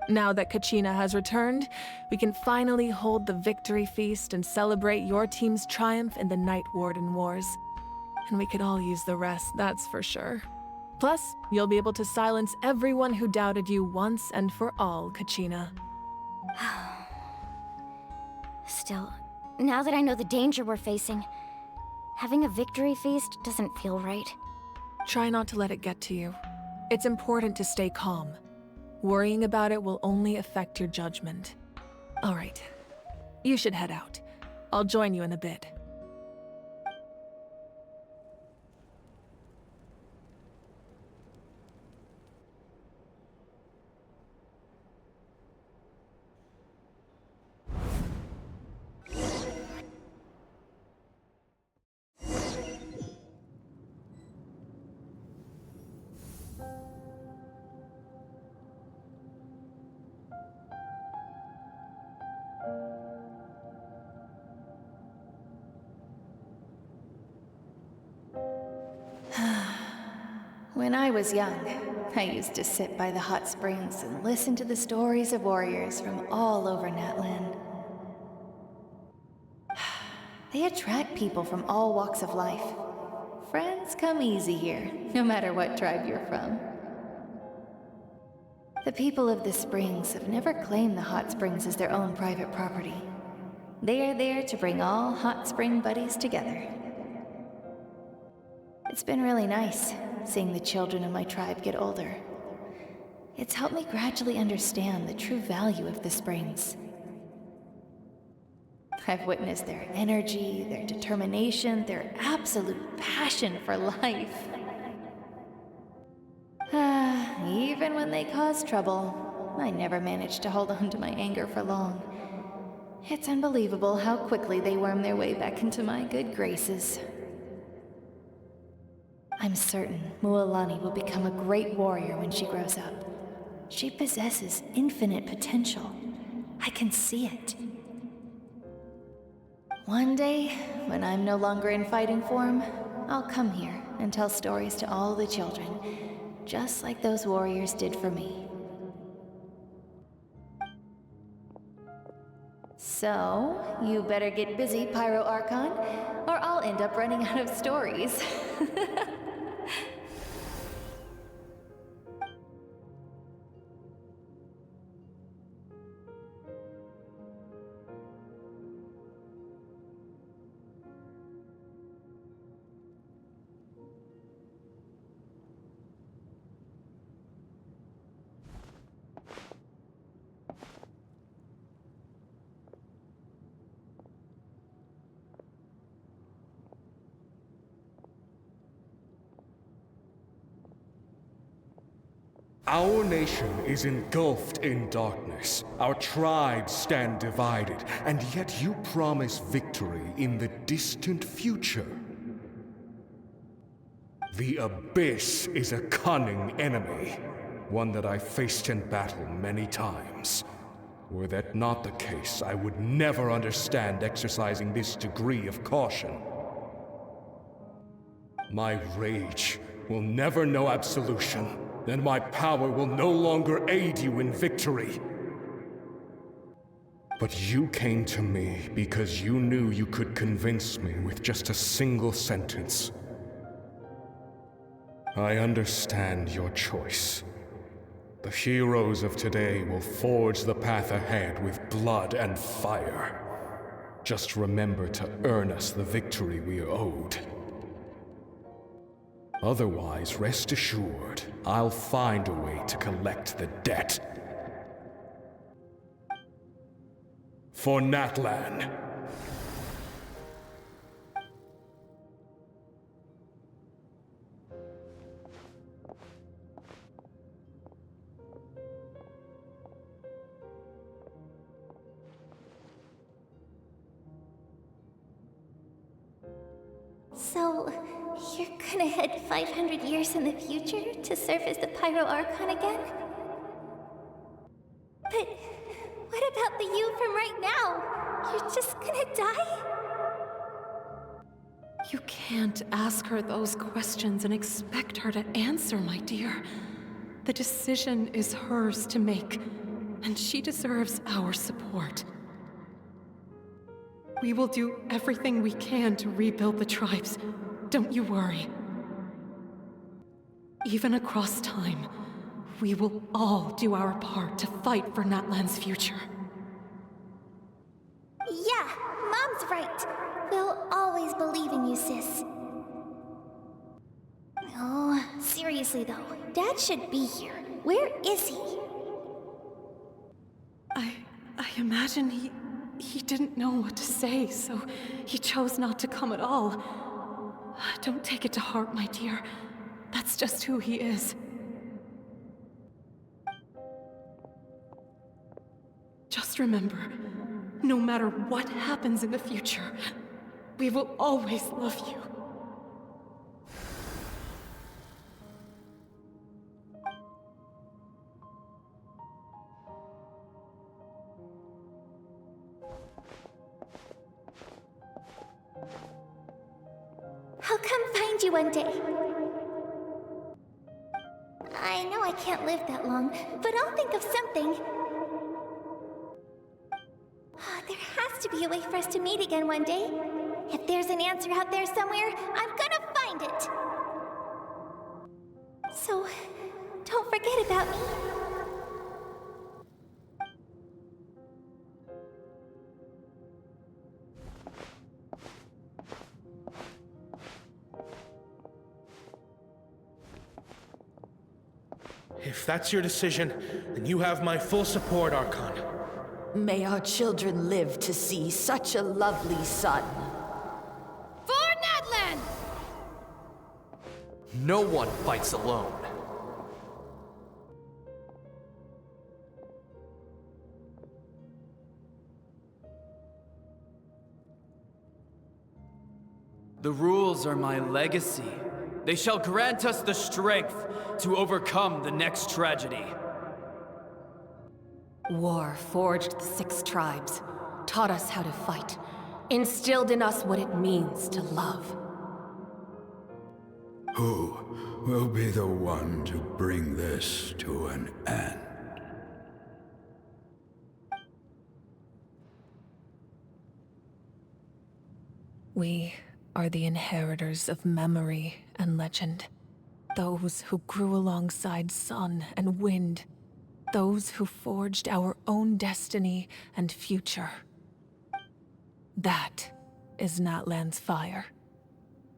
Now that Kachina has returned, we can finally hold the victory feast and celebrate your team's triumph in the Night Warden Wars. And we could all use the rest, that's for sure. Plus, you'll be able to silence everyone who doubted you once and for all, Kachina. Still, now that I know the danger we're facing, having a victory feast doesn't feel right. Try not to let it get to you. It's important to stay calm. Worrying about it will only affect your judgment. All right, you should head out. I'll join you in a bit. When I was young, I used to sit by the hot springs and listen to the stories of warriors from all over Natlan. They attract people from all walks of life. Friends come easy here, no matter what tribe you're from. The people of the springs have never claimed the hot springs as their own private property. They are there to bring all hot spring buddies together. It's been really nice, seeing the children of my tribe get older. It's helped me gradually understand the true value of the springs. I've witnessed their energy, their determination, their absolute passion for life. Even when they cause trouble, I never managed to hold on to my anger for long. It's unbelievable how quickly they worm their way back into my good graces. I'm certain Mualani will become a great warrior when she grows up. She possesses infinite potential. I can see it. One day, when I'm no longer in fighting form, I'll come here and tell stories to all the children, just like those warriors did for me. So, you better get busy, Pyro Archon, or I'll end up running out of stories. Our nation is engulfed in darkness. Our tribes stand divided, and yet you promise victory in the distant future. The Abyss is a cunning enemy, one that I've faced in battle many times. Were that not the case, I would never understand exercising this degree of caution. My rage will never know absolution, and my power will no longer aid you in victory. But you came to me because you knew you could convince me with just a single sentence. I understand your choice. The heroes of today will forge the path ahead with blood and fire. Just remember to earn us the victory we are owed. Otherwise, rest assured, I'll find a way to collect the debt. For Natlan. So, you're gonna head 500 years in the future to serve as the Pyro Archon again? But what about the you from right now? You're just gonna die? You can't ask her those questions and expect her to answer, my dear. The decision is hers to make, and she deserves our support. We will do everything we can to rebuild the tribes. Don't you worry. Even across time, we will all do our part to fight for Natlan's future. Yeah, Mom's right. We'll always believe in you, sis. Oh, seriously though, Dad should be here. Where is he? I imagine he didn't know what to say, so he chose not to come at all. Don't take it to heart, my dear. That's just who he is. Just remember, no matter what happens in the future, we will always love you. I'll come find you one day. I know I can't live that long, but I'll think of something. There has to be a way for us to meet again one day. If there's an answer out there somewhere, I'm gonna find it. So, don't forget about me. If that's your decision, then you have my full support, Archon. May our children live to see such a lovely son. For Natlan! No one fights alone. The rules are my legacy. They shall grant us the strength to overcome the next tragedy. War forged the 6 tribes, taught us how to fight, instilled in us what it means to love. Who will be the one to bring this to an end? We are the inheritors of memory and legend. Those who grew alongside sun and wind. Those who forged our own destiny and future. That is Natlan's fire.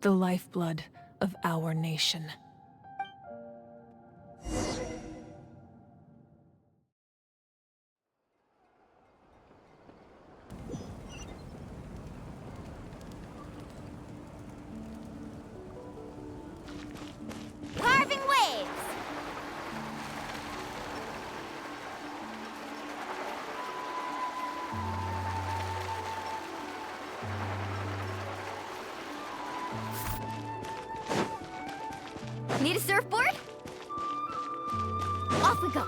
The lifeblood of our nation. Carving waves! Need a surfboard? Off we go.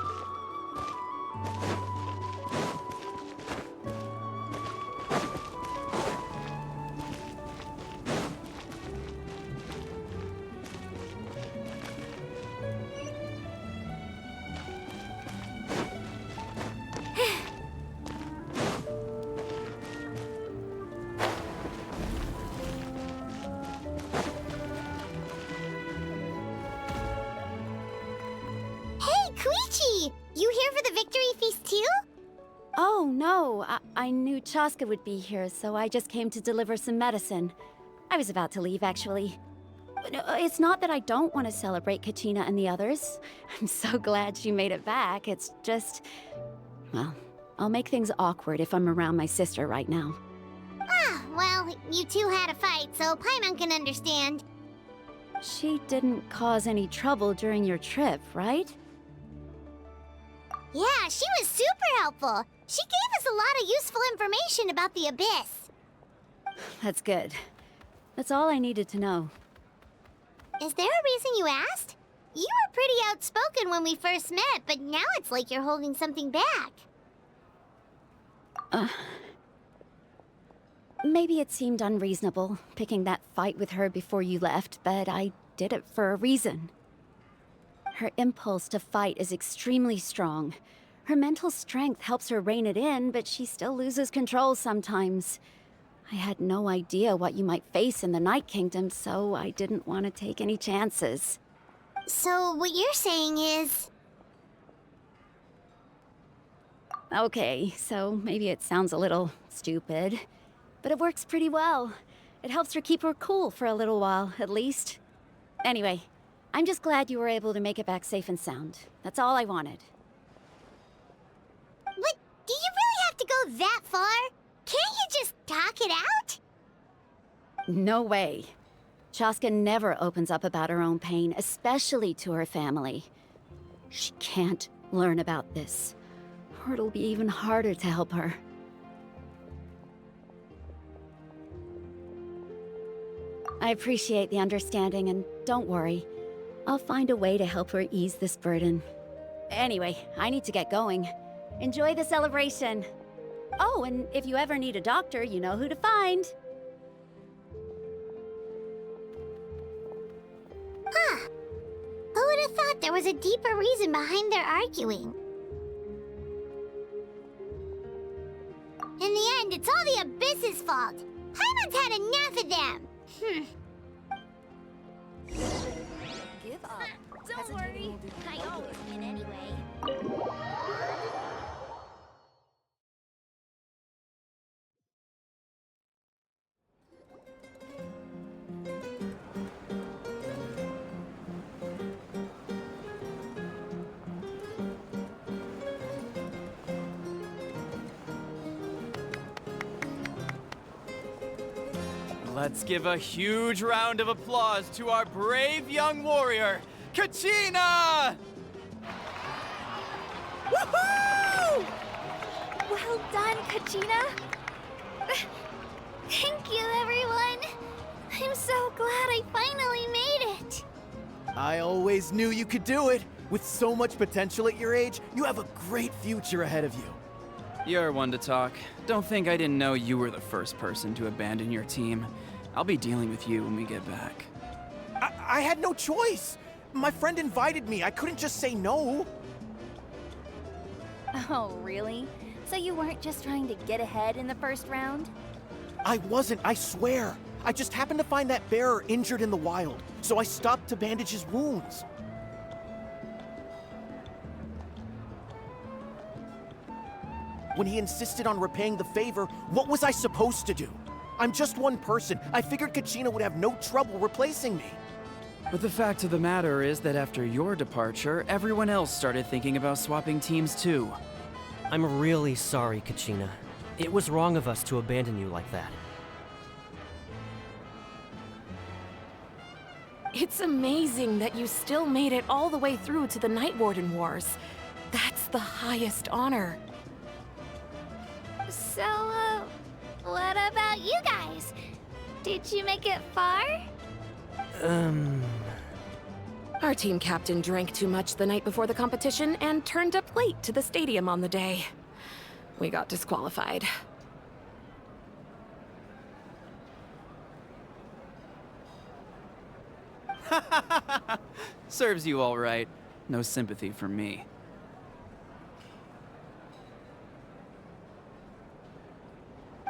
You here for the victory feast too? Oh, no. I knew Chaska would be here, so I just came to deliver some medicine. I was about to leave, actually. It's not that I don't want to celebrate Kachina and the others. I'm so glad she made it back. It's just... well, I'll make things awkward if I'm around my sister right now. Ah, well, you two had a fight, so Paimon can understand. She didn't cause any trouble during your trip, right? Yeah, she was super helpful. She gave us a lot of useful information about the Abyss. That's good. That's all I needed to know. Is there a reason you asked? You were pretty outspoken when we first met, but now it's like you're holding something back. Maybe it seemed unreasonable, picking that fight with her before you left, but I did it for a reason. Her impulse to fight is extremely strong. Her mental strength helps her rein it in, but she still loses control sometimes. I had no idea what you might face in the Night Kingdom, so I didn't want to take any chances. So what you're saying is... Okay, so maybe it sounds a little stupid, but it works pretty well. It helps her keep her cool for a little while, at least. Anyway, I'm just glad you were able to make it back safe and sound. That's all I wanted. But do you really have to go that far? Can't you just talk it out? No way. Chaska never opens up about her own pain, especially to her family. She can't learn about this, or it'll be even harder to help her. I appreciate the understanding, and don't worry. I'll find a way to help her ease this burden. Anyway, I need to get going. Enjoy the celebration. Oh, and if you ever need a doctor, you know who to find. Huh. Who would have thought there was a deeper reason behind their arguing? In the end, it's all the Abyss's fault. Paimon's had enough of them. Give up. Don't worry. I always win anyway. Let's give a huge round of applause to our brave young warrior, Kachina! Woohoo! Well done, Kachina. Thank you, everyone. I'm so glad I finally made it. I always knew you could do it. With so much potential at your age, you have a great future ahead of you. You're one to talk. Don't think I didn't know you were the first person to abandon your team. I'll be dealing with you when we get back. I had no choice. My friend invited me. I couldn't just say no. Oh, really? So you weren't just trying to get ahead in the first round? I wasn't, I swear. I just happened to find that bearer injured in the wild, so I stopped to bandage his wounds. When he insisted on repaying the favor, what was I supposed to do? I'm just one person. I figured Kachina would have no trouble replacing me. But the fact of the matter is that after your departure, everyone else started thinking about swapping teams too. I'm really sorry, Kachina. It was wrong of us to abandon you like that. It's amazing that you still made it all the way through to the Night Warden Wars. That's the highest honor. So, what about you guys? Did you make it far? Our team captain drank too much the night before the competition and turned up late to the stadium on the day. We got disqualified. Serves you all right. No sympathy for me.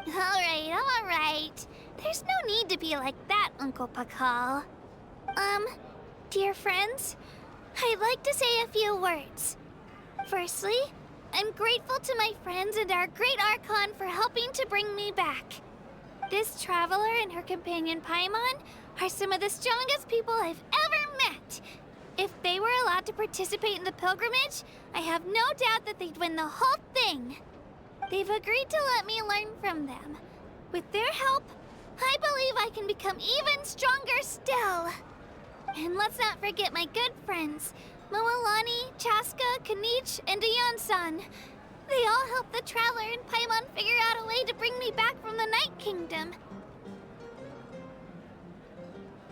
Alright. There's no need to be like that, Uncle Pakal. Dear friends, I'd like to say a few words. Firstly, I'm grateful to my friends and our great Archon for helping to bring me back. This traveler and her companion Paimon are some of the strongest people I've ever met. If they were allowed to participate in the pilgrimage, I have no doubt that they'd win the whole thing. They've agreed to let me learn from them. With their help, I believe I can become even stronger still. And let's not forget my good friends, Moalani, Chaska, Kanich, and Dayon-san. They all helped the Traveler and Paimon figure out a way to bring me back from the Night Kingdom.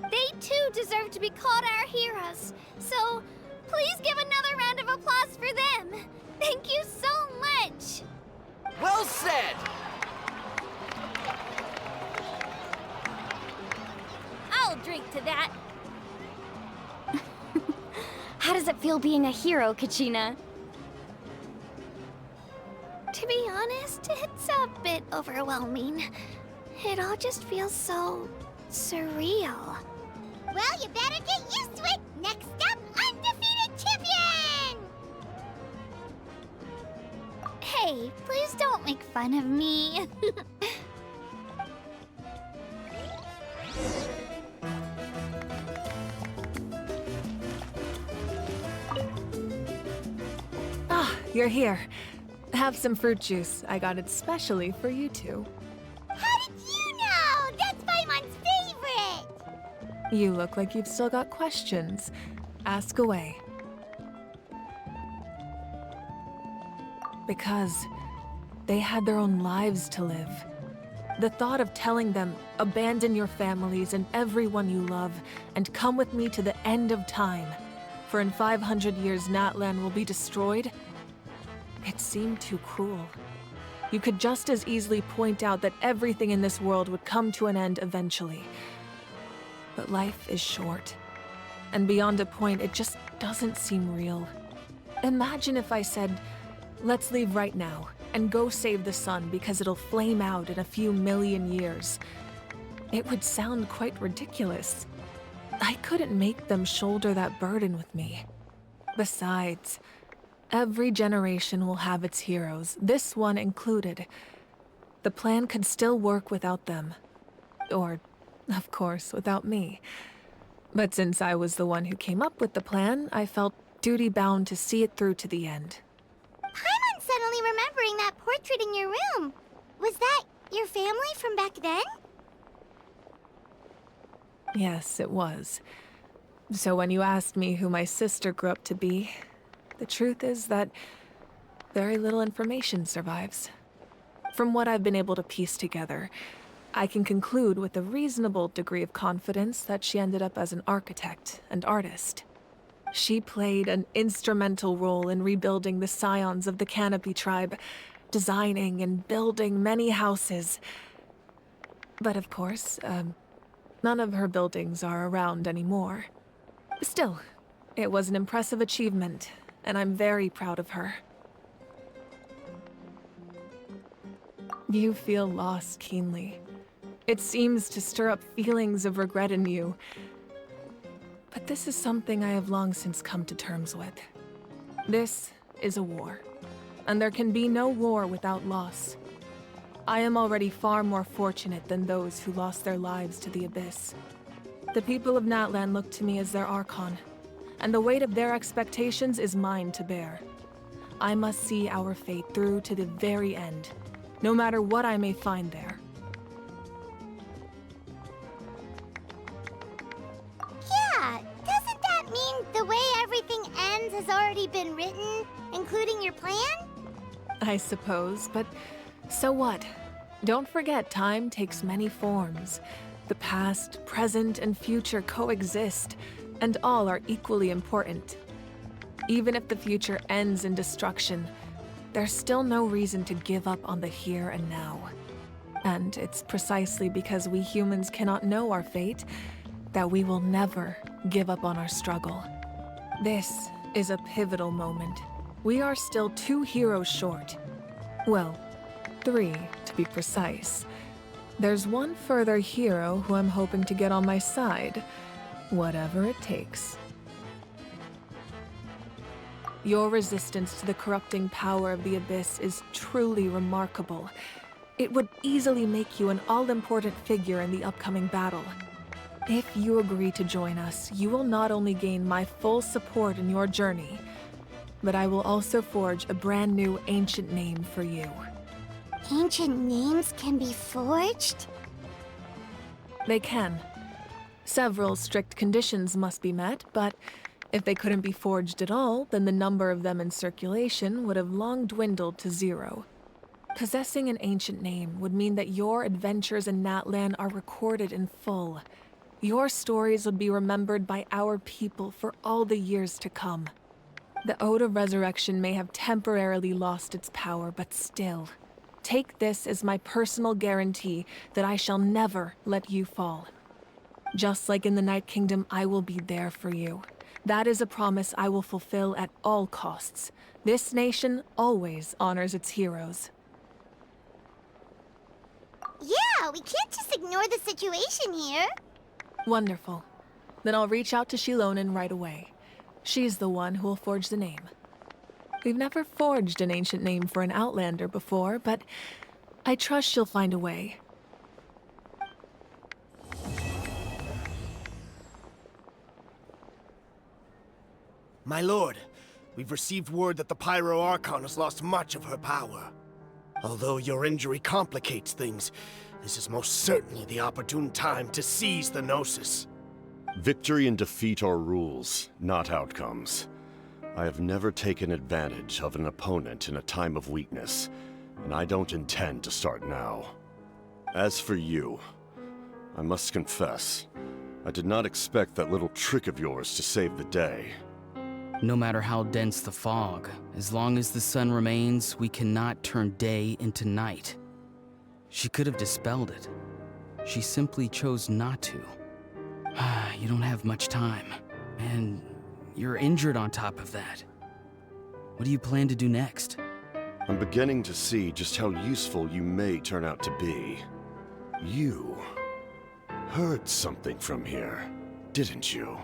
They too deserve to be called our heroes, so please give another round of applause for them. Thank you so much! Well said! I'll drink to that. How does it feel being a hero, Kachina? To be honest, it's a bit overwhelming. It all just feels so surreal. Well, you better get used to it. Next up, undefeated champion! Hey, please don't make fun of me. You're here. Have some fruit juice. I got it specially for you two. How did you know? That's Paimon's favorite! You look like you've still got questions. Ask away. Because they had their own lives to live. The thought of telling them, abandon your families and everyone you love, and come with me to the end of time, for in 500 years Natlan will be destroyed, it seemed too cruel. You could just as easily point out that everything in this world would come to an end eventually. But life is short, and beyond a point, it just doesn't seem real. Imagine if I said, let's leave right now, and go save the sun because it'll flame out in a few million years. It would sound quite ridiculous. I couldn't make them shoulder that burden with me. Besides, every generation will have its heroes, this one included. The plan could still work without them. Or, of course, without me. But since I was the one who came up with the plan, I felt duty-bound to see it through to the end. Paimon's suddenly remembering that portrait in your room. Was that your family from back then? Yes, it was. So when you asked me who my sister grew up to be, the truth is that very little information survives. From what I've been able to piece together, I can conclude with a reasonable degree of confidence that she ended up as an architect and artist. She played an instrumental role in rebuilding the scions of the Canopy tribe, designing and building many houses. But of course, none of her buildings are around anymore. Still, it was an impressive achievement, and I'm very proud of her. You feel loss keenly. It seems to stir up feelings of regret in you. But this is something I have long since come to terms with. This is a war, and there can be no war without loss. I am already far more fortunate than those who lost their lives to the Abyss. The people of Natlan look to me as their Archon, and the weight of their expectations is mine to bear. I must see our fate through to the very end, no matter what I may find there. Yeah, doesn't that mean the way everything ends has already been written, including your plan? I suppose, but so what? Don't forget, time takes many forms. The past, present, and future coexist, and all are equally important. Even if the future ends in destruction, there's still no reason to give up on the here and now. And it's precisely because we humans cannot know our fate that we will never give up on our struggle. This is a pivotal moment. We are still 2 heroes short. Well, 3 to be precise. There's one further hero who I'm hoping to get on my side, whatever it takes. Your resistance to the corrupting power of the Abyss is truly remarkable. It would easily make you an all-important figure in the upcoming battle. If you agree to join us, you will not only gain my full support in your journey, but I will also forge a brand new ancient name for you. Ancient names can be forged? They can. Several strict conditions must be met, but if they couldn't be forged at all, then the number of them in circulation would have long dwindled to 0. Possessing an ancient name would mean that your adventures in Natlan are recorded in full. Your stories would be remembered by our people for all the years to come. The Ode of Resurrection may have temporarily lost its power, but still, take this as my personal guarantee that I shall never let you fall. Just like in the Night Kingdom, I will be there for you. That is a promise I will fulfill at all costs. This nation always honors its heroes. Yeah, we can't just ignore the situation here. Wonderful. Then I'll reach out to Shilonen right away. She's the one who will forge the name. We've never forged an ancient name for an Outlander before, but I trust she'll find a way. My lord, we've received word that the Pyro Archon has lost much of her power. Although your injury complicates things, this is most certainly the opportune time to seize the Gnosis. Victory and defeat are rules, not outcomes. I have never taken advantage of an opponent in a time of weakness, and I don't intend to start now. As for you, I must confess, I did not expect that little trick of yours to save the day. No matter how dense the fog, as long as the sun remains, we cannot turn day into night. She could have dispelled it. She simply chose not to. You don't have much time, and you're injured on top of that. What do you plan to do next? I'm beginning to see just how useful you may turn out to be. You heard something from here, didn't you?